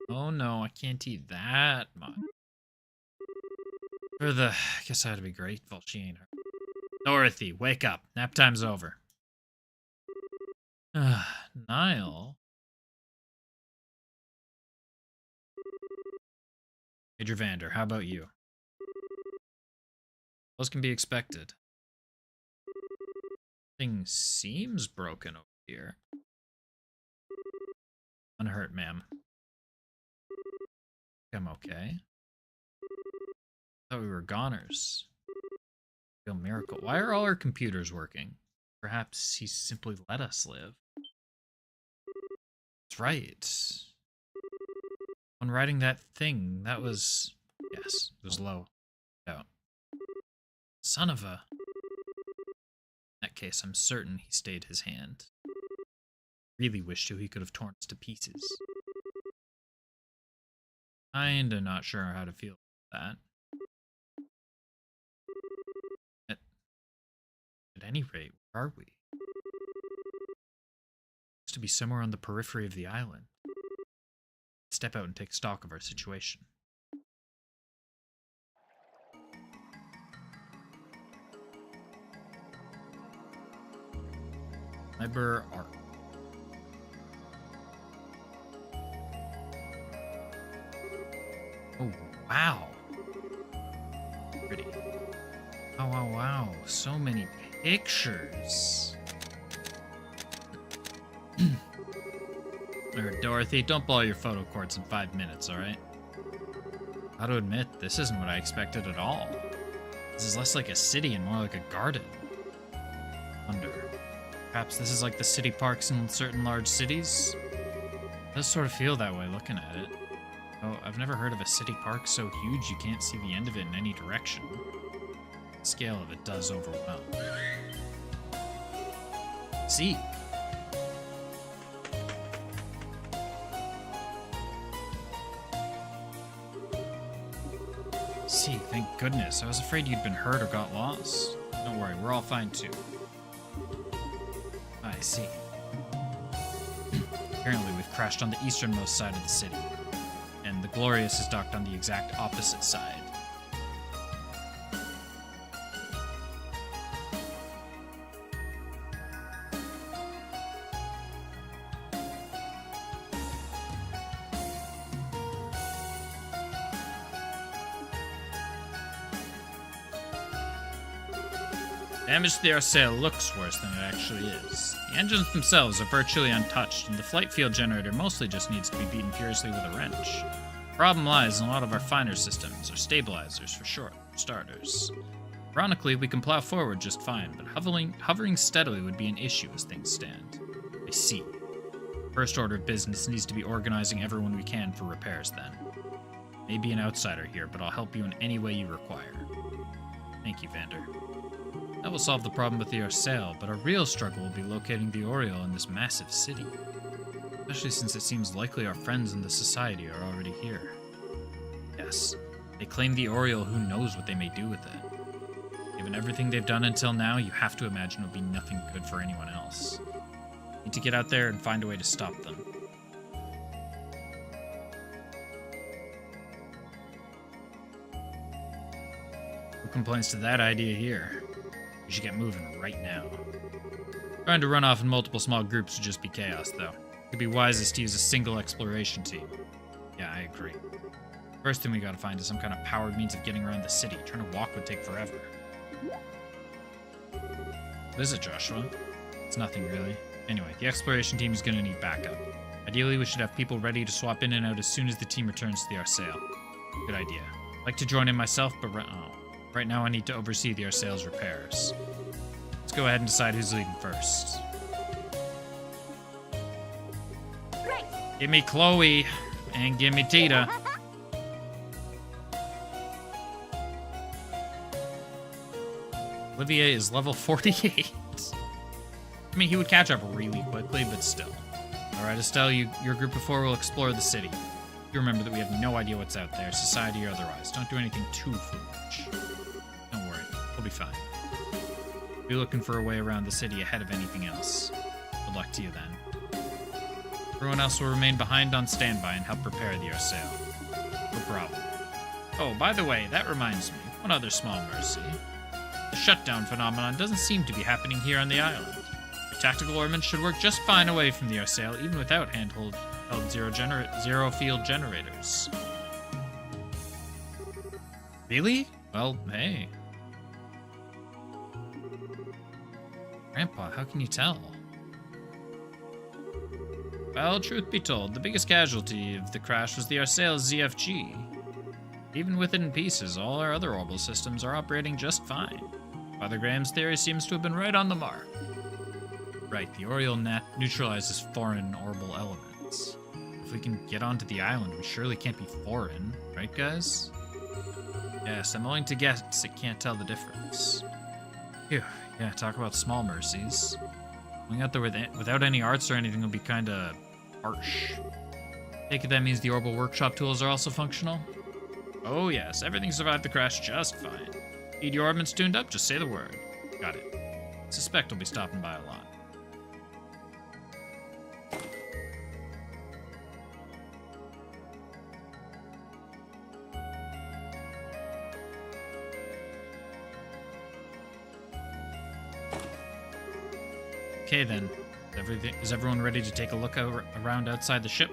Oh no, I can't eat that much. I guess I had to be grateful she ain't her. Dorothy, wake up. Nap time's over. Niall? Major Vander, how about you? Those can be expected. Thing seems broken over here. Unhurt, ma'am. I'm okay. Thought we were goners. Real miracle. Why are all our computers working? Perhaps he simply let us live. That's right. When writing that thing, that was... Yes, it was low. Out. Son of a... In that case, I'm certain he stayed his hand. Really wish he could have torn us to pieces. Kinda not sure how to feel about that. At any rate, where are we? Looks to be somewhere on the periphery of the island. Step out and take stock of our situation. Liber Arc. Oh, wow. Pretty. Oh, wow, wow. So many pictures. Alright, Dorothy, don't blow your photo cords in 5 minutes, alright? I gotta admit, this isn't what I expected at all. This is less like a city and more like a garden. Wonder. Perhaps this is like the city parks in certain large cities? It does sort of feel that way looking at it. Oh, I've never heard of a city park so huge you can't see the end of it in any direction. The scale of it does overwhelm. See. See, thank goodness. I was afraid you'd been hurt or got lost. Don't worry, we're all fine too. I see. Apparently we've crashed on the easternmost side of the city. And the Glorious is docked on the exact opposite side. Damage to the Arsail looks worse than it actually is. The engines themselves are virtually untouched, and the flight field generator mostly just needs to be beaten furiously with a wrench. The problem lies in a lot of our finer systems, or stabilizers for short, for starters. Ironically, we can plow forward just fine, but hovering steadily would be an issue as things stand. I see. First order of business needs to be organizing everyone we can for repairs then. Maybe an outsider here, but I'll help you in any way you require. Thank you, Vander. That will solve the problem with the Arsail, but our real struggle will be locating the Oriole in this massive city. Especially since it seems likely our friends in the Society are already here. Yes, they claim the Oriole, who knows what they may do with it. Given everything they've done until now, you have to imagine it will be nothing good for anyone else. Need to get out there and find a way to stop them. Who complains to that idea here? We should get moving right now. Trying to run off in multiple small groups would just be chaos, though. It'd be wisest to use a single exploration team. Yeah, I agree. First thing we gotta find is some kind of powered means of getting around the city. Trying to walk would take forever. What is it, Joshua? It's nothing, really. Anyway, the exploration team is gonna need backup. Ideally, we should have people ready to swap in and out as soon as the team returns to the Arsail. Good idea. I'd like to join in myself, but right now I need to oversee the Arsail's repairs. Let's go ahead and decide who's leading first. Great. Give me Chloe, and give me Tita. Olivier is level 48. I mean, he would catch up really quickly, but still. Alright, Estelle, your group of 4 will explore the city. You remember that we have no idea what's out there, society or otherwise. Don't do anything too foolish. Don't worry, we'll be fine. Be looking for a way around the city ahead of anything else. Good luck to you then. Everyone else will remain behind on standby and help prepare the Arsail. No problem. Oh, by the way, that reminds me. One other small mercy. The shutdown phenomenon doesn't seem to be happening here on the island. The tactical ordnance should work just fine away from the Arsail, even without handheld zero field generators. Really? Well, hey. Grandpa, how can you tell? Well, truth be told, the biggest casualty of the crash was the Arsail ZFG. Even with it in pieces, all our other orbital systems are operating just fine. Father Graham's theory seems to have been right on the mark. Right, the Oriole neutralizes foreign orbital elements. If we can get onto the island, we surely can't be foreign, right guys? Yes, I'm willing to guess it can't tell the difference. Phew, yeah, talk about small mercies. Going out there without any arts or anything would be kinda harsh. Take it that means the orbital workshop tools are also functional? Oh yes, everything survived the crash just fine. Need your ordnance tuned up? Just say the word. Got it. Suspect we'll be stopping by a lot. Okay then. Is everyone ready to take a look around outside the ship?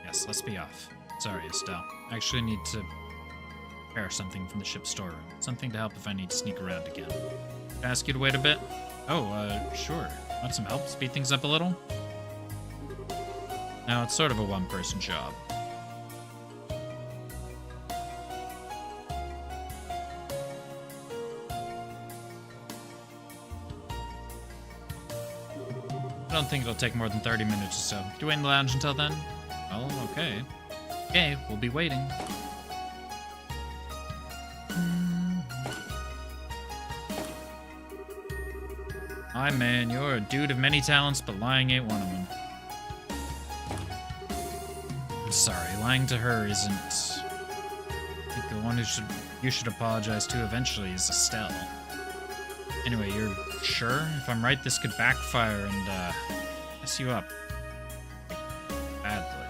Yes, let's be off. Sorry, Estelle. I actually need to prepare something from the ship's storeroom. Something to help if I need to sneak around again. Can I ask you to wait a bit? Oh, sure. Want some help? Speed things up a little? No, it's sort of a one-person job. I don't think it'll take more than 30 minutes or so. Do you wait in the lounge until then? Well, okay. Okay, we'll be waiting. Hi, man, you're a dude of many talents, but lying ain't one of them. I'm sorry, lying to her isn't... I think the one who you should apologize to eventually is Estelle. Anyway, you're sure? If I'm right, this could backfire and, mess you up. Badly.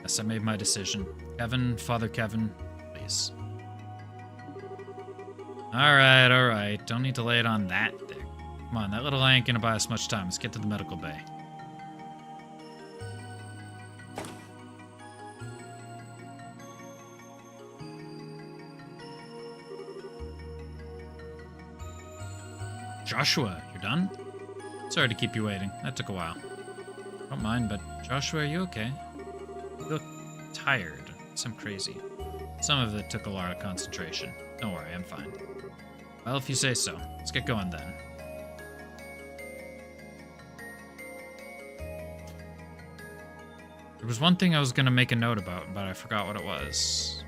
Yes, I made my decision. Kevin, Father Kevin, please. Alright. Don't need to lay it on that thick. Come on, that little eye ain't gonna buy us much time. Let's get to the medical bay. Joshua, you're done? Sorry to keep you waiting. That took a while. Don't mind, but Joshua, are you okay? You look tired. Some crazy. Some of it took a lot of concentration. Don't worry, I'm fine. Well, if you say so. Let's get going then. There was one thing I was going to make a note about, but I forgot what it was.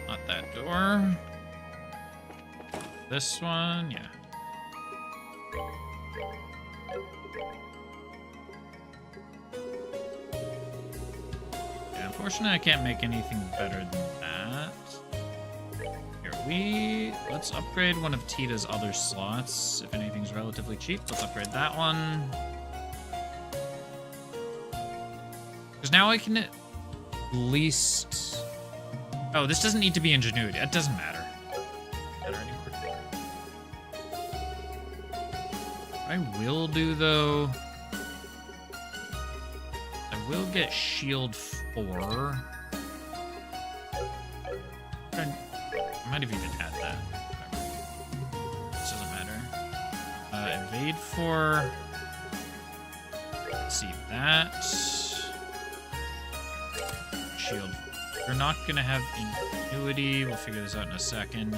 Not that door. This one, yeah. Unfortunately, I can't make anything better than that. Here, let's upgrade one of Tita's other slots. If anything's relatively cheap, let's upgrade that one. Because now I can at least... Oh, this doesn't need to be Ingenuity. It doesn't matter. I will do, though... I will get Shield 4. I might have even had that. Whatever. This doesn't matter. Evade 4. Let's see that. Shield. We're not going to have Ingenuity. We'll figure this out in a second.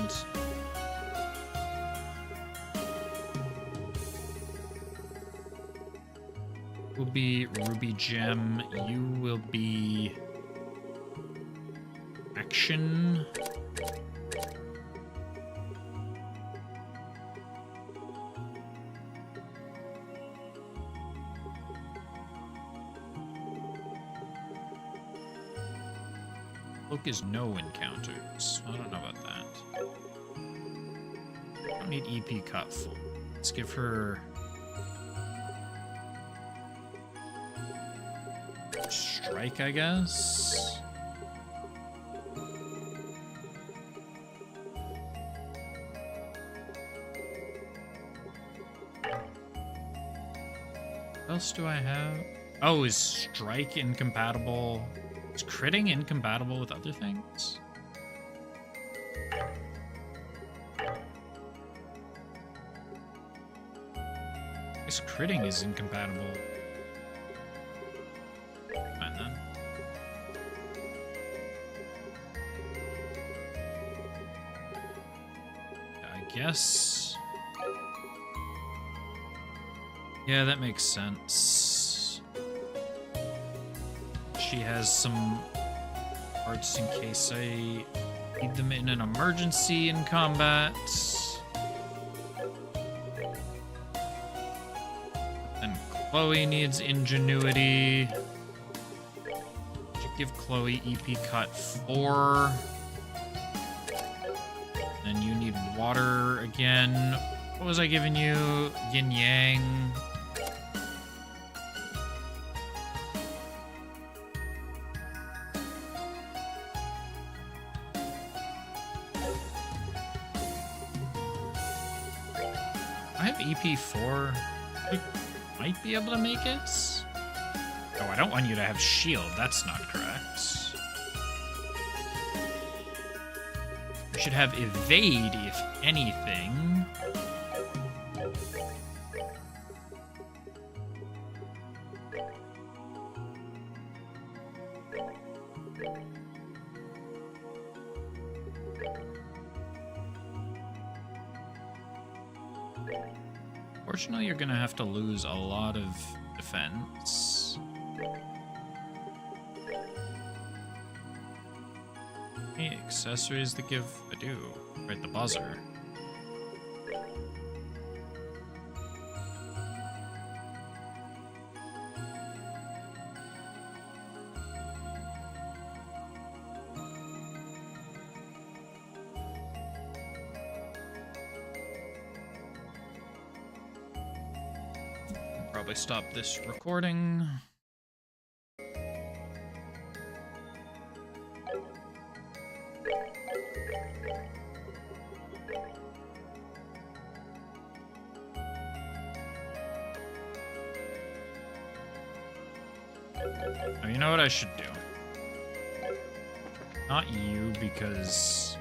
Will be Ruby Gem. You will be action. Cloak is no encounters. I don't know about that. I don't need EP cut full. Let's give her strike, I guess. What else do I have? Oh, is strike incompatible? Is critting incompatible with other things? I guess critting is incompatible. Fine then. I guess. Yeah, that makes sense. She has some arts in case I need them in an emergency in combat. And Chloe needs ingenuity. Should give Chloe EP cut 4. Then you need water again. What was I giving you? Yin Yang. I have EP4. I might be able to make it. Oh, I don't want you to have shield. That's not correct. You should have evade, if anything. Fortunately, you're gonna have to lose a lot of defense. Any accessories that give... I do. Right, the buzzer. Probably stop this recording. Oh, you know what I should do? Not you, because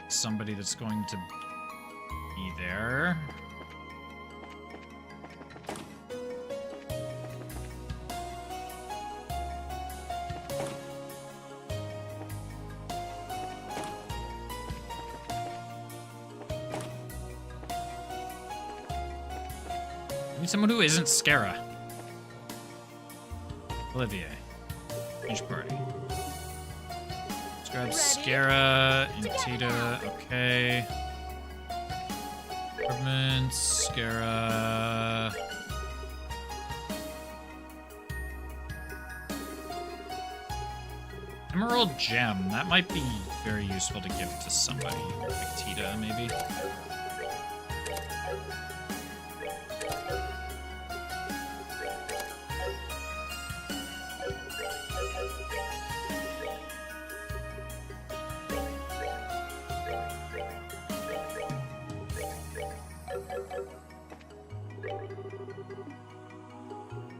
somebody that's going to be there. I need someone who isn't Scara. Olivier. Each party. Let's grab Scara and Tita. Okay. Improvements, Scara. Emerald Gem. That might be very useful to give to somebody. Like Tita, maybe.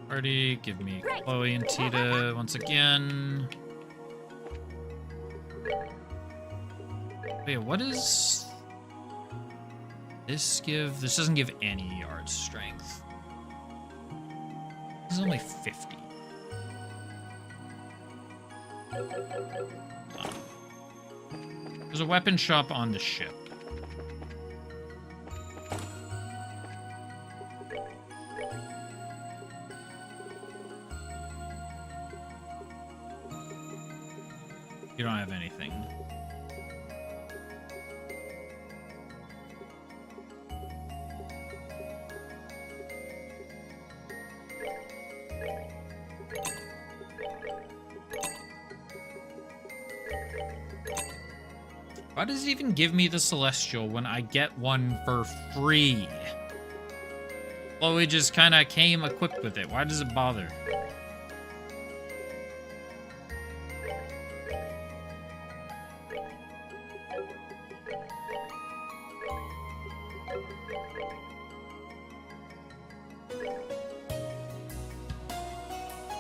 Party, give me Chloe and Tita once again. Wait, what is this give? This doesn't give any art strength. This is only 50. There's a weapon shop on the ship. You don't have anything. Why does it even give me the Celestial when I get one for free? Chloe just kind of came equipped with it. Why does it bother?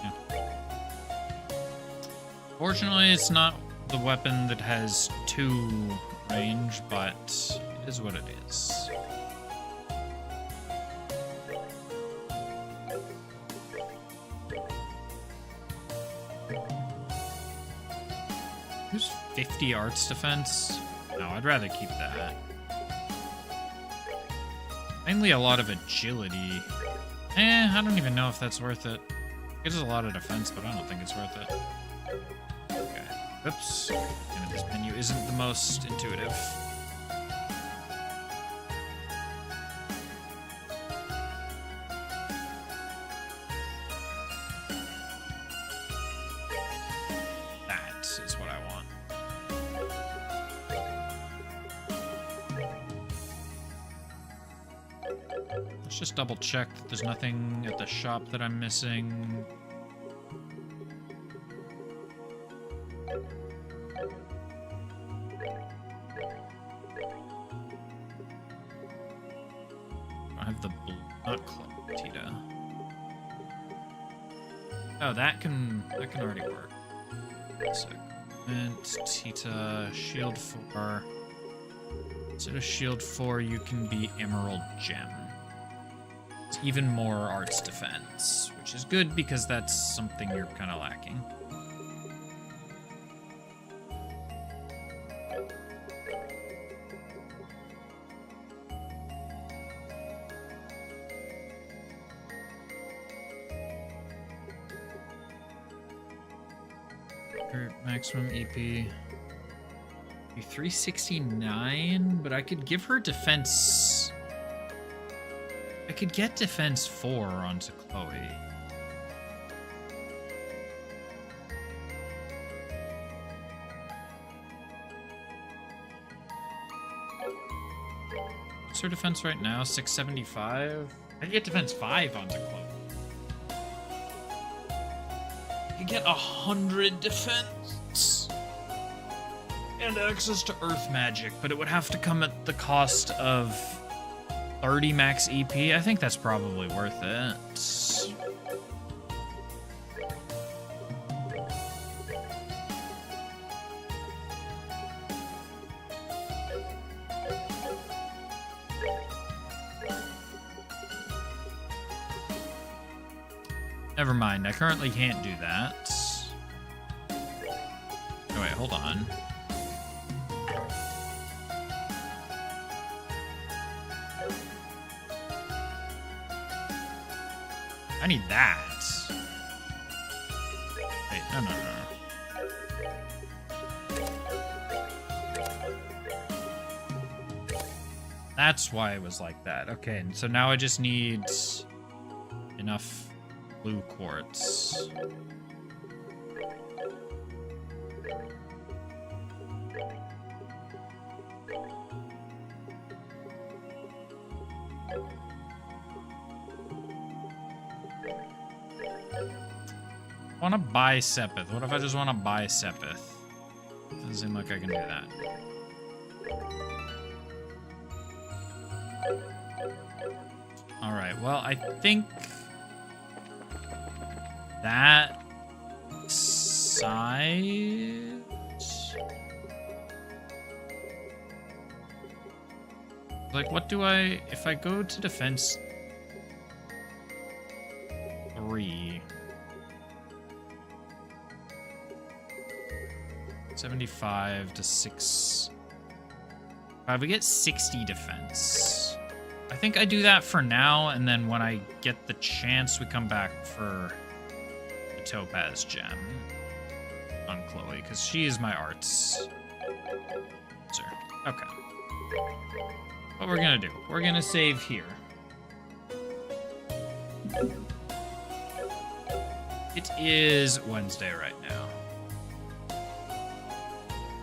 Yeah. Fortunately, it's not the weapon that has 2 range, but it is what it is. Who's 50 arts defense? No, I'd rather keep that. Mainly a lot of agility. I don't even know if that's worth it. It gives a lot of defense, but I don't think it's worth it. Okay. Oops. And this menu isn't the most intuitive. That is what I want. Let's just double check that there's nothing at the shop that I'm missing. I have the not Tita. Oh, that can already work. Segment, Tita, shield 4. Instead of shield 4, you can be Emerald Gem. It's even more arts defense, which is good because that's something you're kind of lacking. Maximum EP. Be 369, but I could give her defense. I could get defense 4 onto Chloe. What's her defense right now? 675? I could get defense 5 onto Chloe. I could get 100 defense and access to earth magic, but it would have to come at the cost of 30 max EP. I think that's probably worth it. Never mind, I currently can't do that. Oh wait, hold on. I need that. Wait, no. That's why it was like that. Okay, and so now I just need enough blue quartz. I want to buy Sepith. What if I just want to buy Sepith? Doesn't seem like I can do that. Alright, well, I think that side... Like, what do I... If I go to defense 3... 75 to 6... we get 60 defense. I think I do that for now, and then when I get the chance, we come back for the Topaz Gem. on Chloe, because she is my arts. Sir. Okay. What we're gonna do, we're gonna save here. It is Wednesday right now.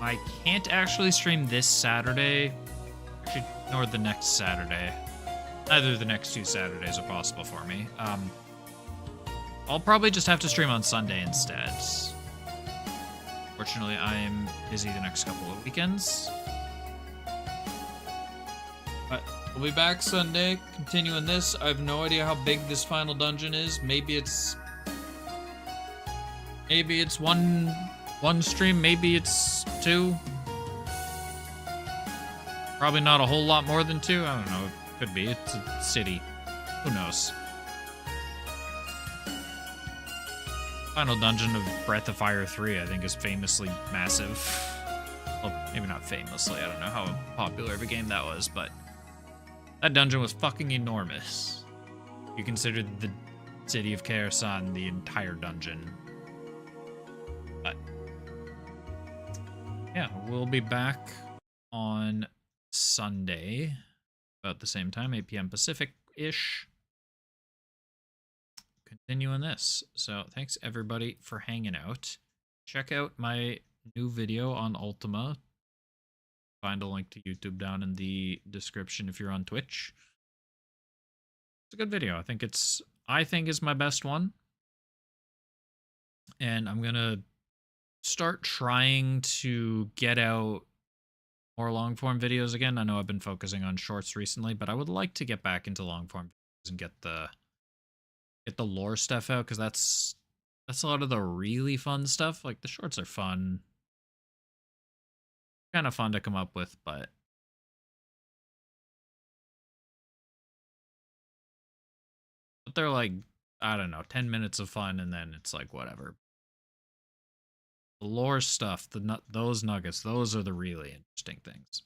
I can't actually stream this Saturday. I should ignore the next Saturday. Neither of the next 2 Saturdays are possible for me. I'll probably just have to stream on Sunday instead. Fortunately, I'm busy the next couple of weekends. But we'll be back Sunday, continuing this. I have no idea how big this final dungeon is. Maybe it's one stream, maybe it's 2. Probably not a whole lot more than 2. I don't know. It could be. It's a city. Who knows? Final dungeon of Breath of Fire 3, I think, is famously massive. Well, maybe not famously. I don't know how popular of a game that was, but that dungeon was fucking enormous. You consider the city of Kherson the entire dungeon. But yeah, we'll be back on Sunday about the same time, 8 p.m. Pacific-ish. Continuing this. So thanks everybody for hanging out. Check out my new video on Ultima. Find a link to YouTube down in the description if you're on Twitch. It's a good video. I think is my best one. And I'm gonna start trying to get out more long form videos again. I know I've been focusing on shorts recently, but I would like to get back into long form videos and get the lore stuff out, because that's a lot of the really fun stuff. Like, the shorts are fun. Kind of fun to come up with, but they're like, I don't know, 10 minutes of fun, and then it's like, whatever. The lore stuff, those nuggets, those are the really interesting things.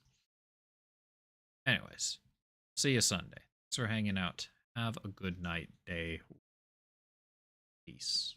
Anyways, see you Sunday. Thanks for hanging out. Have a good night, day. Peace.